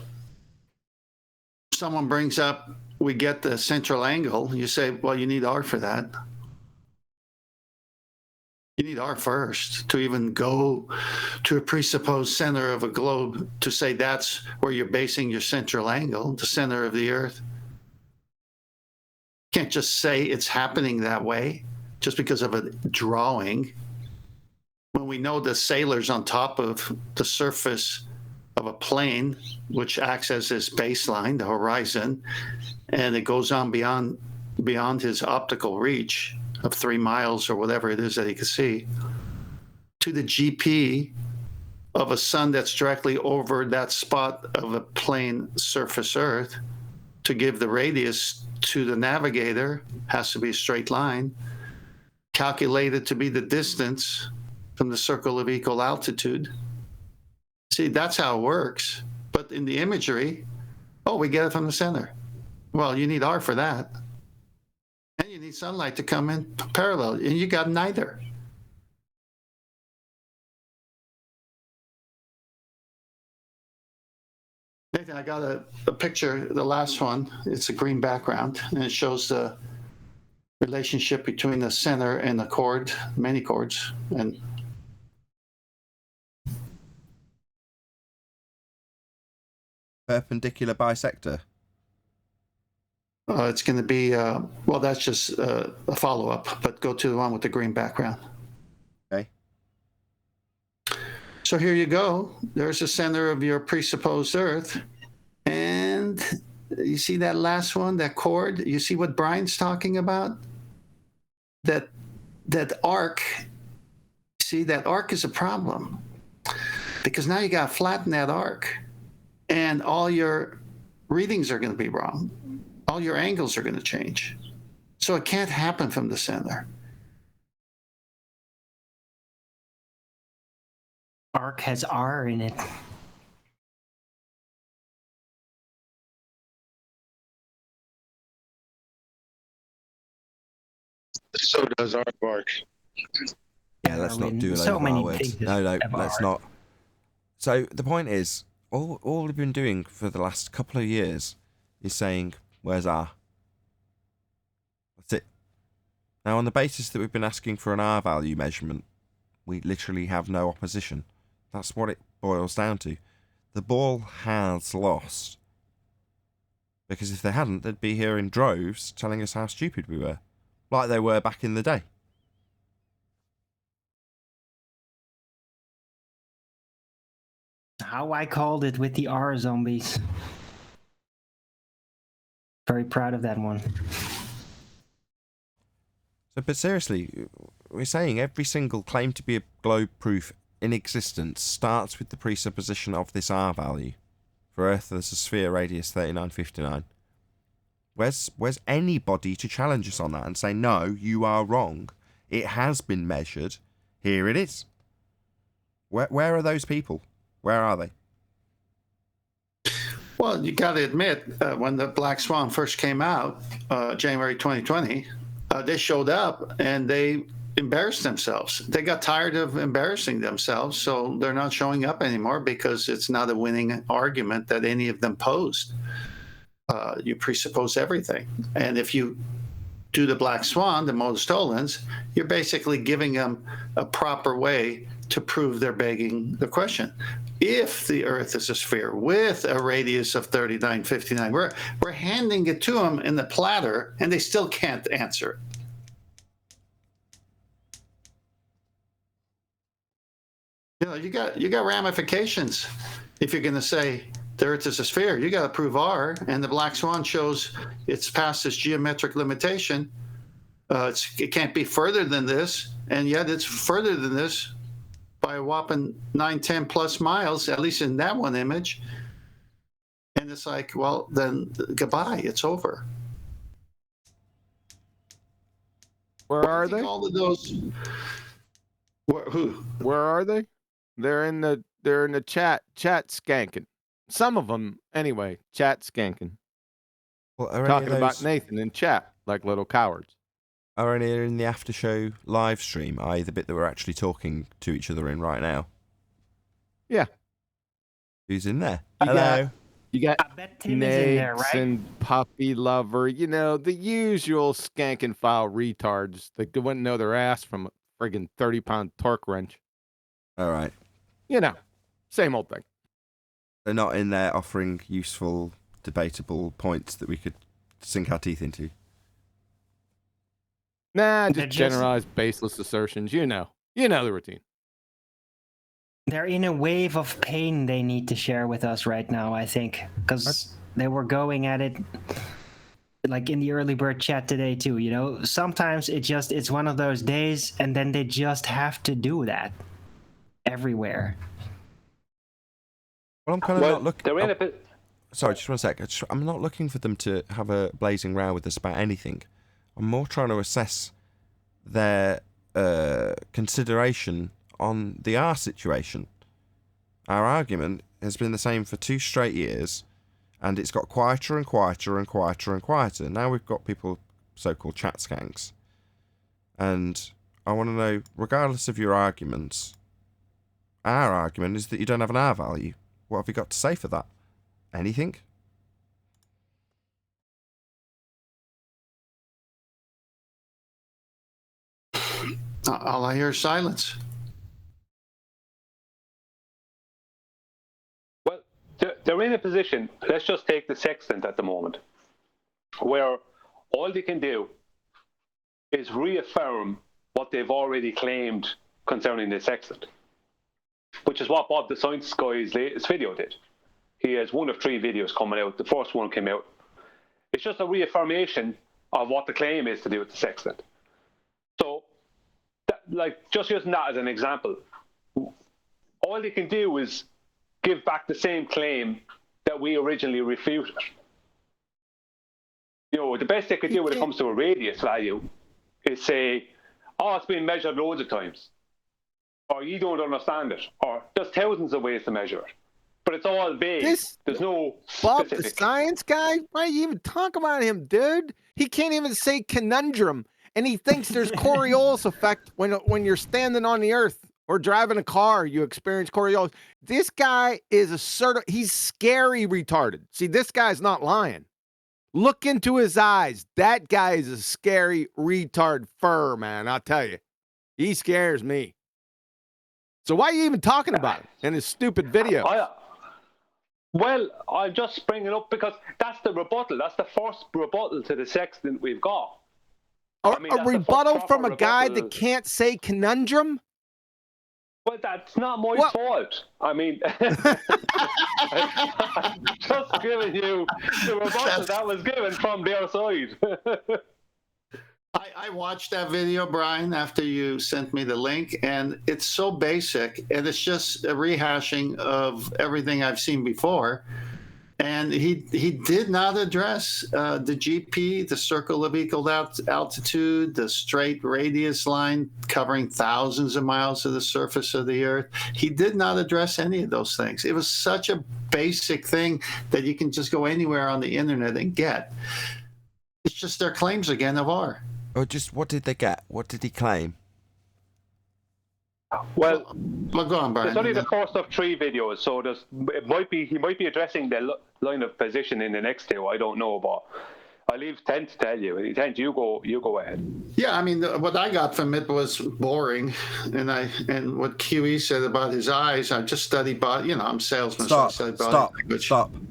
someone brings up, we get the central angle, you say, well, you need R for that. You need R first to even go to a presupposed center of a globe to say that's where you're basing your central angle, the center of the Earth. You can't just say it's happening that way just because of a drawing. When we know the sailors on top of the surface of a plane, which acts as this baseline, the horizon, and it goes on beyond his optical reach of 3 miles or whatever it is that he could see, to the GP of a sun that's directly over that spot of a plane surface Earth, to give the radius to the navigator, has to be a straight line, calculated to be the distance from the circle of equal altitude. See, that's how it works. But in the imagery, we get it from the center. Well, you need R for that. And you need sunlight to come in parallel, and you got neither. Nathan, I got a picture, the last one. It's a green background, and it shows the relationship between the center and the chord, many chords. And perpendicular bisector. It's going to be, well, that's just a follow-up, but go to the one with the green background. Okay. So here you go. There's the center of your presupposed Earth. And you see that last one, that chord? You see what Brian's talking about? That arc. See, that arc is a problem. Because now you got to flatten that arc. And all your readings are going to be wrong. All your angles are going to change. So it can't happen from the center. Arc has R in it. So does our bark. Yeah, let's not do so over many our words. things No, have let's R. not. So the point is, all we've been doing for the last couple of years is saying, where's R? That's it. Now, on the basis that we've been asking for an R value measurement, we literally have no opposition. That's what it boils down to. The ball has lost. Because if they hadn't, they'd be here in droves telling us how stupid we were. Like they were back in the day. How I called it with the R zombies. Very proud of that one. So, but seriously, we're saying every single claim to be a globe proof in existence starts with the presupposition of this R value. For Earth, there's a sphere radius 3959. Where's anybody to challenge us on that and say, no, you are wrong. It has been measured. Here it is. Where are those people? Where are they? Well, you got to admit, when the Black Swan first came out, January 2020, they showed up and they embarrassed themselves. They got tired of embarrassing themselves, so they're not showing up anymore because it's not a winning argument that any of them posed. You presuppose everything. And if you do the Black Swan, the modus tollens, you're basically giving them a proper way to prove they're begging the question. if the Earth is a sphere with a radius of 3959. We're handing it to them in the platter, and they still can't answer it. You know, you got ramifications if you're going to say the Earth is a sphere. You got to prove R, and the black swan shows it's past this geometric limitation. It can't be further than this, and yet it's further than this by a whopping 9, 10 plus miles, at least in that one image. And it's like, well, then goodbye, it's over. Where are they? All of those. Who? Where are they? They're in the chat skanking. Some of them, anyway, chat skanking. Well, are talking any of those, about Nathan in chat like little cowards. Are any in the after show live stream, i.e. the bit that we're actually talking to each other in right now? Yeah. Who's in there? You got I bet Tim is in there, right? and Puppy Lover, you know, the usual skank and file retards that wouldn't know their ass from a friggin' 30-pound torque wrench. All right. You know, same old thing. They're not in there offering useful, debatable points that we could sink our teeth into. Nah, just generalized, baseless assertions. You know the routine. They're in a wave of pain they need to share with us right now, I think, because they were going at it like in the early bird chat today too. You know, sometimes it's one of those days, and then they just have to do that everywhere. Well, I'm kind of not looking. They're in a bit. Sorry, just one sec. I'm not looking for them to have a blazing row with us about anything. I'm more trying to assess their consideration on the R situation. Our argument has been the same for 2 straight years, and it's got quieter and quieter and quieter and quieter. Now we've got people, so-called chat skanks. And I want to know, regardless of your arguments, our argument is that you don't have an R value. What have you got to say for that? Anything? All I hear is silence. Well, they're in a position, let's just take the Sextant at the moment, where all they can do is reaffirm what they've already claimed concerning the Sextant, which is what Bob the Science Guy's latest video did. He has 1 of 3 videos coming out. The first one came out. It's just a reaffirmation of what the claim is to do with the Sextant. So, just using that as an example, all they can do is give back the same claim that we originally refuted. You know, the best they could do when it comes to a radius value is say, oh, it's been measured loads of times, or you don't understand it, or there's thousands of ways to measure it. But it's all vague. There's no Bob, specific. the science guy? Why are you even talking about him, dude? He can't even say conundrum, and he thinks there's Coriolis effect when you're standing on the Earth or driving a car. You experience Coriolis. This guy is he's scary retarded. See, this guy's not lying. Look into his eyes. That guy is a scary retard fur, man. I'll tell you, he scares me. So why are you even talking about it in his stupid video? Well, I'm just bringing it up because that's the rebuttal. That's the first rebuttal to the Sextant we've got. A rebuttal from a guy that can't say conundrum? Well, that's not my fault. I mean, I'm just giving you the rebuttal that was given from their side. I watched that video, Brian, after you sent me the link, and it's so basic, and it's just a rehashing of everything I've seen before. And he did not address the GP, the circle of equal altitude, the straight radius line covering thousands of miles of the surface of the Earth. He did not address any of those things. It was such a basic thing that you can just go anywhere on the internet and get. It's just their claims again of R. Or just what did they get? What did he claim? Well, go on, Brian. It's only the first of 3 videos, so he might be addressing the line of position in the next 2. I don't know, but I leave Tent to tell you. Tent, you go ahead. Yeah, I mean, what I got from it was boring, and what QE said about his eyes. I just studied body. You know, I'm a salesman. Stop. So I study body language.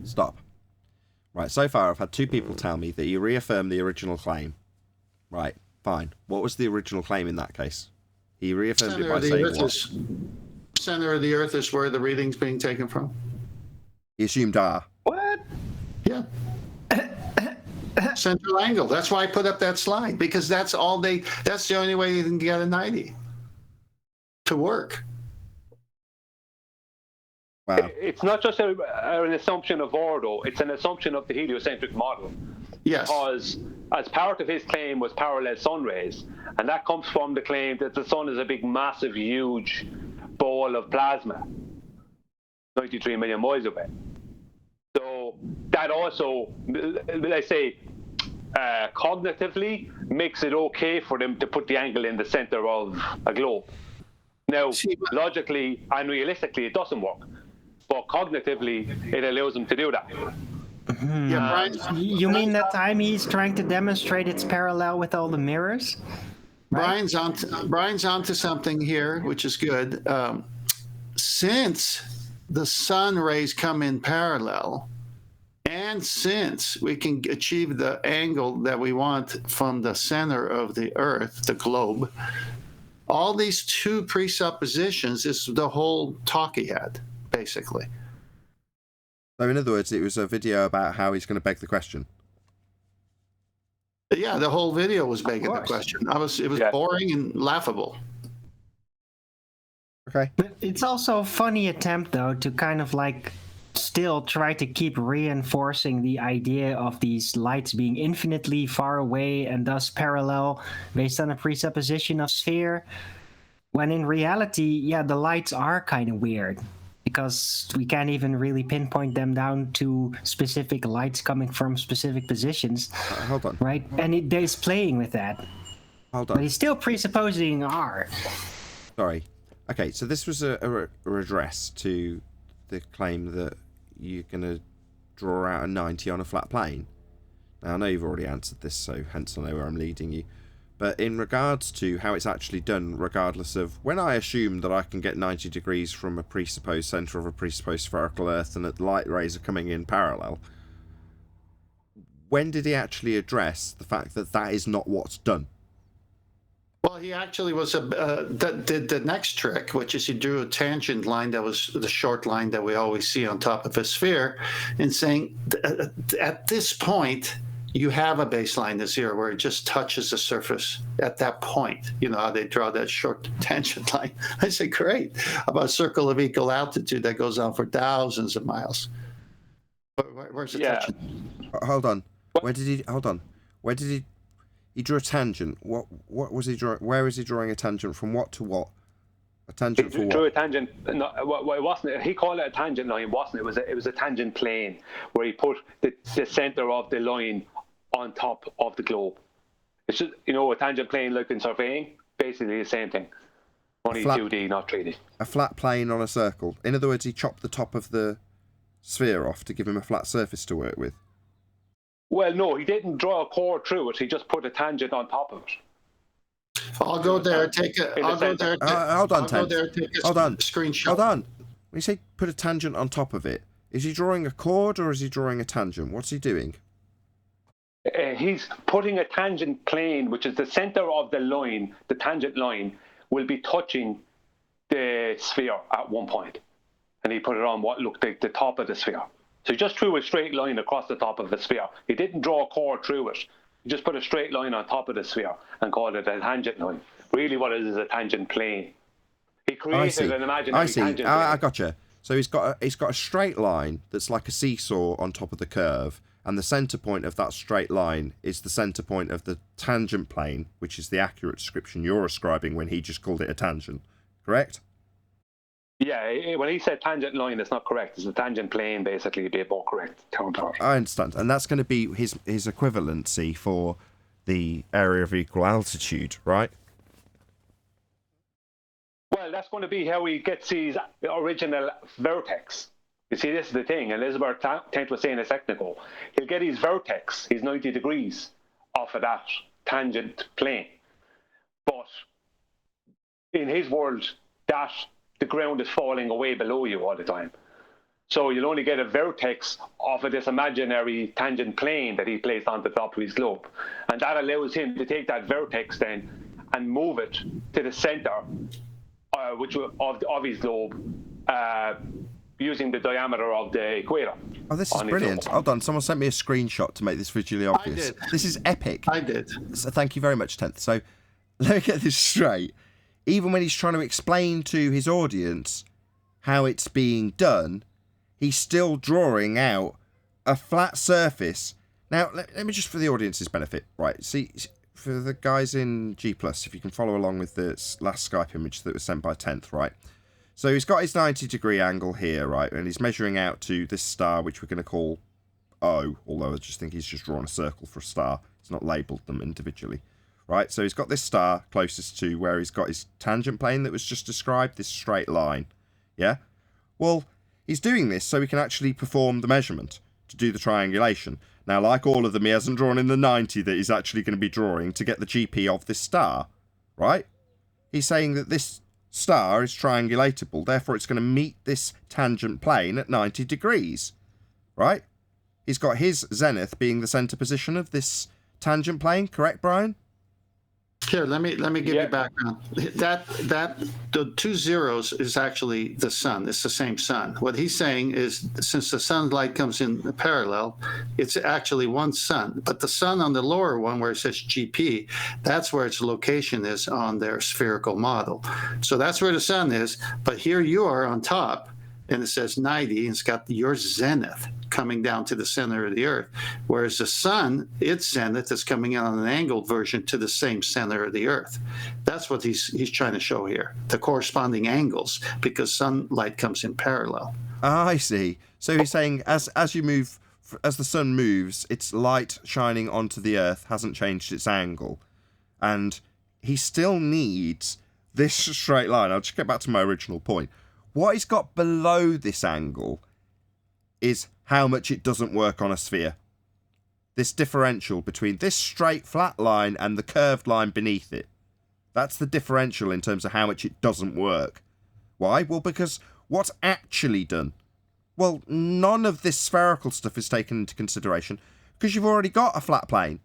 Stop. Right. So far, I've had two people tell me that you reaffirm the original claim. Right. Fine. What was the original claim in that case? He reaffirmed it by saying what? Center of the Earth is where the reading's being taken from. He assumed R. What? Yeah. Central angle. That's why I put up that slide, because that's the only way you can get a 90 to work. Wow. It's not just an assumption of R, though. It's an assumption of the heliocentric model. Yes. Because as part of his claim was parallel sun rays, and that comes from the claim that the sun is a big, massive, huge ball of plasma, 93 million miles away. So that also, let's say, cognitively makes it okay for them to put the angle in the center of a globe. Now, logically and realistically, it doesn't work, but cognitively, it allows them to do that. Yeah, Brian, You mean that time he's trying to demonstrate it's parallel with all the mirrors? Right? Brian's onto something here, which is good. Since the sun rays come in parallel, and since we can achieve the angle that we want from the center of the Earth, the globe, all these two presuppositions is the whole talk he had, basically. So in other words, it was a video about how he's going to beg the question. Yeah, the whole video was begging the question. It was boring and laughable. Okay. But it's also a funny attempt, though, to kind of like still try to keep reinforcing the idea of these lights being infinitely far away and thus parallel based on a presupposition of sphere, when in reality, yeah, the lights are kind of weird because we can't even really pinpoint them down to specific lights coming from specific positions. Hold on. Right? And he's playing with that. Hold on. But he's still presupposing R. Sorry. Okay, so this was a redress to the claim that you're going to draw out a 90 on a flat plane. Now, I know you've already answered this, so hence I know where I'm leading you. But in regards to how it's actually done, regardless of when I assume that I can get 90 degrees from a presupposed centre of a presupposed spherical Earth and that the light rays are coming in parallel, when did he actually address the fact that that is not what's done? Well, he actually was did the next trick, which is he drew a tangent line that was the short line that we always see on top of a sphere, and saying at this point you have a baseline to zero where it just touches the surface at that point. You know how they draw that short tangent line. I say, great, about a circle of equal altitude that goes on for thousands of miles. Where's the tension? Hold on. Where did he? He drew a tangent. What was he drawing? Where is he drawing a tangent from? What to what? A tangent for what? He drew a tangent. No, well, it wasn't. He called it a tangent line, wasn't it? It was a tangent plane where he put the center of the line on top of the globe. It's just, a tangent plane like in surveying, basically the same thing. Only 2D, not 3D. A flat plane on a circle. In other words, he chopped the top of the sphere off to give him a flat surface to work with. Well, no, he didn't draw a chord through it. He just put a tangent on top of it. I'll go there. Hold on, Ted. Hold on. Screenshot. Hold on. When you say put a tangent on top of it, is he drawing a chord or is he drawing a tangent? What's he doing? He's putting a tangent plane, which is the center of the line. The tangent line will be touching the sphere at one point, and he put it on what looked like the top of the sphere. So he just drew a straight line across the top of the sphere. He didn't draw a chord through it. He just put a straight line on top of the sphere and called it a tangent line. Really what it is a tangent plane. He created an imaginary tangent plane. I gotcha. So he's got a straight line that's like a seesaw on top of the curve, and the center point of that straight line is the center point of the tangent plane, which is the accurate description you're ascribing when he just called it a tangent. Correct? Yeah, when he said tangent line, it's not correct. It's a tangent plane, basically, to be more correct counterpart. I understand. And that's going to be his equivalency for the area of equal altitude, right? Well, that's going to be how he gets his original vertex. You see, this is the thing. Elizabeth Tent was saying a second ago. He'll get his vertex, his 90 degrees, off of that tangent plane. But in his world, the ground is falling away below you all the time. So you'll only get a vertex off of this imaginary tangent plane that he placed on the top of his globe. And that allows him to take that vertex then and move it to the center of his globe using the diameter of the equator. Oh, this is brilliant. Hold on, someone sent me a screenshot to make this visually obvious. I did. This is epic. I did. So thank you very much, Tenth. So let me get this straight. Even when he's trying to explain to his audience how it's being done, he's still drawing out a flat surface. Now, let me just, for the audience's benefit, right, see, for the guys in G+, if you can follow along with the last Skype image that was sent by 10th, right? So he's got his 90-degree angle here, right, and he's measuring out to this star, which we're going to call O, although I just think he's just drawn a circle for a star. He's not labelled them individually, right? So he's got this star closest to where he's got his tangent plane that was just described, this straight line, yeah? Well, he's doing this so he can actually perform the measurement to do the triangulation. Now, like all of them, he hasn't drawn in the 90 that he's actually going to be drawing to get the GP of this star, right? He's saying that this star is triangulatable, therefore it's going to meet this tangent plane at 90 degrees, right? He's got his zenith being the center position of this tangent plane, correct, Brian? Here, let me give you background. That the 2 zeros is actually the sun. It's the same sun. What he's saying is, since the sunlight comes in parallel, it's actually one sun. But the sun on the lower one, where it says GP, that's where its location is on their spherical model. So that's where the sun is. But here you are on top, and it says 90, and it's got your zenith coming down to the center of the earth, whereas the sun, its zenith is coming in on an angled version to the same center of the earth. That's what he's trying to show here, the corresponding angles, because sunlight comes in parallel. Ah, I see. So he's saying as you move, as the sun moves, its light shining onto the earth hasn't changed its angle, and he still needs this straight line. I'll just get back to my original point. What he's got below this angle is how much it doesn't work on a sphere. This differential between this straight flat line and the curved line beneath it. That's the differential in terms of how much it doesn't work. Why? Well, because what's actually done? Well, none of this spherical stuff is taken into consideration because you've already got a flat plane.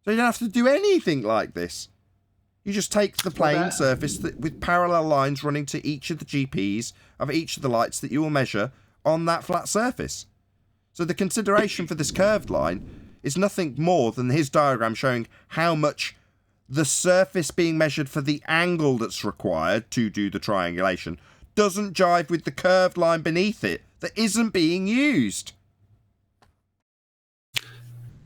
So you don't have to do anything like this. You just take the plane surface with parallel lines running to each of the GPs of each of the lights that you will measure on that flat surface. So the consideration for this curved line is nothing more than his diagram showing how much the surface being measured for the angle that's required to do the triangulation doesn't jive with the curved line beneath it that isn't being used.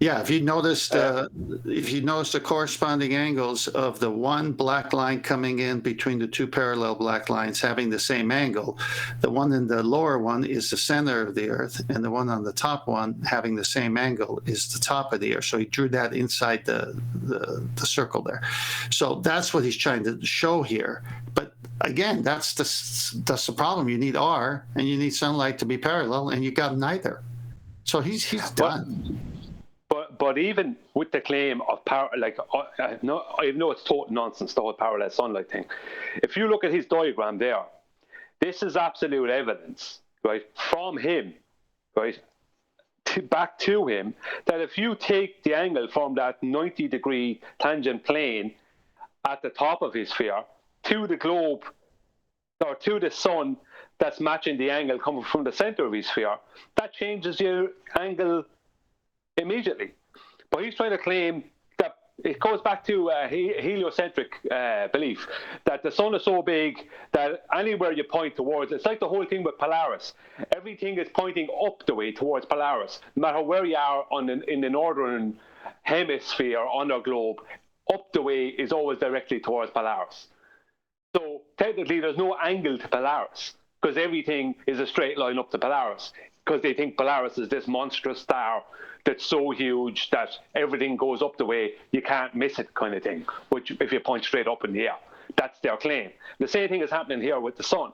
Yeah, if you noticed the corresponding angles of the one black line coming in between the two parallel black lines having the same angle, the one in the lower one is the center of the earth, and the one on the top one having the same angle is the top of the earth. So he drew that inside the circle there. So that's what he's trying to show here. But again, that's the problem. You need R and you need sunlight to be parallel, and you got neither. So he's done. But even with the claim of power, like I know it's total nonsense, the whole parallel sunlight thing. If you look at his diagram there, this is absolute evidence, right, from him, right, back to him, that if you take the angle from that 90-degree tangent plane at the top of his sphere to the globe or to the sun that's matching the angle coming from the center of his sphere, that changes your angle immediately. But he's trying to claim that it goes back to heliocentric belief that the sun is so big that anywhere you point towards, it's like the whole thing with Polaris. Everything is pointing up the way towards Polaris. No matter where you are in the northern hemisphere on our globe, up the way is always directly towards Polaris. So technically there's no angle to Polaris because everything is a straight line up to Polaris, because they think Polaris is this monstrous star that's so huge that everything goes up the way you can't miss it, kind of thing, which if you point straight up in the air. That's their claim. The same thing is happening here with the sun.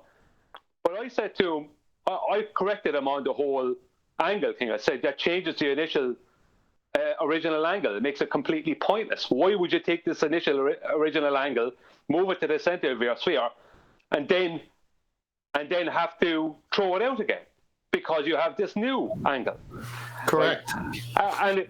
But I said to him, I corrected him on the whole angle thing. I said that changes the initial original angle. It makes it completely pointless. Why would you take this initial original angle, move it to the center of your sphere, and then have to throw it out again because you have this new angle? Correct. And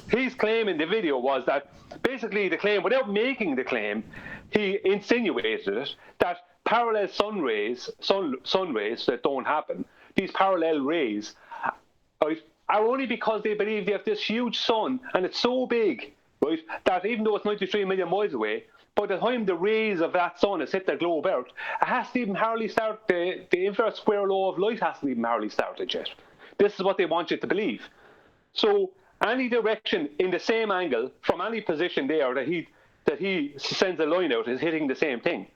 his claim in the video was that basically the claim, without making the claim, he insinuated it, that parallel sun rays that don't happen, these parallel rays, are only because they believe they have this huge sun and it's so big, right, that even though it's 93 million miles away, by the time the rays of that sun has hit the globe Earth, it hasn't even hardly started, the inverse square law of light hasn't even hardly started yet. This is what they want you to believe. So any direction in the same angle from any position there that he sends a line out is hitting the same thing.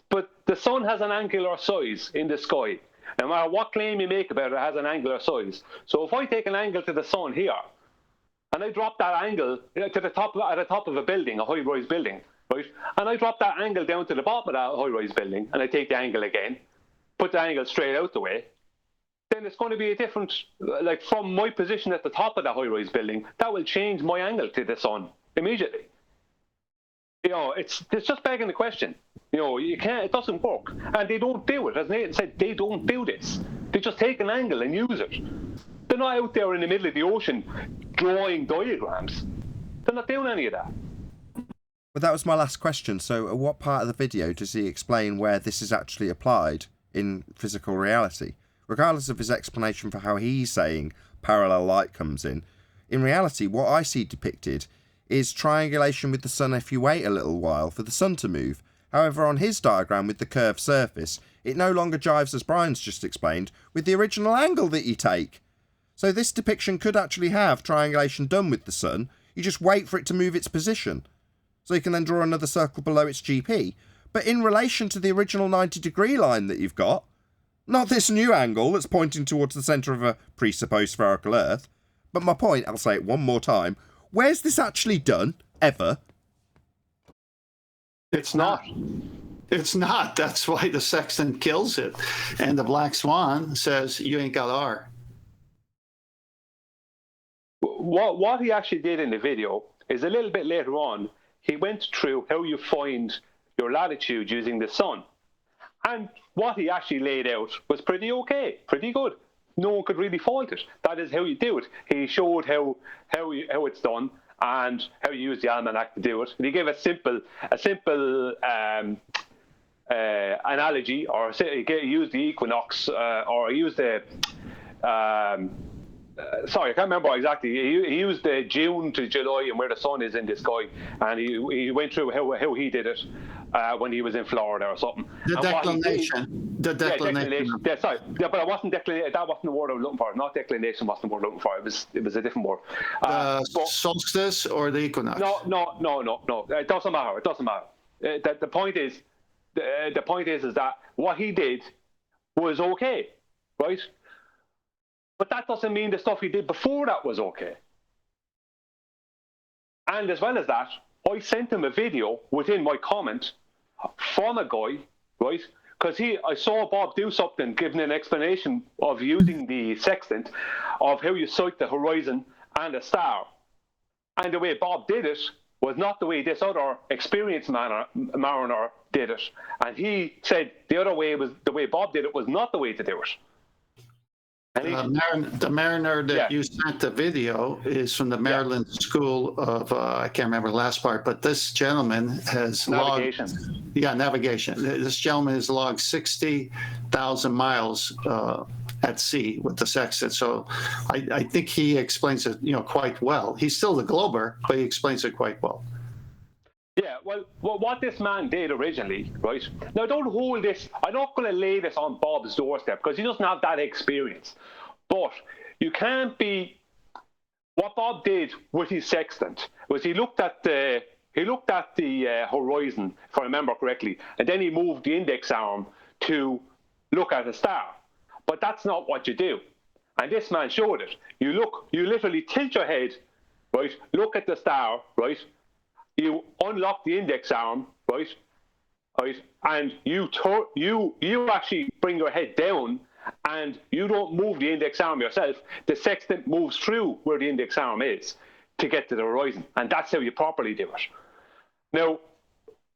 But the sun has an angular size in the sky. No matter what claim you make about it, it has an angular size. So if I take an angle to the sun here, and I drop that angle to the top of a building, a high-rise building, right? And I drop that angle down to the bottom of that high-rise building, and I take the angle again, put the angle straight out the way, then it's going to be a different, like from my position at the top of the high-rise building, that will change my angle to the sun immediately. You know, it's just begging the question. You know, you can't, it doesn't work. And they don't do it. As Nathan said, they don't do this. They just take an angle and use it. They're not out there in the middle of the ocean drawing diagrams. They're not doing any of that. But that was my last question. So at what part of the video does he explain where this is actually applied in physical reality? Regardless of his explanation for how he's saying parallel light comes in reality, what I see depicted is triangulation with the sun if you wait a little while for the sun to move. However, on his diagram with the curved surface, it no longer jives, as Brian's just explained, with the original angle that you take. So this depiction could actually have triangulation done with the sun. You just wait for it to move its position. So you can then draw another circle below its GP. But in relation to the original 90-degree line that you've got, not this new angle that's pointing towards the centre of a presupposed spherical Earth. But my point, I'll say it one more time, where's this actually done, ever? It's not. It's not. That's why the Sextant kills it. And the Black Swan says, you ain't got R. What he actually did in the video is a little bit later on, he went through how you find your latitude using the sun. And what he actually laid out was pretty okay, pretty good. No one could really fault it. That is how you do it. He showed how it's done and how you use the almanac to do it. And he gave a simple analogy, or he used the equinox, or he used the sorry, I can't remember exactly. He used the June to July and where the sun is in the sky, and he went through how he did it when he was in Florida or something. The declination. Yeah, declination. Yeah, sorry. Yeah, but it wasn't declination. That wasn't the word I was looking for. Not declination wasn't the word I was looking for. It was a different word. Solstice or the equinox? No. It doesn't matter. It doesn't matter. The point is that what he did was okay, right? But that doesn't mean the stuff he did before that was okay. And as well as that, I sent him a video within my comment from a guy, right? Because I saw Bob do something, giving an explanation of using the sextant, of how you sight the horizon and a star. And the way Bob did it was not the way this other experienced mariner did it. And he said the other way was, the way Bob did it was not the way to do it. The mariner that you sent the video is from the Maryland School of, I can't remember the last part, but this gentleman has navigation. Navigation. This gentleman has logged 60,000 miles at sea with the sextant. So I think he explains it, quite well. He's still the glober, but he explains it quite well. Yeah, well, what this man did originally, right? Now, don't hold this. I'm not going to lay this on Bob's doorstep because he doesn't have that experience. But you can't be. What Bob did with his sextant was he looked at the horizon, if I remember correctly, and then he moved the index arm to look at a star. But that's not what you do. And this man showed it. You literally tilt your head, right? Look at the star, right? You unlock the index arm, right? And you actually bring your head down and you don't move the index arm yourself, the sextant moves through where the index arm is to get to the horizon, and that's how you properly do it. Now,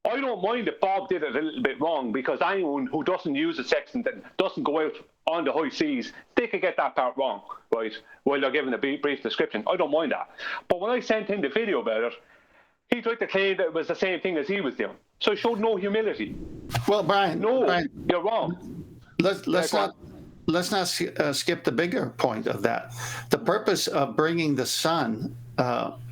I don't mind if Bob did it a little bit wrong, because anyone who doesn't use a sextant and doesn't go out on the high seas, they could get that part wrong, right, while they're giving a brief description. I don't mind that. But when I sent him the video about it, he tried to claim that it was the same thing as he was doing. So he showed no humility. Well, Brian, you're wrong. Let's not skip the bigger point of that. The purpose of bringing the sun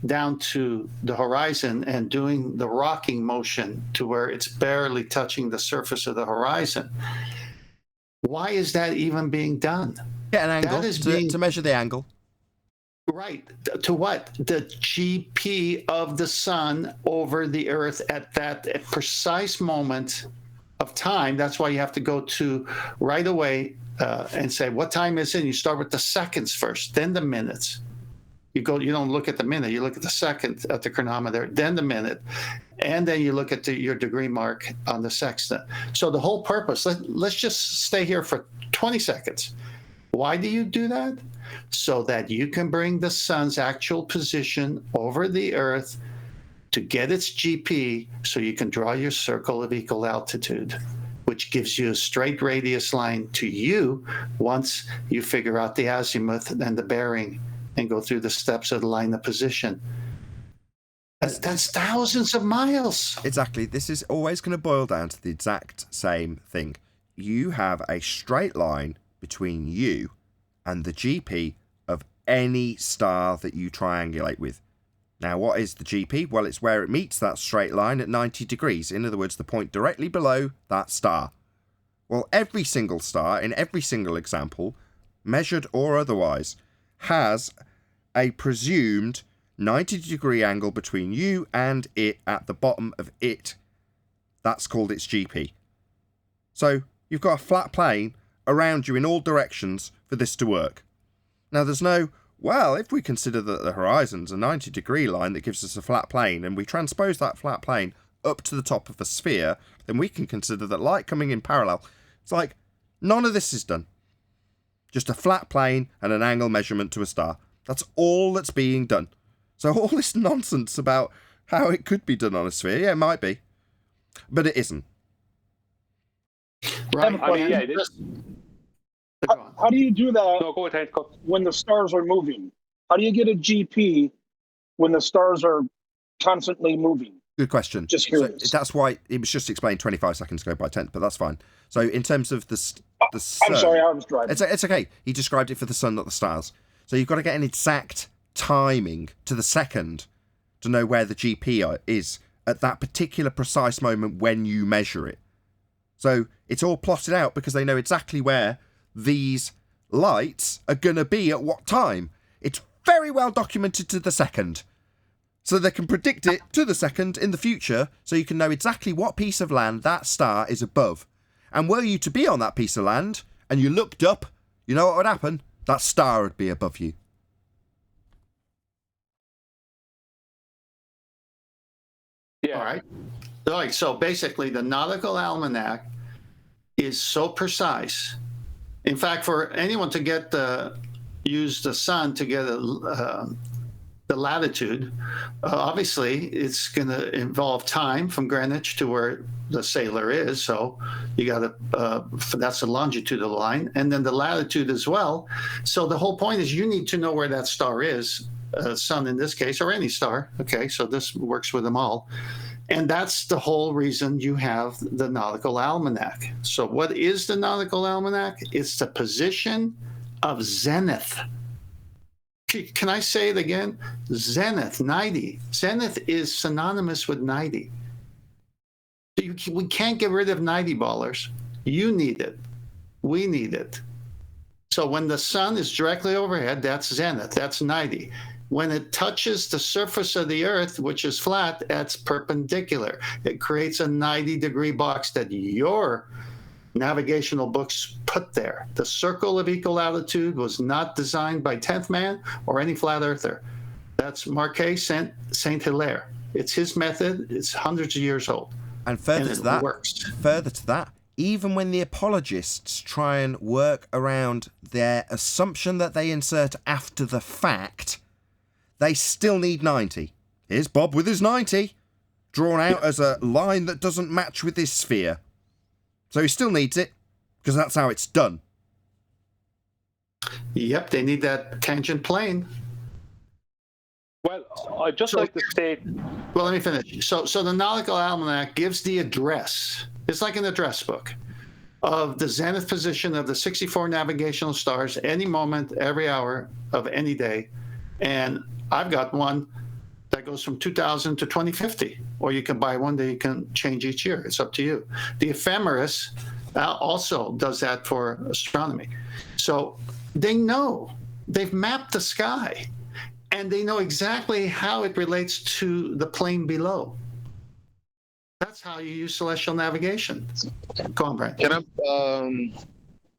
down to the horizon and doing the rocking motion to where it's barely touching the surface of the horizon. Why is that even being done? Get an angle to measure the angle. Right. To what? The GP of the sun over the earth at that precise moment of time. That's why you have to go to right away and say, what time is it? You start with the seconds first, then the minutes. You don't look at the minute, you look at the second at the chronometer, then the minute, and then you look at your degree mark on the sextant. So the whole purpose, let's just stay here for 20 seconds. Why do you do that? So that you can bring the sun's actual position over the earth to get its GP, so you can draw your circle of equal altitude, which gives you a straight radius line to you once you figure out the azimuth and the bearing and go through the steps of the line of position. That's thousands of miles. Exactly. This is always going to boil down to the exact same thing. You have a straight line between you and the GP of any star that you triangulate with. Now, what is the GP? Well, it's where it meets that straight line at 90 degrees. In other words, the point directly below that star. Well, every single star in every single example, measured or otherwise, has a presumed 90-degree angle between you and it at the bottom of it. That's called its GP. So you've got a flat plane around you in all directions for this to work. Now there's no, well, if we consider that the horizon's a 90-degree line that gives us a flat plane, and we transpose that flat plane up to the top of a sphere, then we can consider that light coming in parallel. It's like, none of this is done. Just a flat plane and an angle measurement to a star. That's all that's being done. So all this nonsense about how it could be done on a sphere, yeah, it might be. But it isn't. Right. I mean, yeah, how do you do that go ahead, when the stars are moving? How do you get a GP when the stars are constantly moving? Good question. Just curious. So that's why it was just explained 25 seconds ago by 10, but that's fine. So in terms of the sun... I'm sorry, I was driving. It's okay. He described it for the sun, not the stars. So you've got to get an exact timing to the second to know where the GP is at that particular precise moment when you measure it. So it's all plotted out because they know exactly where these lights are going to be at what time. It's very well documented to the second. So they can predict it to the second in the future, so you can know exactly what piece of land that star is above. And were you to be on that piece of land, and you looked up, you know what would happen? That star would be above you. Yeah. All right. All right. So basically, the nautical almanac is so precise. In fact, for anyone to use the sun to get the latitude, obviously it's going to involve time from Greenwich to where the sailor is. So you got to, that's the longitudinal line, and then the latitude as well. So the whole point is you need to know where that star is, sun in this case, or any star. Okay, so this works with them all. And that's the whole reason you have the nautical almanac. So what is the nautical almanac? It's the position of zenith. Can I say it again? Zenith, 90. Zenith is synonymous with 90. We can't get rid of 90 ballers. You need it. We need it. So when the sun is directly overhead, that's zenith. That's 90. When it touches the surface of the earth, which is flat, that's perpendicular. It creates a 90-degree box that your navigational books put there. The circle of equal altitude was not designed by 10th man or any flat earther. That's Marquis Saint-Hilaire. It's his method. It's hundreds of years old. And further to that, even when the apologists try and work around their assumption that they insert after the fact, they still need 90. Here's Bob with his 90, drawn out as a line that doesn't match with his sphere. So he still needs it, because that's how it's done. Yep, they need that tangent plane. Well, I'd just like to state... Well, let me finish. So the Nautical Almanac gives the address. It's like an address book of the zenith position of the 64 navigational stars any moment, every hour of any day. And I've got one that goes from 2000 to 2050. Or you can buy one that you can change each year. It's up to you. The Ephemeris also does that for astronomy. So they know. They've mapped the sky. And they know exactly how it relates to the plane below. That's how you use celestial navigation. Go on, Brian. Can I,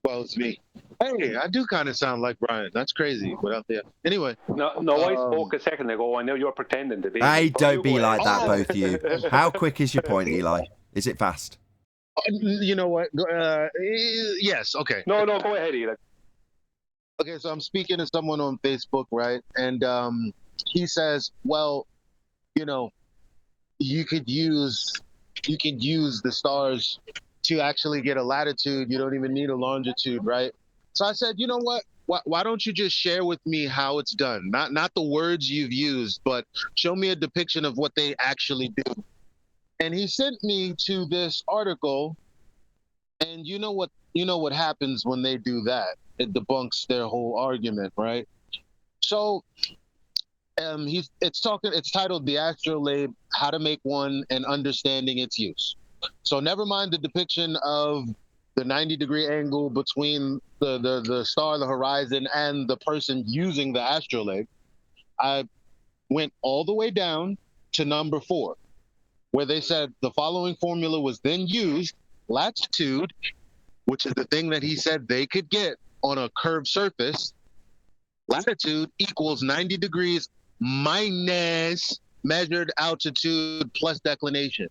well, it's me. Hey, I do kind of sound like Brian. That's crazy. Without the anyway. No, I spoke a second ago. I know you're pretending to be. Hey, don't be like that, both of you. How quick is your point, Eli? Is it fast? You know what? Yes. Okay. No, go ahead, Eli. Okay, so I'm speaking to someone on Facebook, right? And he says, well, you know, you could use the stars to actually get a latitude. You don't even need a longitude, right? So I said, you know what? Why don't you just share with me how it's done? Not the words you've used, but show me a depiction of what they actually do. And he sent me to this article, and you know what happens when they do that? It debunks their whole argument, right? So it's titled "The Astrolabe: How to Make One and Understanding Its Use." So never mind the depiction of the 90-degree angle between the star, the horizon, and the person using the astrolabe. I went all the way down to number 4, where they said the following formula was then used: latitude, which is the thing that he said they could get on a curved surface, latitude equals 90 degrees minus measured altitude plus declination.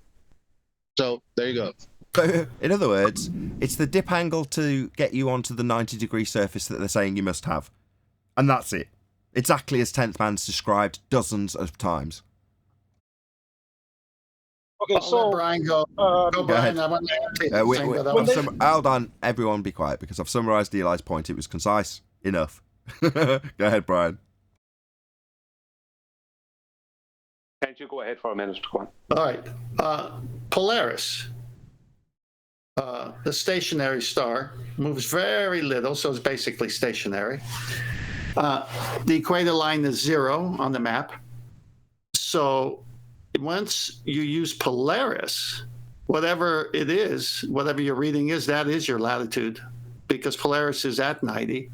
So there you go. So, in other words, it's the dip angle to get you onto the 90-degree surface that they're saying you must have. And that's it. Exactly as 10th Man's described dozens of times. Okay, so Brian, go Brian. I want to hold on, everyone be quiet, because I've summarised Eli's point. It was concise enough. Go ahead, Brian. Can't you go ahead for a minute? Go on. All right. Polaris, the stationary star, moves very little, so it's basically stationary. The equator line is 0 on the map. So once you use Polaris, whatever it is, whatever your reading is, that is your latitude, because Polaris is at 90.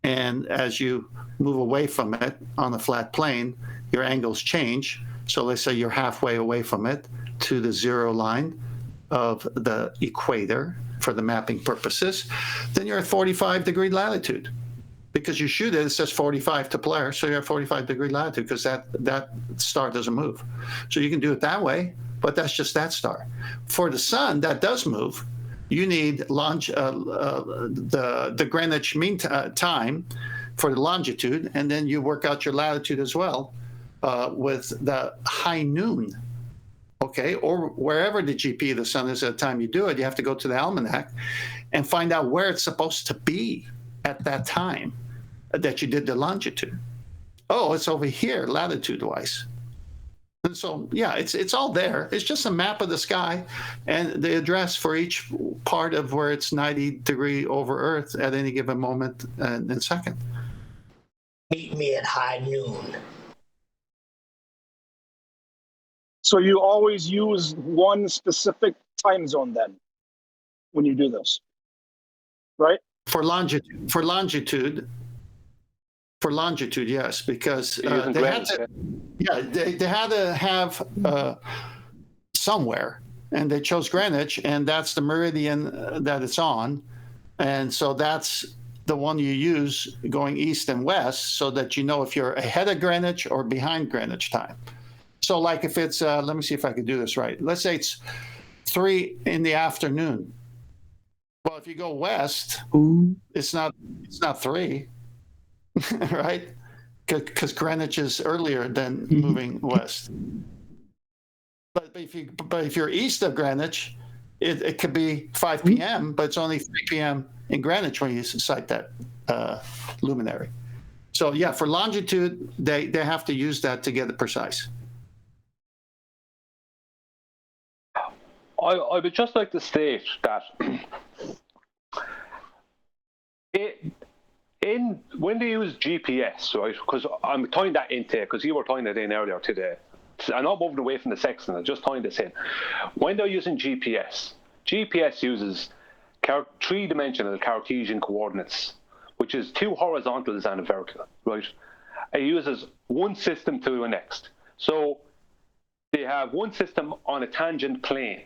And as you move away from it on a flat plane, your angles change. So let's say you're halfway away from it to the 0 line of the equator for the mapping purposes, then you're at 45-degree latitude. Because you shoot it, it says 45 to Polaris, so you're at 45-degree latitude because that star doesn't move. So you can do it that way, but that's just that star. For the sun, that does move. You need the Greenwich mean time for the longitude, and then you work out your latitude as well with the high noon, okay? Or wherever the GP of the sun is at the time you do it, you have to go to the almanac and find out where it's supposed to be at that time that you did the longitude. Oh, it's over here, latitude-wise. And so, yeah, it's all there. It's just a map of the sky and the address for each part of where it's 90 degree over Earth at any given moment and second. Meet me at high noon. So you always use one specific time zone then when you do this, right? For longitude, yes, because they had to have somewhere, and they chose Greenwich, and that's the meridian that it's on, and so that's the one you use going east and west, so that you know if you're ahead of Greenwich or behind Greenwich time. So, like if it's, let me see if I can do this right. Let's say it's 3 in the afternoon. if you go west, it's not 3, right? Because Greenwich is earlier than moving west. But if you're east of Greenwich, it could be 5 p.m., but it's only 3 p.m. in Greenwich when you cite that luminary. So yeah, for longitude, they have to use that to get it precise. I would just like to state that when they use GPS, right? Because I'm tying that into, because you were tying it in earlier today. I'm not moving away from the sextant, I'm just tying this in. When they're using GPS uses three-dimensional Cartesian coordinates, which is 2 horizontals and a vertical, right? It uses one system to the next. So they have one system on a tangent plane.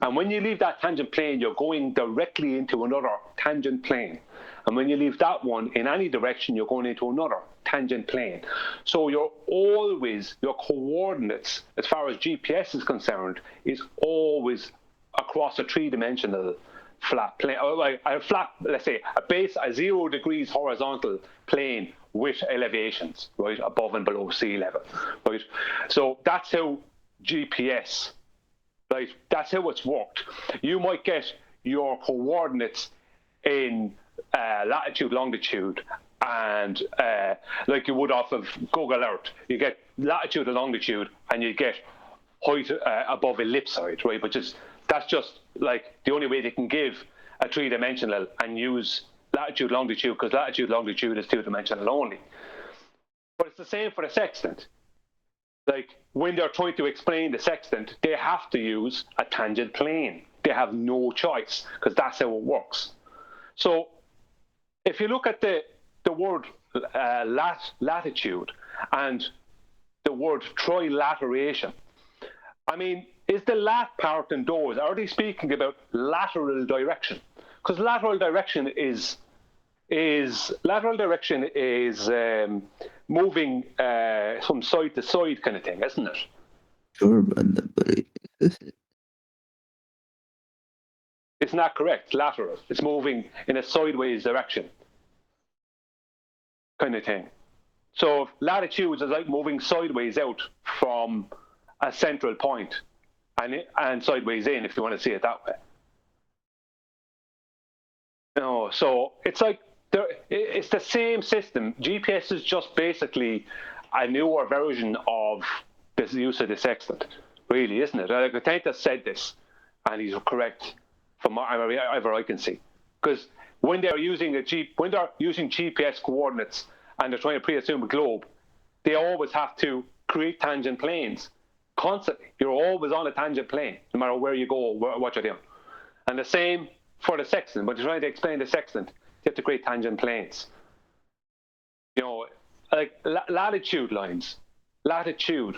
And when you leave that tangent plane, you're going directly into another tangent plane. And when you leave that one in any direction, you're going into another tangent plane. So your coordinates, as far as GPS is concerned, is always across a three-dimensional flat plane, or like a flat, let's say, a 0 degrees horizontal plane with elevations, right, above and below sea level, right? So that's how GPS, right, that's how it's worked. You might get your coordinates in latitude, longitude, and like you would off of Google Earth, you get latitude and longitude, and you get height above ellipsoid, right? But that's just like the only way they can give a three-dimensional and use latitude, longitude, because latitude, longitude is two-dimensional only. But it's the same for the sextant. Like when they're trying to explain the sextant, they have to use a tangent plane. They have no choice, because that's how it works. So if you look at the word latitude and the word trilateration, I mean, is the lat part in those, are they speaking about lateral direction? Because lateral direction is moving from side to side kind of thing, isn't it? Sure, but It's not correct. Lateral. It's moving in a sideways direction kind of thing. So latitudes is like moving sideways out from a central point and sideways in, if you want to see it that way. No, so it's like it's the same system. GPS is just basically a newer version of this use of the sextant, really, isn't it? Like, Nathan said this, and he's correct from whatever I can see. Because when they're using GPS coordinates and they're trying to pre-assume a globe, they always have to create tangent planes constantly. You're always on a tangent plane, no matter where you go or what you're doing. And the same for the sextant. When you're trying to explain the sextant, you have to create tangent planes. You know, like latitude lines. Latitude.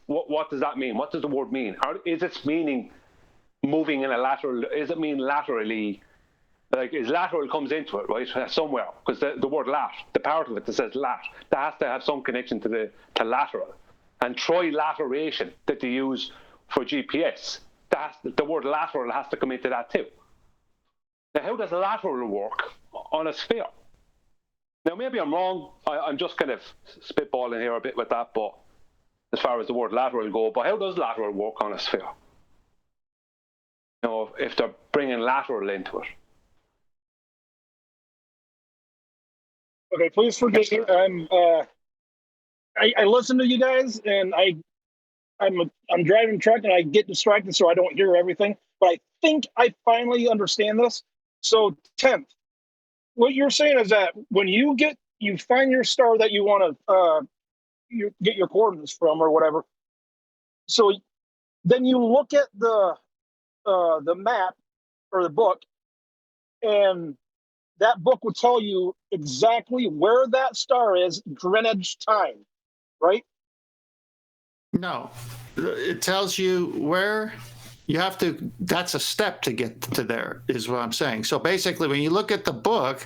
What does that mean? What does the word mean? Is it meaning moving in a lateral? Does it mean laterally? Like, is lateral comes into it, right? Somewhere, because the word lat, the part of it that says lat, that has to have some connection to lateral. And trilateration that they use for GPS, the word lateral has to come into that too. Now, how does lateral work on a sphere? Now, maybe I'm wrong. I'm just kind of spitballing here a bit with that, but as far as the word lateral go, but how does lateral work on a sphere? You know, if they're bringing lateral into it. Okay, please forgive me. I listen to you guys, and I'm driving truck, and I get distracted, so I don't hear everything. But I think I finally understand this. So, 10th, what you're saying is that when you find your star that you want to you get your coordinates from or whatever, so then you look at the map or the book, and that book will tell you exactly where that star is, Greenwich time, right? No, it tells you where you have to. That's a step to get to there, is what I'm saying. So basically, when you look at the book,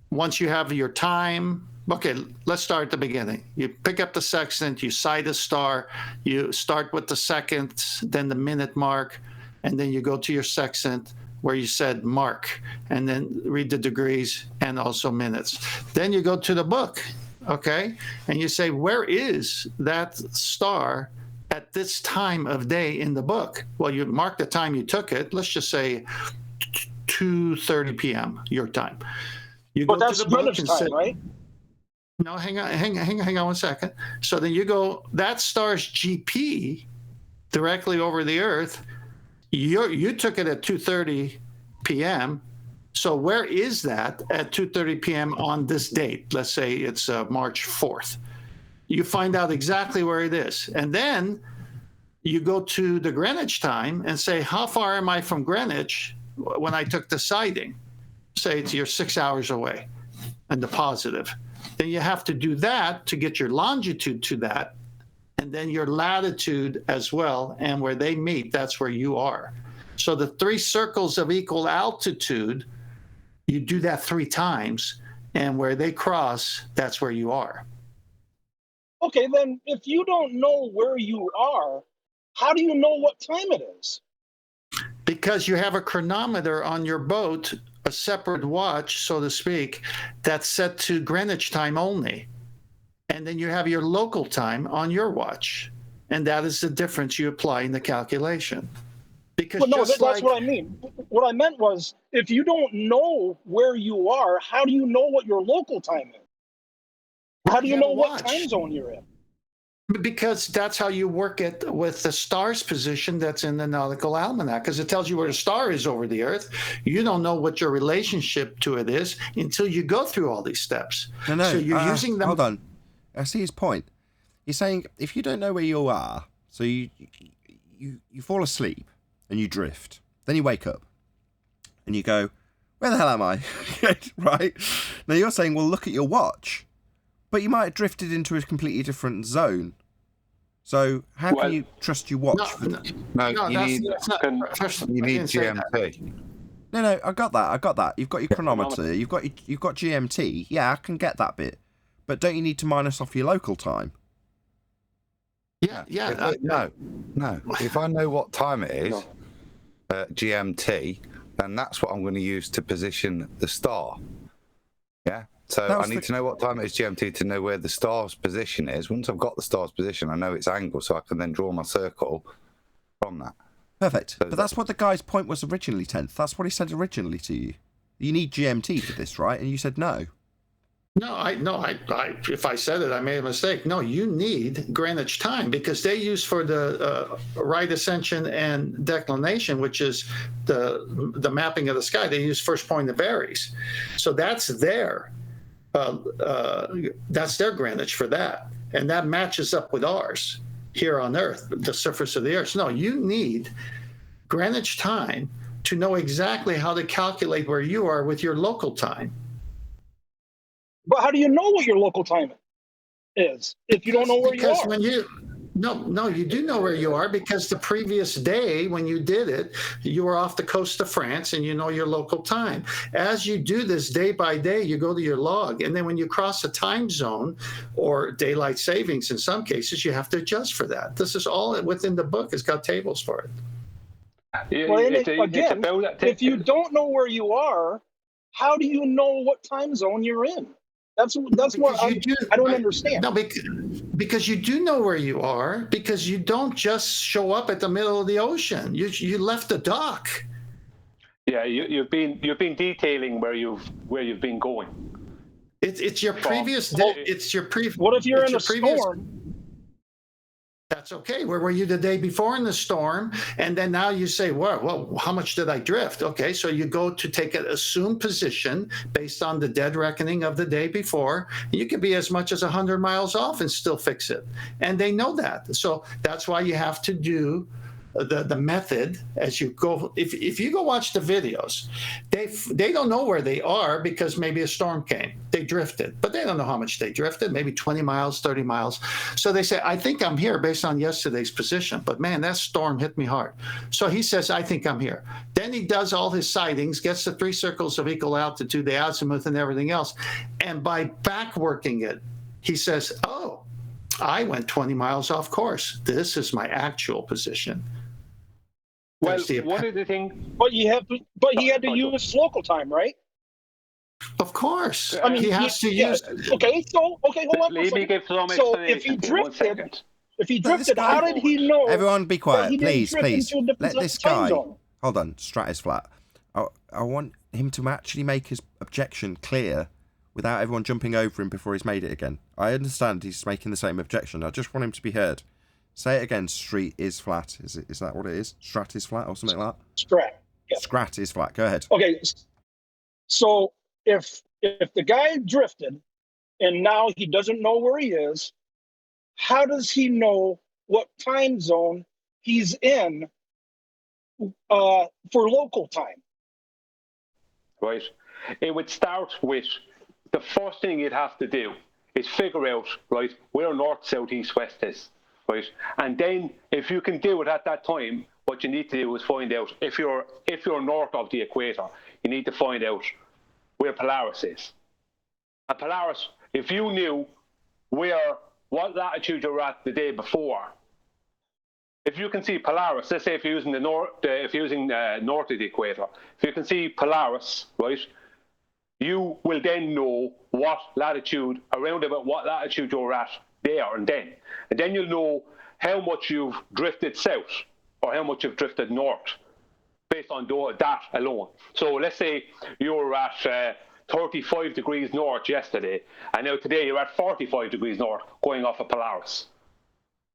once you have your time, okay, let's start at the beginning. You pick up the sextant, you sight a star, you start with the seconds, then the minute mark, and then you go to your sextant, where you said mark, and then read the degrees and also minutes. Then you go to the book, okay, and you say, where is that star at this time of day in the book? Well, you mark the time you took it. Let's just say 2:30 p.m. your time. You But go that's to the book Greenwich and time, say, right? no, hang on 1 second. So then you go, that star's GP directly over the Earth. You took it at 2:30 p.m. So where is that at 2:30 p.m. on this date? Let's say it's March 4th. You find out exactly where it is. And then you go to the Greenwich time and say, how far am I from Greenwich when I took the sighting? Say you're 6 hours away and the positive. Then you have to do that to get your longitude to that, and then your latitude as well. And where they meet, that's where you are. So the 3 circles of equal altitude, you do that 3 times, and where they cross, that's where you are. Okay, then if you don't know where you are, how do you know what time it is? Because you have a chronometer on your boat, a separate watch, so to speak, that's set to Greenwich time only. And then you have your local time on your watch. And that is the difference you apply in the calculation. Because Well, no, just that's what I mean. What I meant was, if you don't know where you are, how do you know what your local time is? How do you know what time zone you're in? Because that's how you work it with the star's position that's in the nautical almanac, because it tells you where the star is over the Earth. You don't know what your relationship to it is until you go through all these steps. No, so you're using them. Hold on. I see his point. He's saying if you don't know where you are, so you fall asleep and you drift, then you wake up and you go, where the hell am I? Right? Now you're saying, well, look at your watch. But you might have drifted into a completely different zone. So how can you trust your watch? No, you need GMT. No, I got that. You've got your chronometer. You've got GMT. Yeah, I can get that bit. But don't you need to minus off your local time? No. If I know what time it is, GMT, then that's what I'm going to use to position the star. Yeah. So I need to know what time it is GMT to know where the star's position is. Once I've got the star's position, I know its angle, so I can then draw my circle from that. Perfect. So but that's what the guy's point was originally, 10th. That's what he said originally to you. You need GMT for this, right? And you said no. No, if I said it, I made a mistake. No, you need Greenwich time, because they use for the right ascension and declination, which is the mapping of the sky. They use first point of Aries, so that's their Greenwich for that, and that matches up with ours here on Earth, the surface of the Earth. No, you need Greenwich time to know exactly how to calculate where you are with your local time. But how do you know what your local time is if you don't know where you are? When you do know where you are, because the previous day when you did it, you were off the coast of France and you know your local time. As you do this day by day, you go to your log. And then when you cross a time zone or daylight savings, in some cases, you have to adjust for that. This is all within the book. It's got tables for it. If you don't know where you are, how do you know what time zone you're in? That's what I don't understand. No, because you do know where you are, because you don't just show up at the middle of the ocean. You left the dock. Yeah, you've been detailing where you've been going. It's your previous day. It's your previous. What if you're in a storm? That's okay. Where were you the day before in the storm? And then now you say, well, how much did I drift? Okay, so you go to take an assumed position based on the dead reckoning of the day before. You could be as much as 100 miles off and still fix it. And they know that. So that's why you have to do the method as you go. If you go watch the videos, they don't know where they are because maybe a storm came. They drifted, but they don't know how much they drifted, maybe 20 miles, 30 miles. So they say, I think I'm here based on yesterday's position, but man, that storm hit me hard. So he says, I think I'm here. Then he does all his sightings, gets the 3 circles of equal altitude, the azimuth and everything else. And by back working it, he says, oh, I went 20 miles off course. This is my actual position. Well, one of the things. But he had to use local time, right? Of course. I mean, he has to use. Okay, hold on. Let me give some so if he drifted, how did he know? Everyone, be quiet, please. Let this guy. Hold on, Strat is flat. I want him to actually make his objection clear without everyone jumping over him before he's made it again. I understand he's making the same objection. I just want him to be heard. Say it again. Street is flat. Is that what it is? Strat is flat or something like that? Strat. Yeah. Strat is flat. Go ahead. Okay. So if the guy drifted and now he doesn't know where he is, how does he know what time zone he's in for local time? Right. It would start with the first thing you'd have to do is figure out, right, where north, south, east, west is, right? And then if you can do it at that time, what you need to do is find out if you're north of the equator, you need to find out where Polaris is. And Polaris, if you knew what latitude you were at the day before, if you can see Polaris, let's say if you're using north of the equator, if you can see Polaris, right, you will then know what latitude, around about what latitude you're at there and then you'll know how much you've drifted south or how much you've drifted north based on that alone. So let's say you were at 35 degrees north yesterday, and now today you're at 45 degrees north going off of Polaris.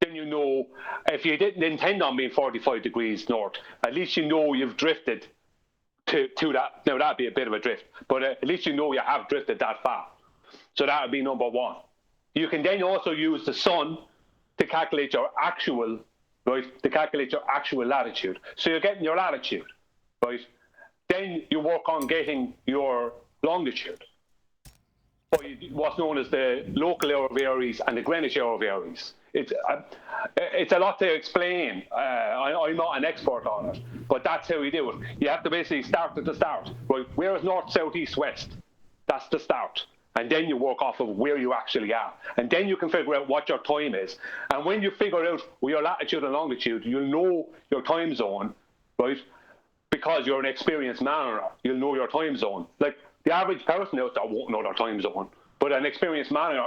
Then you know, if you didn't intend on being 45 degrees north, at least you know you've drifted to that. Now that'd be a bit of a drift, but at least you know you have drifted that far. So that would be number one. You can then also use the sun to calculate your actual, right? To calculate your actual latitude. So you're getting your latitude, right? Then you work on getting your longitude, or what's known as the local hour varies and the Greenwich hour varies. It's a lot to explain. I'm not an expert on it, but that's how you do it. You have to basically start at the start. Right? Where is north, south, east, west? That's the start. And then you work off of where you actually are. And then you can figure out what your time is. And when you figure out your latitude and longitude, you'll know your time zone, right? Because you're an experienced mariner, you'll know your time zone. Like the average person out there won't know their time zone. But an experienced mariner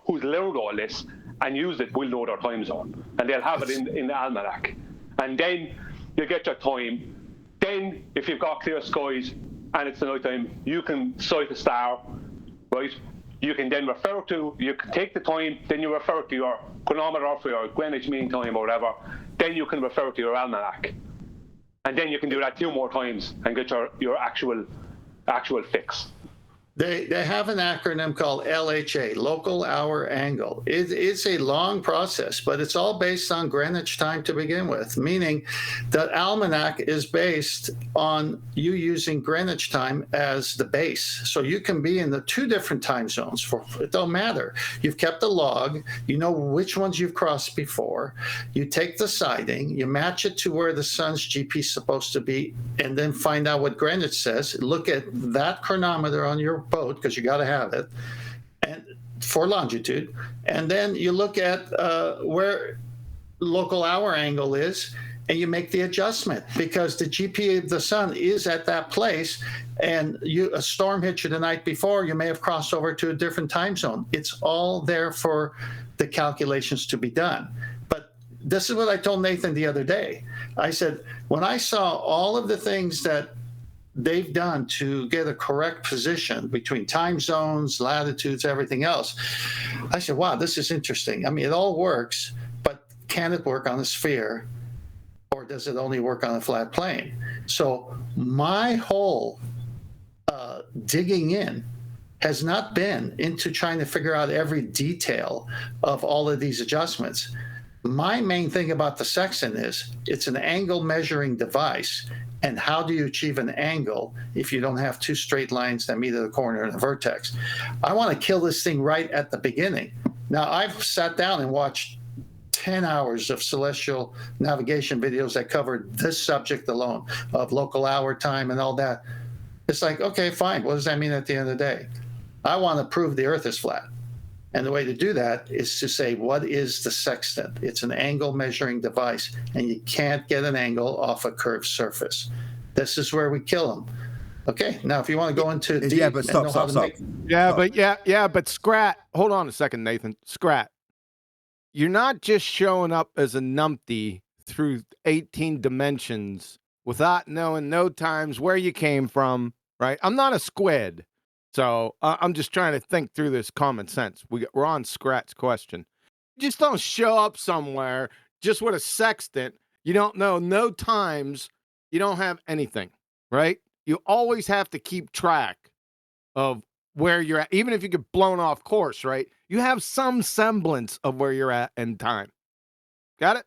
who's learned all this and used it will know their time zone. And they'll have it in the almanac. And then you get your time. Then, if you've got clear skies and it's the night time, you can sight a star, right? You can then you can take the time, then you refer to your chronometer for your Greenwich Mean Time or whatever. Then you can refer to your almanac. And then you can do that 2 more times and get your actual fix. They have an acronym called LHA, Local Hour Angle. It's a long process, but it's all based on Greenwich time to begin with, meaning the almanac is based on you using Greenwich time as the base. So you can be in the 2 different time zones. It don't matter. You've kept a log. You know which ones you've crossed before. You take the sighting. You match it to where the sun's GP is supposed to be, and then find out what Greenwich says. Look at that chronometer on your boat, because you got to have it, and for longitude, and then you look at where local hour angle is, and you make the adjustment because the GP of the sun is at that place, and a storm hit you the night before, you may have crossed over to a different time zone. It's all there for the calculations to be done. But this is what I told Nathan the other day. I said, when I saw all of the things that they've done to get a correct position between time zones, latitudes, everything else, I said, wow, this is interesting. I mean, it all works, but can it work on a sphere, or does it only work on a flat plane? So my whole digging in has not been into trying to figure out every detail of all of these adjustments. My main thing about the Sextant is it's an angle measuring device. And how do you achieve an angle if you don't have 2 straight lines that meet at a corner and a vertex? I want to kill this thing right at the beginning. Now, I've sat down and watched 10 hours of celestial navigation videos that covered this subject alone, of local hour time and all that. It's like, okay, fine. What does that mean at the end of the day? I want to prove the Earth is flat. And the way to do that is to say, what is the sextant? It's an angle measuring device, and you can't get an angle off a curved surface. This is where we kill them. Okay, now if you want to go into deep yeah, but stop. But Scrat, hold on a second, Nathan. Scrat, you're not just showing up as a numpty through 18 dimensions without knowing no times where you came from, right? I'm not a squid. So I'm just trying to think through this common sense. We're on Scrat's question. You just don't show up somewhere just with a sextant. You don't know no times. You don't have anything, right? You always have to keep track of where you're at, even if you get blown off course, right? You have some semblance of where you're at in time. Got it?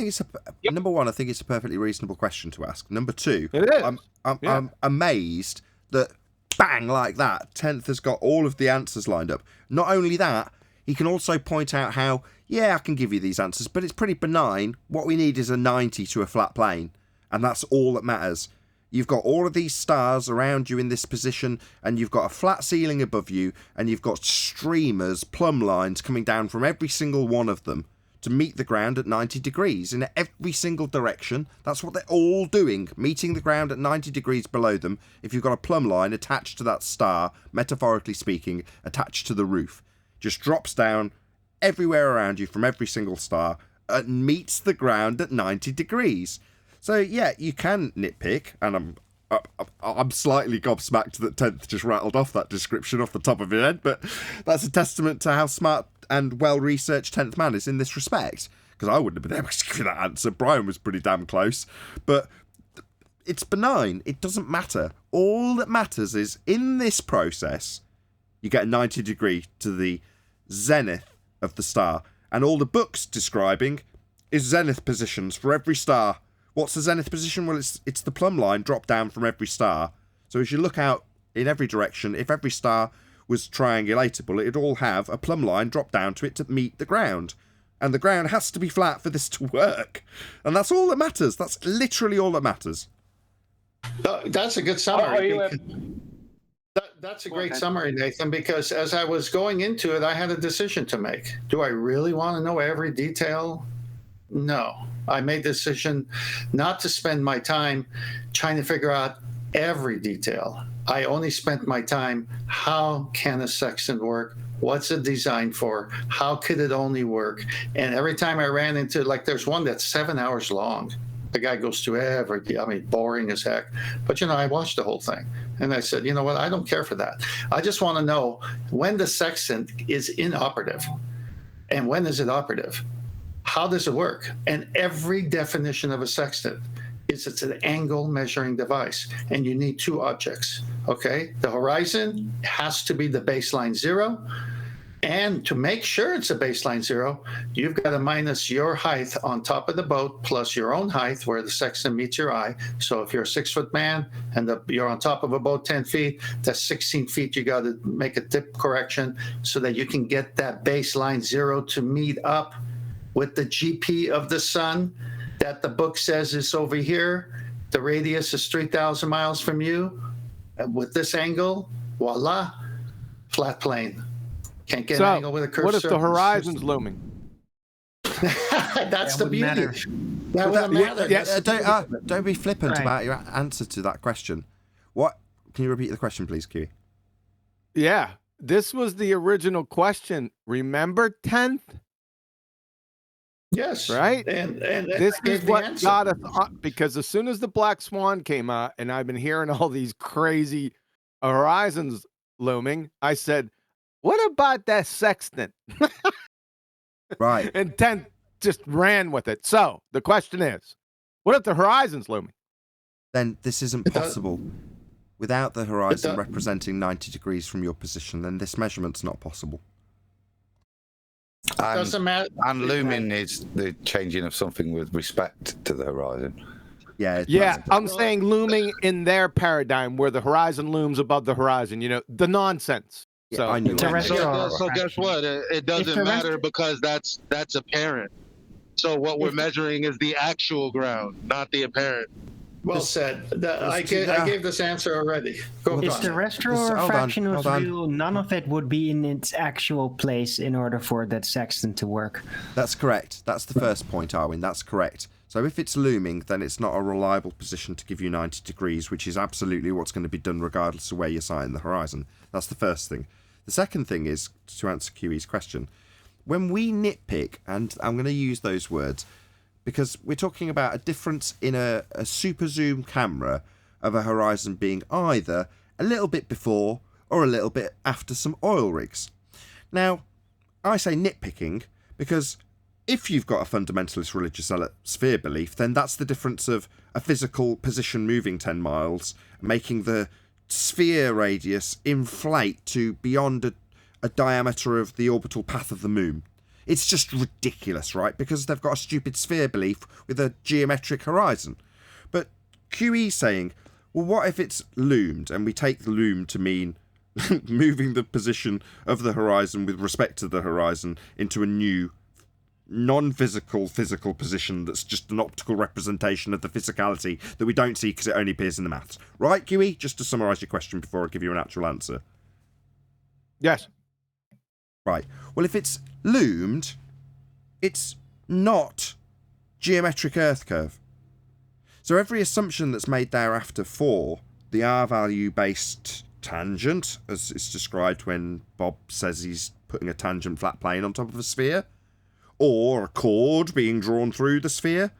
I think number one, I think it's a perfectly reasonable question to ask. Number two, it is. I'm amazed that bang, like that, 10th has got all of the answers lined up. Not only that, he can also point out how, yeah, I can give you these answers, but it's pretty benign. What we need is a 90 to a flat plane, and that's all that matters. You've got all of these stars around you in this position, and you've got a flat ceiling above you, and you've got streamers, plumb lines coming down from every single one of them to meet the ground at 90 degrees in every single direction. That's what they're all doing, meeting the ground at 90 degrees below them. If you've got a plumb line attached to that star, metaphorically speaking, attached to the roof, just drops down everywhere around you from every single star and meets the ground at 90 degrees. So yeah, you can nitpick, and I'm slightly gobsmacked that 10th just rattled off that description off the top of your head, but that's a testament to how smart and well-researched 10th man is in this respect, because I wouldn't have been able to give you that answer. Brian was pretty damn close, but it's benign. It doesn't matter. All that matters is, in this process, you get a 90 degree to the zenith of the star, and all the book's describing is zenith positions for every star. What's the zenith position? Well, it's the plumb line drop down from every star. So as you look out in every direction, if every star was triangulatable, it'd all have a plumb line drop down to it to meet the ground. And the ground has to be flat for this to work. And that's all that matters. That's literally all that matters. That's a good summary. That's a great summary, Nathan, because as I was going into it, I had a decision to make. Do I really want to know every detail? No. I made the decision not to spend my time trying to figure out every detail. I only spent my time, how can a sextant work? What's it designed for? How could it only work? And every time I ran into, like, there's one that's 7 hours long. The guy goes through boring as heck. But, I watched the whole thing. And I said, you know what? I don't care for that. I just want to know when the sextant is inoperative. And when is it operative? How does it work? And every definition of a sextant is it's an angle measuring device, and you need two objects, okay? The horizon has to be the baseline zero, and to make sure it's a baseline zero, you've got to minus your height on top of the boat plus your own height where the sextant meets your eye. So if you're a 6-foot man and you're on top of a boat 10 feet, that's 16 feet. You got to make a dip correction so that you can get that baseline zero to meet up with the GP of the sun that the book says is over here. The radius is 3,000 miles from you. And with this angle, voila, flat plane. Can't get an angle with a curved what if surface. the horizon's looming? That's the beauty. That wouldn't matter. Don't be flippant about your answer to that question. What? Can you repeat the question, please, Q? Yeah, this was the original question. Remember 10th? Yes. Right? And this is what got us on, because as soon as the Black Swan came out, and I've been hearing all these crazy horizons looming, I said, what about that sextant? Right. And 10 just ran with it. So the question is, what if the horizon's looming? Then this isn't possible. Without the horizon representing 90 degrees from your position, then this measurement's not possible. Doesn't matter. And looming is the changing of something with respect to the horizon. Yeah. I'm saying looming in their paradigm where the horizon looms above the horizon, the nonsense. So, I knew so guess what? It doesn't matter because that's apparent. So what we're measuring is the actual ground, not the apparent. Well said. I gave this answer already. Go If on. the terrestrial refraction was real, none of it would be in its actual place in order for that sextant to work. That's correct. That's the first point, Arwin. That's correct. So if it's looming, then it's not a reliable position to give you 90 degrees, which is absolutely what's going to be done regardless of where you're sighting the horizon. That's the first thing. The second thing is, to answer QE's question, when we nitpick, and I'm going to use those words, because we're talking about a difference in a super zoom camera of a horizon being either a little bit before or a little bit after some oil rigs. Now, I say nitpicking because if you've got a fundamentalist religious sphere belief, then that's the difference of a physical position moving 10 miles, making the sphere radius inflate to beyond a diameter of the orbital path of the moon. It's just ridiculous, right? Because they've got a stupid sphere belief with a geometric horizon. But QE's saying, well, what if it's loomed, and we take the loom to mean moving the position of the horizon with respect to the horizon into a new non-physical physical position that's just an optical representation of the physicality that we don't see because it only appears in the maths. Right, QE? Just to summarise your question before I give you an actual answer. Yes. Right. Well, if it's loomed, it's not geometric Earth curve. So every assumption that's made thereafter for the R-value based tangent, as it's described when Bob says he's putting a tangent flat plane on top of a sphere, or a chord being drawn through the sphere,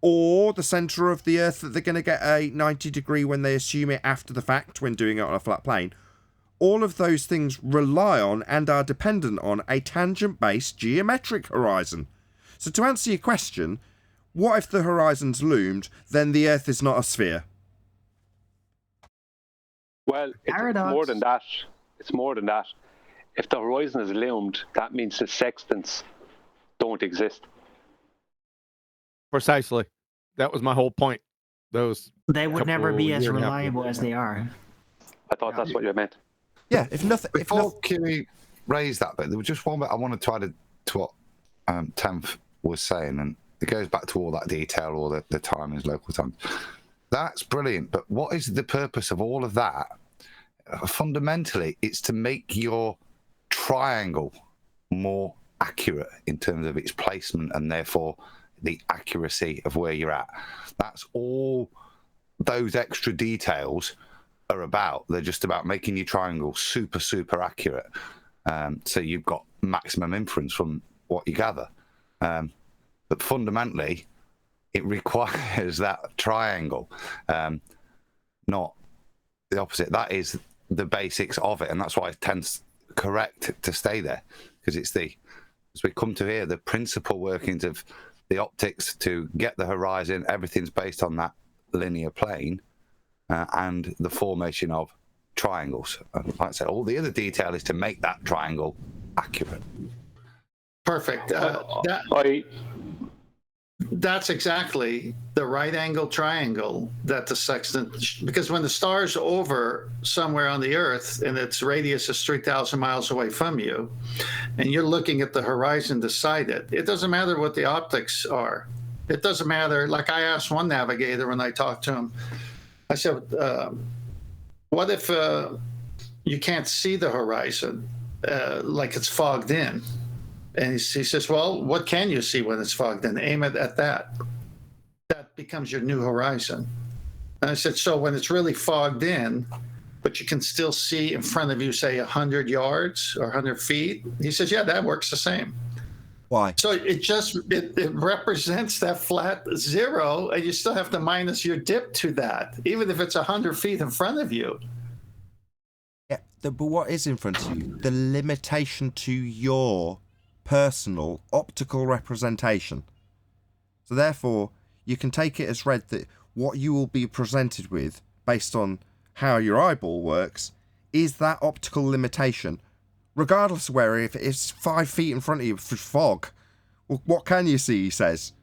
or the centre of the Earth that they're going to get a 90 degree when they assume it after the fact when doing it on a flat plane, all of those things rely on and are dependent on a tangent-based geometric horizon. So to answer your question, what if the horizon's loomed, then the Earth is not a sphere? Well, it's more than that. It's more than that. If the horizon is loomed, that means the sextants don't exist. Precisely. That was my whole point. They would never be as reliable as they are. I thought that's what you meant. Yeah, if nothing... Before Kimmy raised that bit, there was just one bit I wanted to add to what Tenth was saying, and it goes back to all that detail, all the timings, local times. That's brilliant, but what is the purpose of all of that? Fundamentally, it's to make your triangle more accurate in terms of its placement and therefore the accuracy of where you're at. That's all those extra details are about. They're just about making your triangle super, super accurate. So you've got maximum inference from what you gather. But fundamentally, it requires that triangle, not the opposite. That is the basics of it, and that's why it tends correct to stay there, because it's as we come to here, the principal workings of the optics to get the horizon, everything's based on that linear plane and the formation of triangles. Like I said, all the other detail is to make that triangle accurate. Perfect. That's exactly the right angle triangle that the sextant, because when the star's over somewhere on the Earth and its radius is 3,000 miles away from you, and you're looking at the horizon beside it, it doesn't matter what the optics are. It doesn't matter. Like I asked one navigator when I talked to him, I said, what if you can't see the horizon, like it's fogged in? And he says, well, what can you see when it's fogged in? Aim it at that. That becomes your new horizon. And I said, so when it's really fogged in, but you can still see in front of you, say 100 yards or 100 feet? He says, yeah, that works the same. Why? So it represents that flat zero, and you still have to minus your dip to that, even if it's 100 feet in front of you. Yeah, but what is in front of you? The limitation to your personal optical representation. So therefore, you can take it as read that what you will be presented with, based on how your eyeball works, is that optical limitation. Regardless of where, if it's 5 feet in front of you for fog, well, what can you see, he says.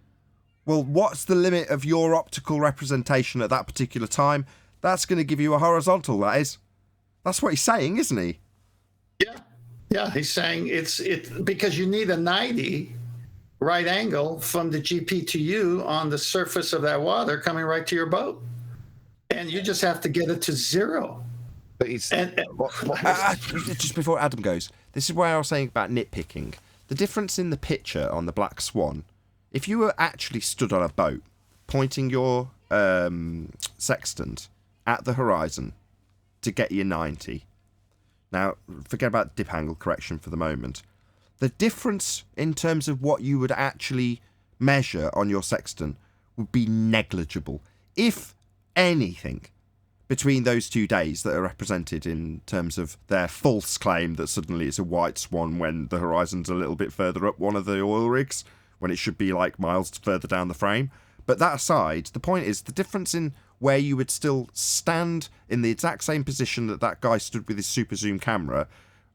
Well, what's the limit of your optical representation at that particular time? That's going to give you a horizontal, that is. That's what he's saying, isn't he? Yeah. Yeah, he's saying it's because you need a 90 right angle from the GP to you on the surface of that water coming right to your boat. And you just have to get it to zero. But it's just before Adam goes, this is why I was saying about nitpicking. The difference in the picture on the Black Swan, if you were actually stood on a boat, pointing your sextant at the horizon to get your 90. Now, forget about dip angle correction for the moment. The difference in terms of what you would actually measure on your sextant would be negligible, if anything, between those 2 days that are represented in terms of their false claim that suddenly it's a white swan when the horizon's a little bit further up one of the oil rigs, when it should be like miles further down the frame. But that aside, the point is the difference in where you would still stand in the exact same position that that guy stood with his super zoom camera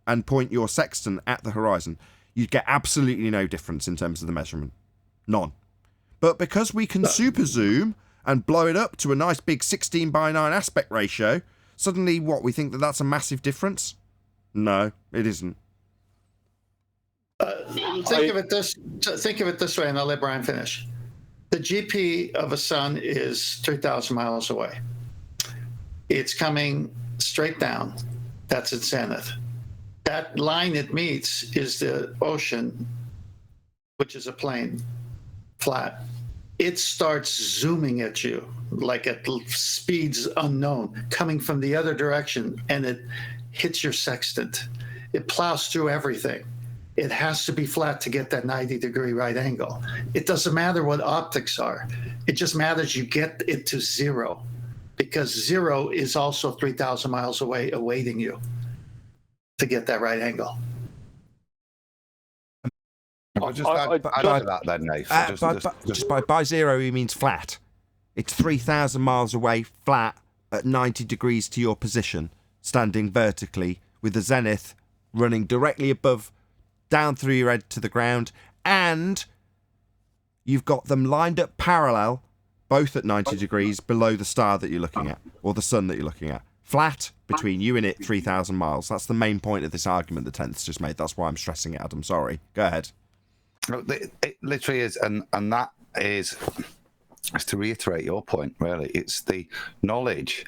and point your sextant at the horizon, you'd get absolutely no difference in terms of the measurement. None. But because we can super zoom and blow it up to a nice big 16:9 aspect ratio, suddenly what, we think that that's a massive difference? No, it isn't. Think of it this way, and I'll let Brian finish. The GP of a sun is 3,000 miles away. It's coming straight down. That's its zenith. That line it meets is the ocean, which is a plane, flat. It starts zooming at you like at speeds unknown, coming from the other direction, and it hits your sextant. It plows through everything. It has to be flat to get that 90-degree right angle. It doesn't matter what optics are. It just matters you get it to zero, because zero is also 3,000 miles away awaiting you to get that right angle. I'll just add to that then, Nathan. Just by zero, he means flat. It's 3,000 miles away, flat, at 90 degrees to your position, standing vertically, with the zenith running directly above, down through your head to the ground, and you've got them lined up parallel, both at 90 degrees below the star that you're looking at, or the sun that you're looking at. Flat between you and it, 3,000 miles. That's the main point of this argument the 10th's just made. That's why I'm stressing it, Adam. Sorry. Go ahead. It literally is, and that is to reiterate your point, really. It's the knowledge,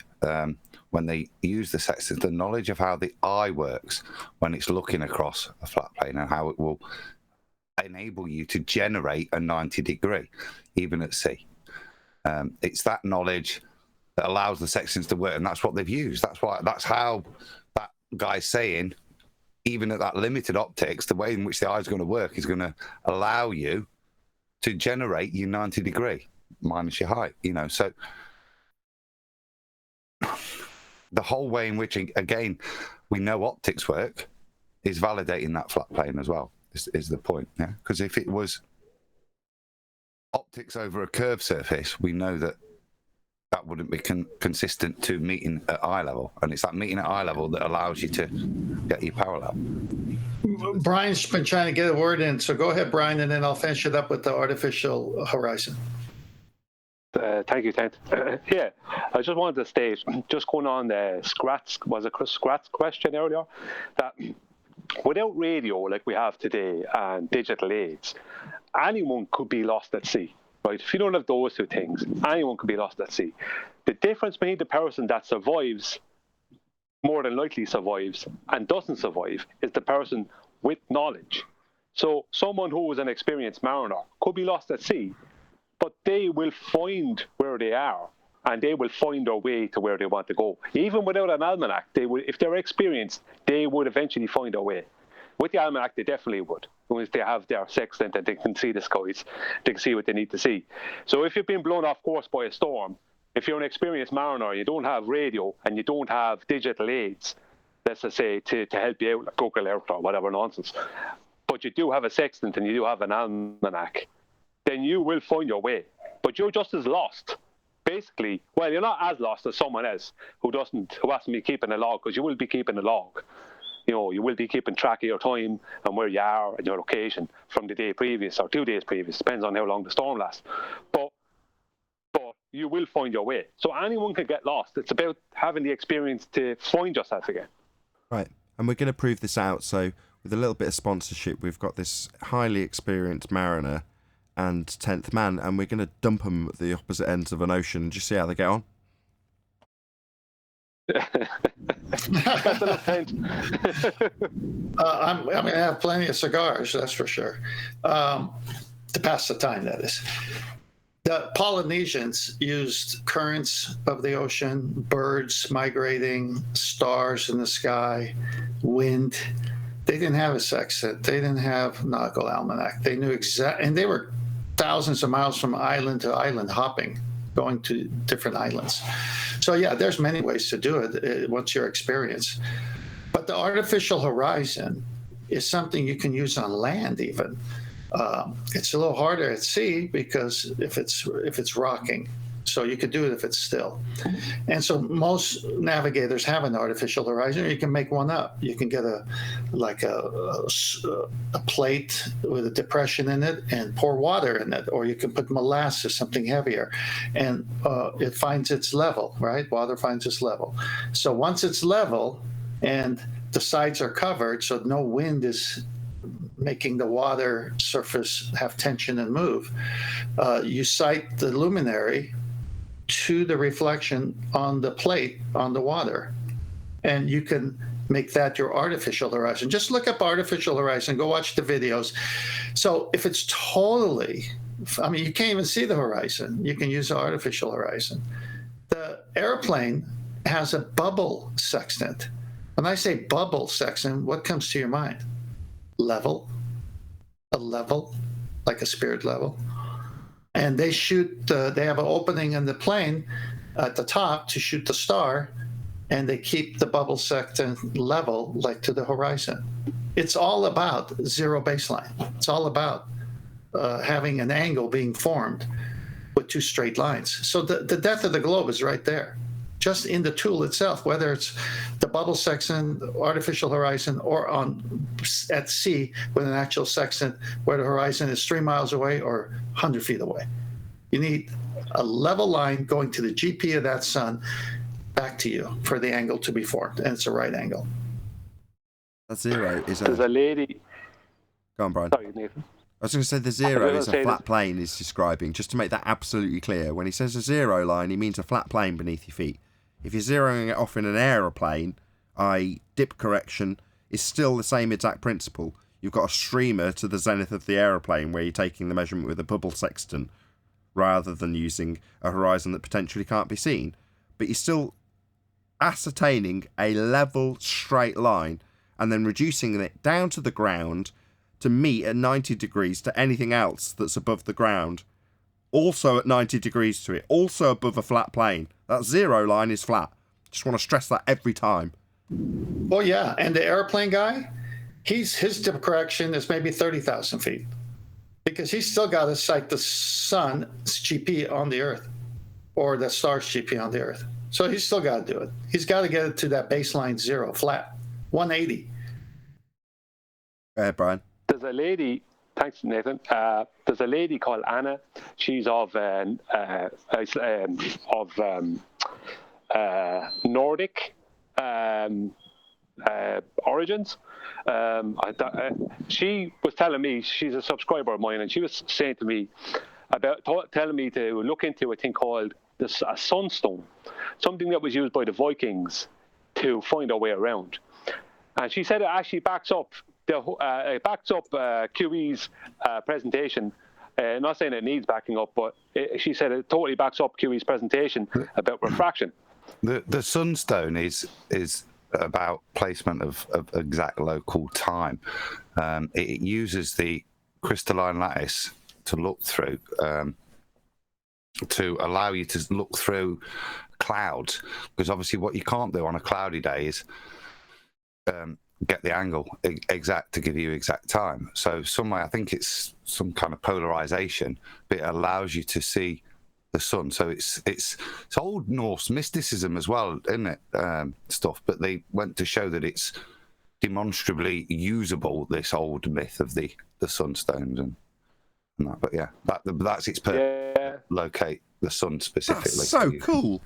when they use the sextant, the knowledge of how the eye works when it's looking across a flat plane and how it will enable you to generate a 90 degree, even at sea. It's that knowledge that allows the sextants to work, and that's what they've used. That's how that guy's saying, even at that limited optics, the way in which the eye is going to work is going to allow you to generate your 90 degree minus your height, so the whole way in which, again, we know optics work is validating that flat plane as well, is the point. Yeah, because if it was optics over a curved surface, we know that wouldn't be consistent to meeting at eye level, and it's that meeting at eye level that allows you to get your parallel. Brian's been trying to get a word in, so go ahead, Brian, and then I'll finish it up with the artificial horizon. Thank you, Ted. Yeah, I just wanted to state, just going on the Scrat's question earlier, that without radio like we have today and digital aids, anyone could be lost at sea. Right? If you don't have those two things, anyone could be lost at sea. The difference between the person that survives, more than likely survives, and doesn't survive is the person with knowledge. So someone who is an experienced mariner could be lost at sea, but they will find where they are, and they will find their way to where they want to go. Even without an almanac, they will, if they're experienced, they would eventually find their way. With the almanac, they definitely would. Once they have their sextant and they can see the skies, they can see what they need to see. So if you've been blown off course by a storm, if you're an experienced mariner, you don't have radio and you don't have digital aids, let's just say, to help you out, like Google Earth or whatever nonsense, but you do have a sextant and you do have an almanac, then you will find your way. But you're just as lost. Basically, well, you're not as lost as someone else who hasn't been keeping a log, because you will be keeping a log. You will be keeping track of your time and where you are and your location from the day previous or 2 days previous, depends on how long the storm lasts. But you will find your way. So anyone can get lost. It's about having the experience to find yourself again. Right, and we're going to prove this out. So with a little bit of sponsorship, we've got this highly experienced mariner and 10th man, and we're going to dump them at the opposite ends of an ocean and just see how they get on. That's enough hint. I'm going to have plenty of cigars, that's for sure. To pass the time, that is. The Polynesians used currents of the ocean, birds migrating, stars in the sky, wind. They didn't have a sextant. They didn't have nautical almanac. They knew and they were thousands of miles from island to island hopping, going to different islands. So yeah, there's many ways to do it. What's your experience? But the artificial horizon is something you can use on land even. It's a little harder at sea because if it's rocking, so you could do it if it's still. And so most navigators have an artificial horizon, or you can make one up. You can get a plate with a depression in it and pour water in it, or you can put molasses, something heavier, and it finds its level, right? Water finds its level. So once it's level and the sides are covered, so no wind is making the water surface have tension and move, you sight the luminary to the reflection on the plate on the water, and you can make that your artificial horizon. Just look up artificial horizon, go watch the videos. So if it's totally, I mean, you can't even see the horizon, you can use the artificial horizon. The airplane has a bubble sextant. When I say bubble sextant, what comes to your mind? Level, a level, like a spirit level. And they they have an opening in the plane at the top to shoot the star, and they keep the bubble sextant level, like to the horizon. It's all about zero baseline. It's all about having an angle being formed with two straight lines. So the depth of the globe is right there, just in the tool itself, whether it's the bubble sextant, artificial horizon, or at sea with an actual sextant where the horizon is 3 miles away or 100 feet away. You need a level line going to the GP of that sun back to you for the angle to be formed, and it's a right angle. That zero is There's a lady. Go on, Brian. Sorry, Nathan. I was going to say the zero is a flat plane he's describing, just to make that absolutely clear. When he says a zero line, he means a flat plane beneath your feet. If you're zeroing it off in an aeroplane, i.e. dip correction, is still the same exact principle. You've got a streamer to the zenith of the aeroplane where you're taking the measurement with a bubble sextant rather than using a horizon that potentially can't be seen. But you're still ascertaining a level straight line and then reducing it down to the ground to meet at 90 degrees to anything else that's above the ground. Also at 90 degrees to it. Also above a flat plane. That zero line is flat. Just want to stress that every time. Well, yeah. And the airplane guy, his dip correction is maybe 30,000 feet. Because he's still got to sight the sun's GP on the Earth. Or the star's GP on the Earth. So he's still got to do it. He's got to get it to that baseline zero, flat. 180. Go ahead, Brian. There's a lady, thanks, Nathan. There's a lady called Anna. She's of Nordic origins. She was telling me, she's a subscriber of mine, and she was saying to me about telling me to look into a thing called a sunstone, something that was used by the Vikings to find our way around. And she said it actually backs up QE's presentation. Not saying it needs backing up, but she said it totally backs up QE's presentation about refraction. The sunstone is about placement of exact local time. It uses the crystalline lattice to look through, to allow you to look through clouds, because obviously what you can't do on a cloudy day is get the angle exact to give you exact time. So some way, I think it's some kind of polarization, but it allows you to see the sun. So it's old Norse mysticism as well, isn't it? Stuff, but they went to show that it's demonstrably usable, this old myth of the sunstones and that. But yeah, that's its purpose. Yeah. Locate the sun specifically. That's so cool.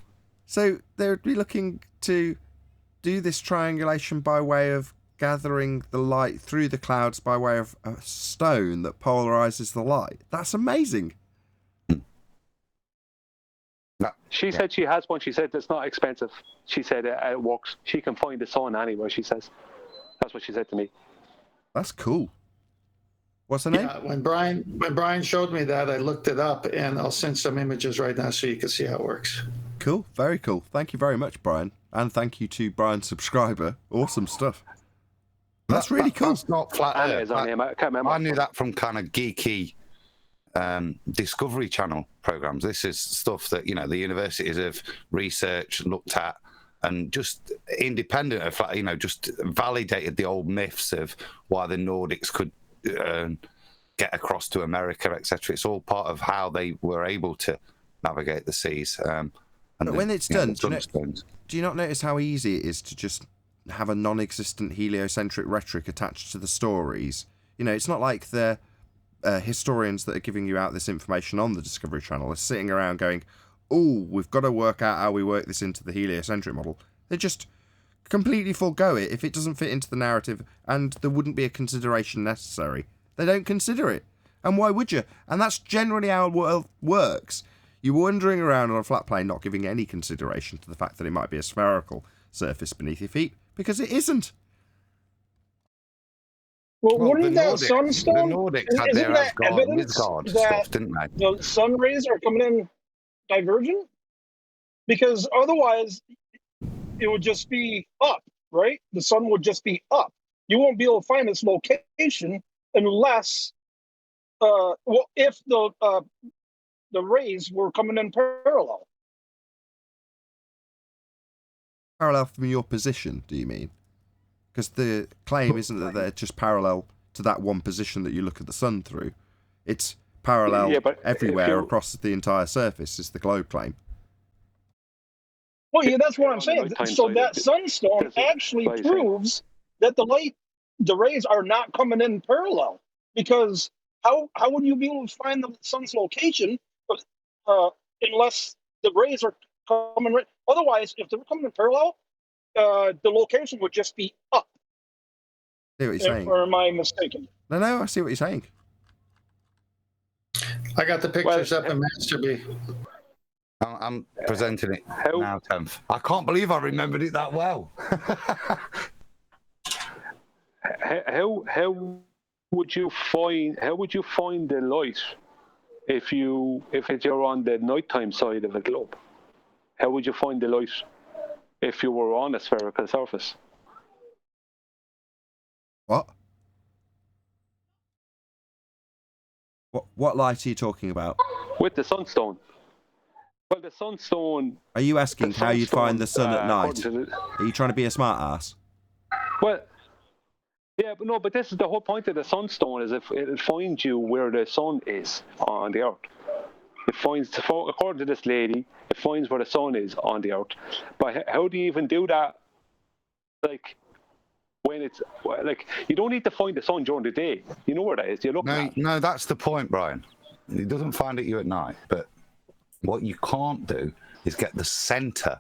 So they would be looking to do this triangulation by way of gathering the light through the clouds by way of a stone that polarizes the light. That's amazing. She said she has one. She said it's not expensive. She said it works. She can find the sun anywhere, she says. That's what she said to me. That's cool. What's the name? Yeah, when Brian showed me that, I looked it up, and I'll send some images right now so you can see how it works. Cool. Very cool. Thank you very much, Brian. And thank you to Brian's subscriber. Awesome stuff. That's really cool. That's not flat Earth. I can't remember. I knew that from kind of geeky Discovery Channel programs. This is stuff that, you know, the universities have researched, looked at, and just independent of, you know, just validated the old myths of why the Nordics could get across to America, etc. It's all part of how they were able to navigate the seas. But when it's done, do you not notice how easy it is to just have a non-existent heliocentric rhetoric attached to the stories? You know, it's not like the historians that are giving you out this information on the Discovery Channel are sitting around going, oh, we've got to work out how we work this into the heliocentric model. They just completely forego it if it doesn't fit into the narrative and there wouldn't be a consideration necessary. They don't consider it. And why would you? And that's generally how the world works. You're wandering around on a flat plane not giving any consideration to the fact that it might be a spherical surface beneath your feet, because it isn't. Well, wouldn't that Nordics, sunstone, the Nordics had isn't their that Asgard, evidence Midgard that stuff, didn't they? the sun rays are coming in divergent? Because otherwise, it would just be up, right? The sun would just be up. You won't be able to find its location unless, if the rays were coming in parallel. Parallel from your position, do you mean? Because the claim isn't that they're just parallel to that one position that you look at the sun through. It's parallel everywhere across the entire surface, is the globe claim. Well, yeah, that's what I'm saying. So that sunstone actually proves that the rays are not coming in parallel. Because how would you be able to find the sun's location unless the rays are coming right? Otherwise, if they're coming in parallel, the location would just be up. I see what you're saying. Or am I mistaken? No, I see what you're saying. I got the pictures up in Masterby. I'm presenting it now, 10th. I can't believe I remembered it that well. How would you find the light if you're on the nighttime side of a globe? How would you find the light if you were on a spherical surface? What? What light are you talking about? With the sunstone. Well, the sunstone... Are you asking how you'd find the sun at night? Are you trying to be a smart ass? Well, yeah, but this is the whole point of the sunstone, is it finds you where the sun is on the earth. It finds, according to this lady, it finds where the sun is on the earth. But how do you even do that? Like, when it's, like, you don't need to find the sun during the day. You know where that is. You look at it. No, that's the point, Brian. It doesn't find it you at night, but what you can't do is get the center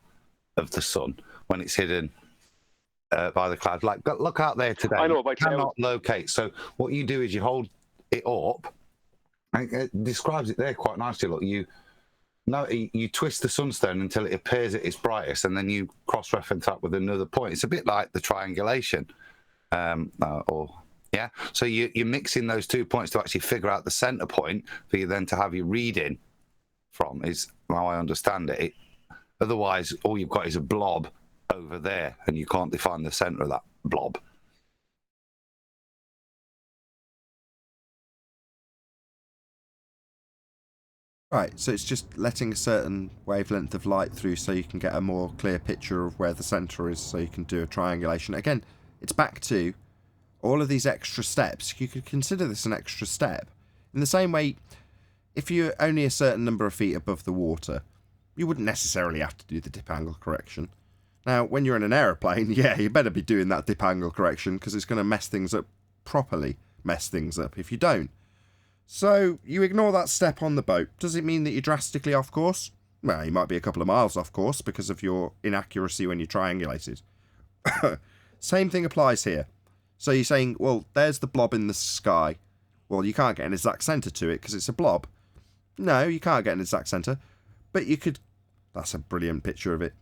of the sun when it's hidden by the clouds. Like, look out there today. I know, you cannot locate. So what you do is you hold it up. And it describes it there quite nicely. Look, you twist the sunstone until it appears at its brightest, and then you cross-reference up with another point. It's a bit like the triangulation, So you're mixing those 2 points to actually figure out the center point for you then to have your reading from, is how I understand it. Otherwise, all you've got is a blob over there, and you can't define the center of that blob. Right, so it's just letting a certain wavelength of light through so you can get a more clear picture of where the centre is, so you can do a triangulation. Again, it's back to all of these extra steps. You could consider this an extra step. In the same way, if you're only a certain number of feet above the water, you wouldn't necessarily have to do the dip angle correction. Now, when you're in an aeroplane, yeah, you better be doing that dip angle correction, because it's going to mess things up if you don't. So, you ignore that step on the boat. Does it mean that you're drastically off course? Well, you might be a couple of miles off course because of your inaccuracy when you triangulated. Same thing applies here. So you're saying, well, there's the blob in the sky. Well, you can't get an exact centre to it because it's a blob. No, you can't get an exact centre. But you could... That's a brilliant picture of it.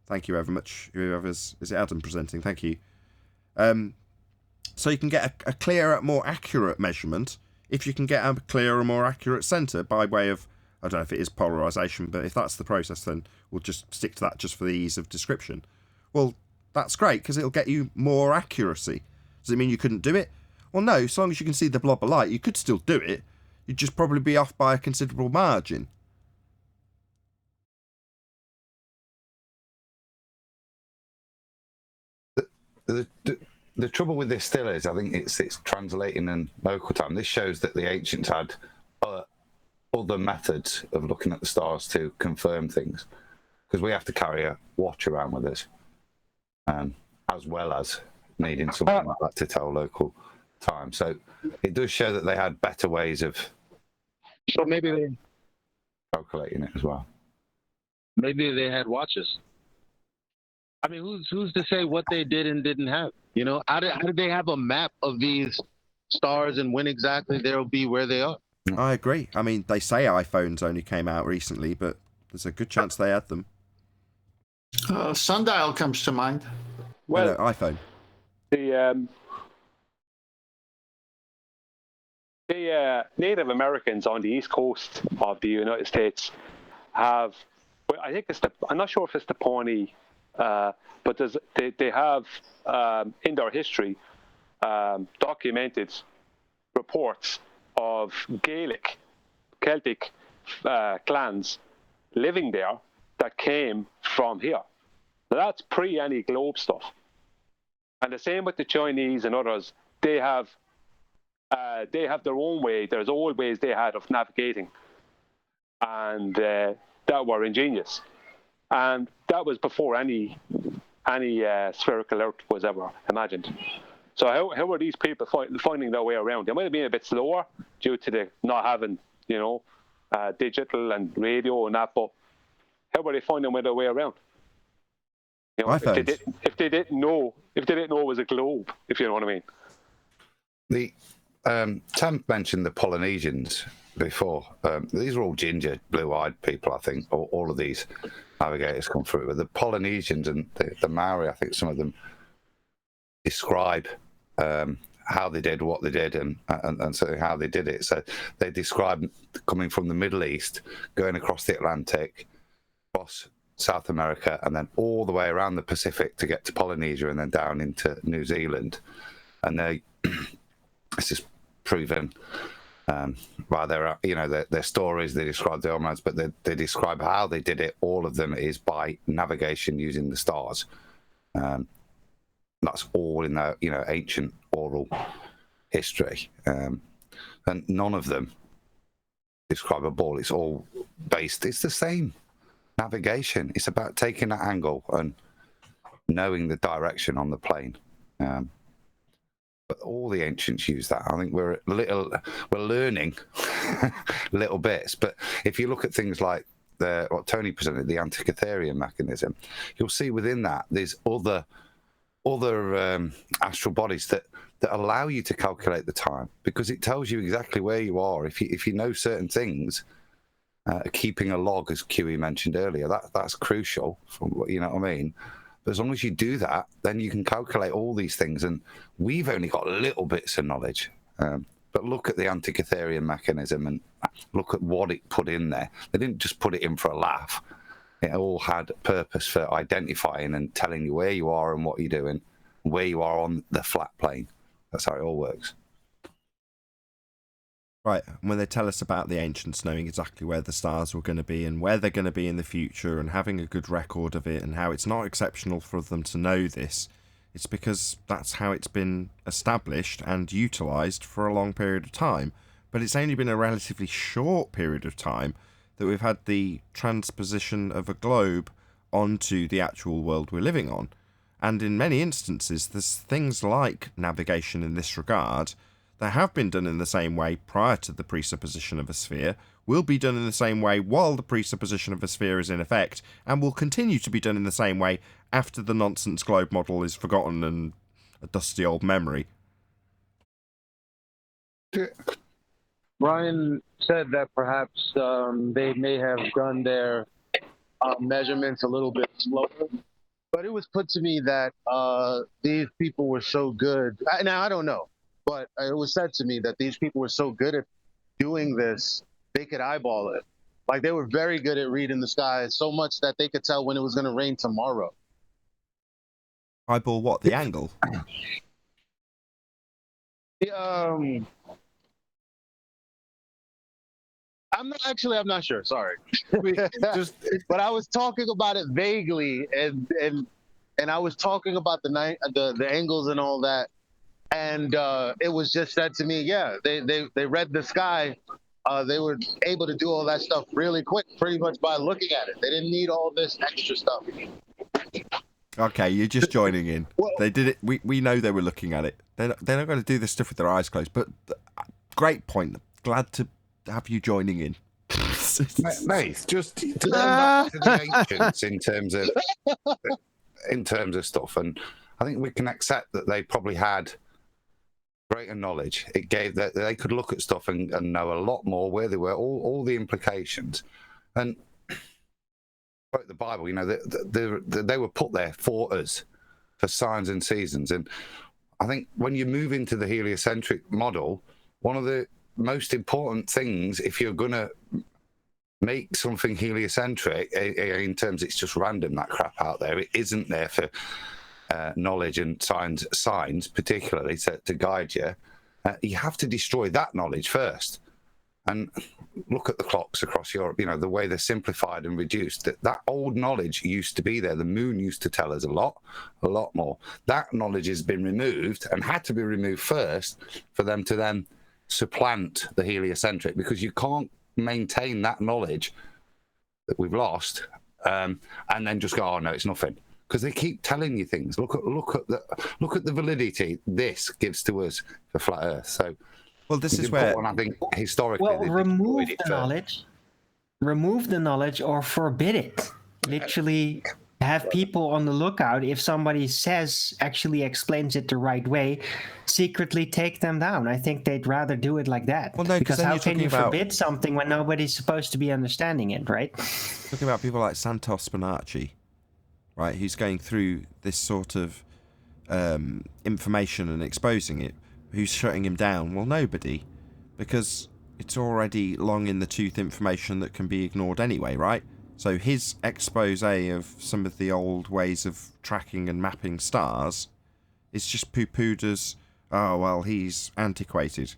Thank you very much. Whoever's... Is it Adam presenting? Thank you. So you can get a clearer, more accurate measurement if you can get a clearer, more accurate centre by way of... I don't know if it is polarisation, but if that's the process, then we'll just stick to that just for the ease of description. Well, that's great because it'll get you more accuracy. Does it mean you couldn't do it? Well, no. So long as you can see the blob of light, you could still do it. You'd just probably be off by a considerable margin. The trouble with this still is, I think it's translating in local time. This shows that the ancients had other methods of looking at the stars to confirm things, because we have to carry a watch around with us, as well as needing something like that to tell local time. So it does show that they had better ways of calculating it as well. Maybe they had watches. I mean, who's to say what they did and didn't have? You know, how did they have a map of these stars and when exactly they'll be where they are? I agree. I mean, they say iPhones only came out recently, but there's a good chance they had them. Sundial comes to mind. Well, no, iPhone. The Native Americans on the east coast of the United States have, I think it's I'm not sure if it's the Pawnee, but they have in their history documented reports of Gaelic, Celtic clans living there that came from here. Now that's pre any globe stuff. And the same with the Chinese and others. They have their own way. There's old ways they had of navigating, and that were ingenious. And that was before any spherical Earth was ever imagined. So how were these people finding their way around? They might have been a bit slower due to the not having, digital and radio and that, but how were they finding their way around? You know, if they didn't know it was a globe, if you know what I mean. The Tam mentioned the Polynesians before. These are all ginger, blue-eyed people, I think. All of these navigators come through. But the Polynesians and the Maori, I think some of them describe how they did what they did and so how they did it. So they describe coming from the Middle East, going across the Atlantic, across South America, and then all the way around the Pacific to get to Polynesia and then down into New Zealand. And this is proven by their stories. They describe the omens, but they describe how they did it. All of them is by navigation using the stars. That's all in their ancient oral history, and none of them describe a ball. It's all based. It's the same navigation. It's about taking that angle and knowing the direction on the plane. But all the ancients use that. I think we're learning little bits. But if you look at things like what Tony presented, the Ethereum mechanism, you'll see within that there's other astral bodies that allow you to calculate the time, because it tells you exactly where you are. If you know certain things, keeping a log, as QE mentioned earlier, that's crucial. You know what I mean? But as long as you do that, then you can calculate all these things. And we've only got little bits of knowledge. But look at the Ethereum mechanism and look at what it put in there. They didn't just put it in for a laugh. It all had purpose for identifying and telling you where you are and what you're doing, where you are on the flat plane. That's how it all works. Right, and when they tell us about the ancients knowing exactly where the stars were going to be and where they're going to be in the future and having a good record of it and how it's not exceptional for them to know this, it's because that's how it's been established and utilised for a long period of time. But it's only been a relatively short period of time that we've had the transposition of a globe onto the actual world we're living on. And in many instances, there's things like navigation in this regard that have been done in the same way prior to the presupposition of a sphere, will be done in the same way while the presupposition of a sphere is in effect, and will continue to be done in the same way after the nonsense globe model is forgotten and dusty old memory. Brian said that perhaps they may have done their measurements a little bit slower. But it was put to me that these people were so good. Now, I don't know, but it was said to me that these people were so good at doing this, they could eyeball it. Like, they were very good at reading the sky, so much that they could tell when it was going to rain tomorrow. Eyeball what? The angle? I'm not sure. Sorry. But I was talking about it vaguely, and I was talking about the angles and all that, and it was just said to me, yeah, they read the sky. They were able to do all that stuff really quick, pretty much by looking at it. They didn't need all this extra stuff. Okay, you're just joining in. They did it. We know they were looking at it. They're not going to do this stuff with their eyes closed. But great point. Glad to have you joining in. Mate, just to go back to the ancients in terms of stuff, and I think we can accept that they probably had greater knowledge. It gave that they could look at stuff and know a lot more where they were, all the implications, and quote the Bible. You know, they were put there for us, for signs and seasons. And I think when you move into the heliocentric model, one of the most important things, if you're going to make something heliocentric, in terms it's just random, that crap out there, it isn't there for knowledge and signs particularly to guide you. You have to destroy that knowledge first. And look at the clocks across Europe, you know, the way they're simplified and reduced. That old knowledge used to be there. The moon used to tell us a lot more. That knowledge has been removed and had to be removed first for them to then supplant the heliocentric, because you can't maintain that knowledge that we've lost and then just go, oh no, it's nothing, because they keep telling you things. Look at the validity this gives to us for flat Earth. So, well, this is where I think historically, remove the knowledge or forbid it. Literally, have people on the lookout. If somebody actually explains it the right way, secretly take them down. I think they'd rather do it like that. Well, no, because how can you forbid something when nobody's supposed to be understanding it, right? Talking about people like Santos Bonacci, right, who's going through this sort of information and exposing it. Who's shutting him down? Well, nobody, because it's already long in the tooth information that can be ignored anyway, right? So his expose of some of the old ways of tracking and mapping stars is just poo-pooed as, oh, well, he's antiquated,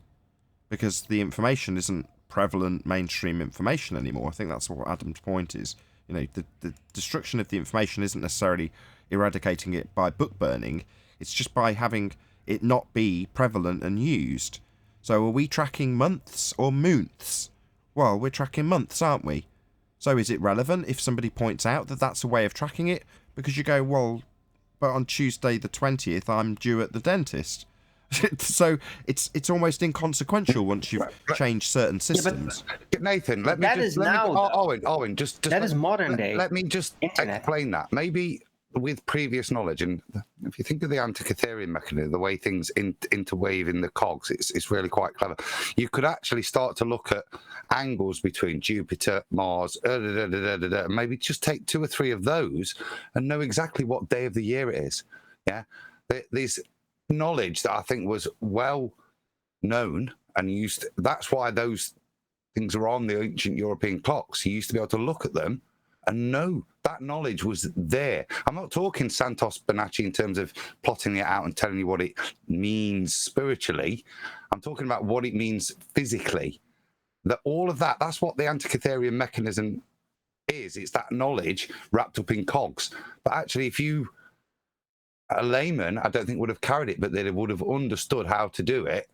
because the information isn't prevalent mainstream information anymore. I think that's what Adam's point is. You know, the destruction of the information isn't necessarily eradicating it by book burning. It's just by having it not be prevalent and used. So are we tracking months or moonths? Well, we're tracking months, aren't we? So is it relevant if somebody points out that that's a way of tracking it? Because you go, well, but on Tuesday the 20th, I'm due at the dentist. So it's almost inconsequential once you've changed certain systems. Yeah, Nathan, Owen, just that is modern day. Let me just explain that. Maybe with previous knowledge, and if you think of the Ethereum mechanism, the way things interweave in the cogs, it's really quite clever. You could actually start to look at angles between Jupiter, Mars, and maybe just take 2 or 3 of those and know exactly what day of the year it is. Yeah, these knowledge that I think was well known and used. That's why those things are on the ancient European clocks. You used to be able to look at them and know that knowledge was there. I'm not talking Santos Bonacci in terms of plotting it out and telling you what it means spiritually. I'm talking about what it means physically. That all of that, that's what the Antikytherian mechanism is. It's that knowledge wrapped up in cogs. But actually, if you, a layman, I don't think would have carried it, but they would have understood how to do it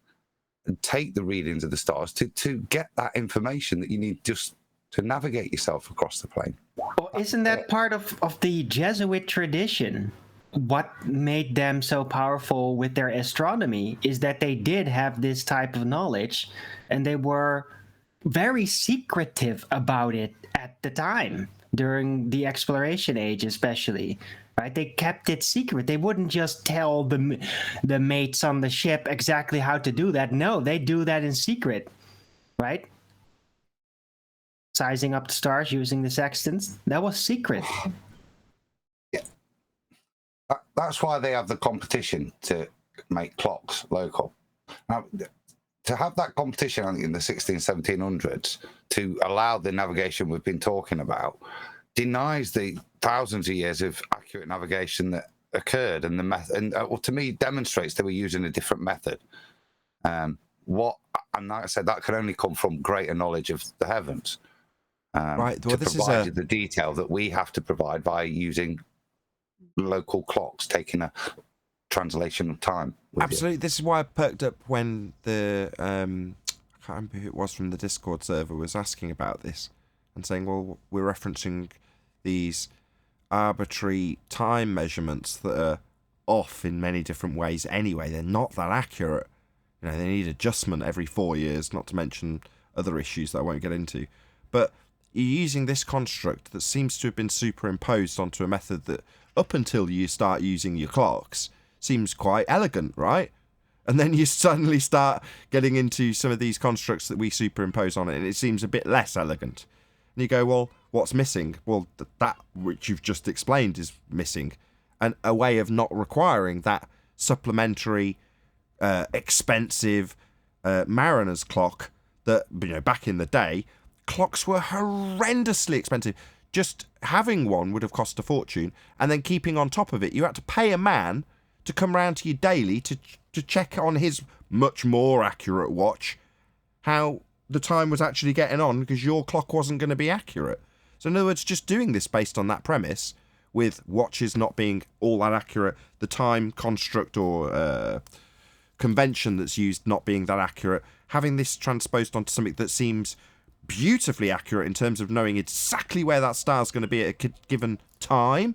and take the readings of the stars to get that information that you need just to navigate yourself across the plane. Well, isn't that part of the Jesuit tradition? What made them so powerful with their astronomy is that they did have this type of knowledge, and they were very secretive about it at the time, during the exploration age especially. Right? They kept it secret. They wouldn't just tell the mates on the ship exactly how to do that. No, they do that in secret. Right? Sizing up the stars using the sextants. That was secret. Yeah. That's why they have the competition to make clocks local. Now, to have that competition, I think, in the 1700s, to allow the navigation we've been talking about, denies the thousands of years of accurate navigation that occurred, and the method, and well, to me, demonstrates they were using a different method. And like I said, that can only come from greater knowledge of the heavens. Right. Well, to this provide is you the detail that we have to provide by using local clocks, taking a translation of time. Absolutely. This is why I perked up when the I can't remember who it was from the Discord server was asking about this and saying, well, we're referencing these arbitrary time measurements that are off in many different ways anyway. They're not that accurate. You know, they need adjustment every 4 years, not to mention other issues that I won't get into. But you're using this construct that seems to have been superimposed onto a method that, up until you start using your clocks, seems quite elegant, right? And then you suddenly start getting into some of these constructs that we superimpose on it, and it seems a bit less elegant. And you go, well, what's missing? Well, that which you've just explained is missing. And a way of not requiring that supplementary, expensive mariner's clock that, you know, back in the day, clocks were horrendously expensive. Just having one would have cost a fortune, and then keeping on top of it, you had to pay a man to come round to you daily to check on his much more accurate watch how the time was actually getting on, because your clock wasn't going to be accurate. So in other words, just doing this based on that premise, with watches not being all that accurate, the time construct or convention that's used not being that accurate, having this transposed onto something that seems beautifully accurate in terms of knowing exactly where that star's going to be at a given time.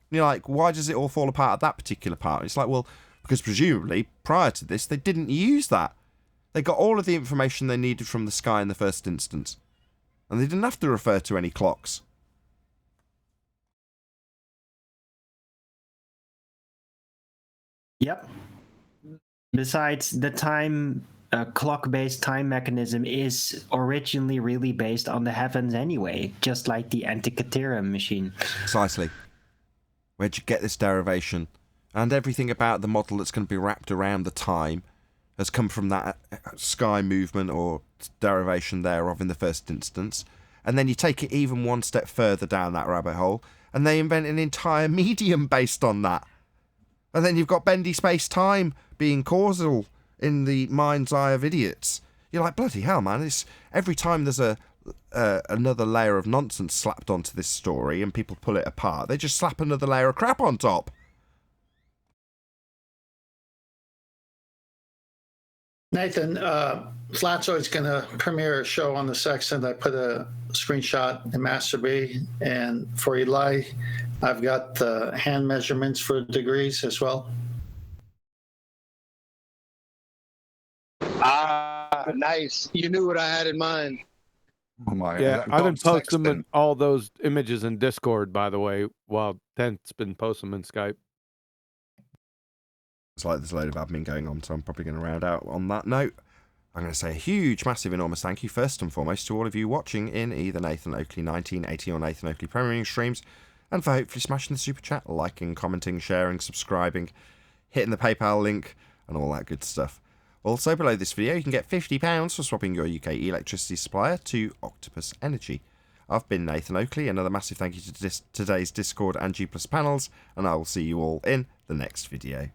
And you're like, why does it all fall apart at that particular part? It's like, well, because presumably prior to this they didn't use that. They got all of the information they needed from the sky in the first instance, and they didn't have to refer to any clocks. Yep. Besides, the time clock-based time mechanism is originally really based on the heavens anyway, just like the Antikythera machine. Precisely. Where'd you get this derivation? And everything about the model that's going to be wrapped around the time has come from that sky movement or derivation thereof in the first instance. And then you take it even one step further down that rabbit hole, and they invent an entire medium based on that. And then you've got bendy space-time being causal in the mind's eye of idiots. You're like, bloody hell, man. It's every time there's another layer of nonsense slapped onto this story and people pull it apart, they just slap another layer of crap on top. Nathan, Flatzoid's going to premiere a show on the Sextant. I put a screenshot in Master B. And for Eli, I've got the hand measurements for degrees as well. Ah, nice. You knew what I had in mind. Oh my, Yeah, I've been posting them in all those images in Discord, by the way, while Tent's been posting them in Skype. It's like there's a load of admin going on, so I'm probably going to round out on that note. I'm going to say a huge, massive, enormous thank you, first and foremost, to all of you watching in either Nathan Oakley 1980 or Nathan Oakley premiering streams, and for hopefully smashing the super chat, liking, commenting, sharing, subscribing, hitting the PayPal link, and all that good stuff. Also, below this video, you can get £50 for swapping your UK electricity supplier to Octopus Energy. I've been Nathan Oakley. Another massive thank you to today's Discord and G+ panels, and I will see you all in the next video.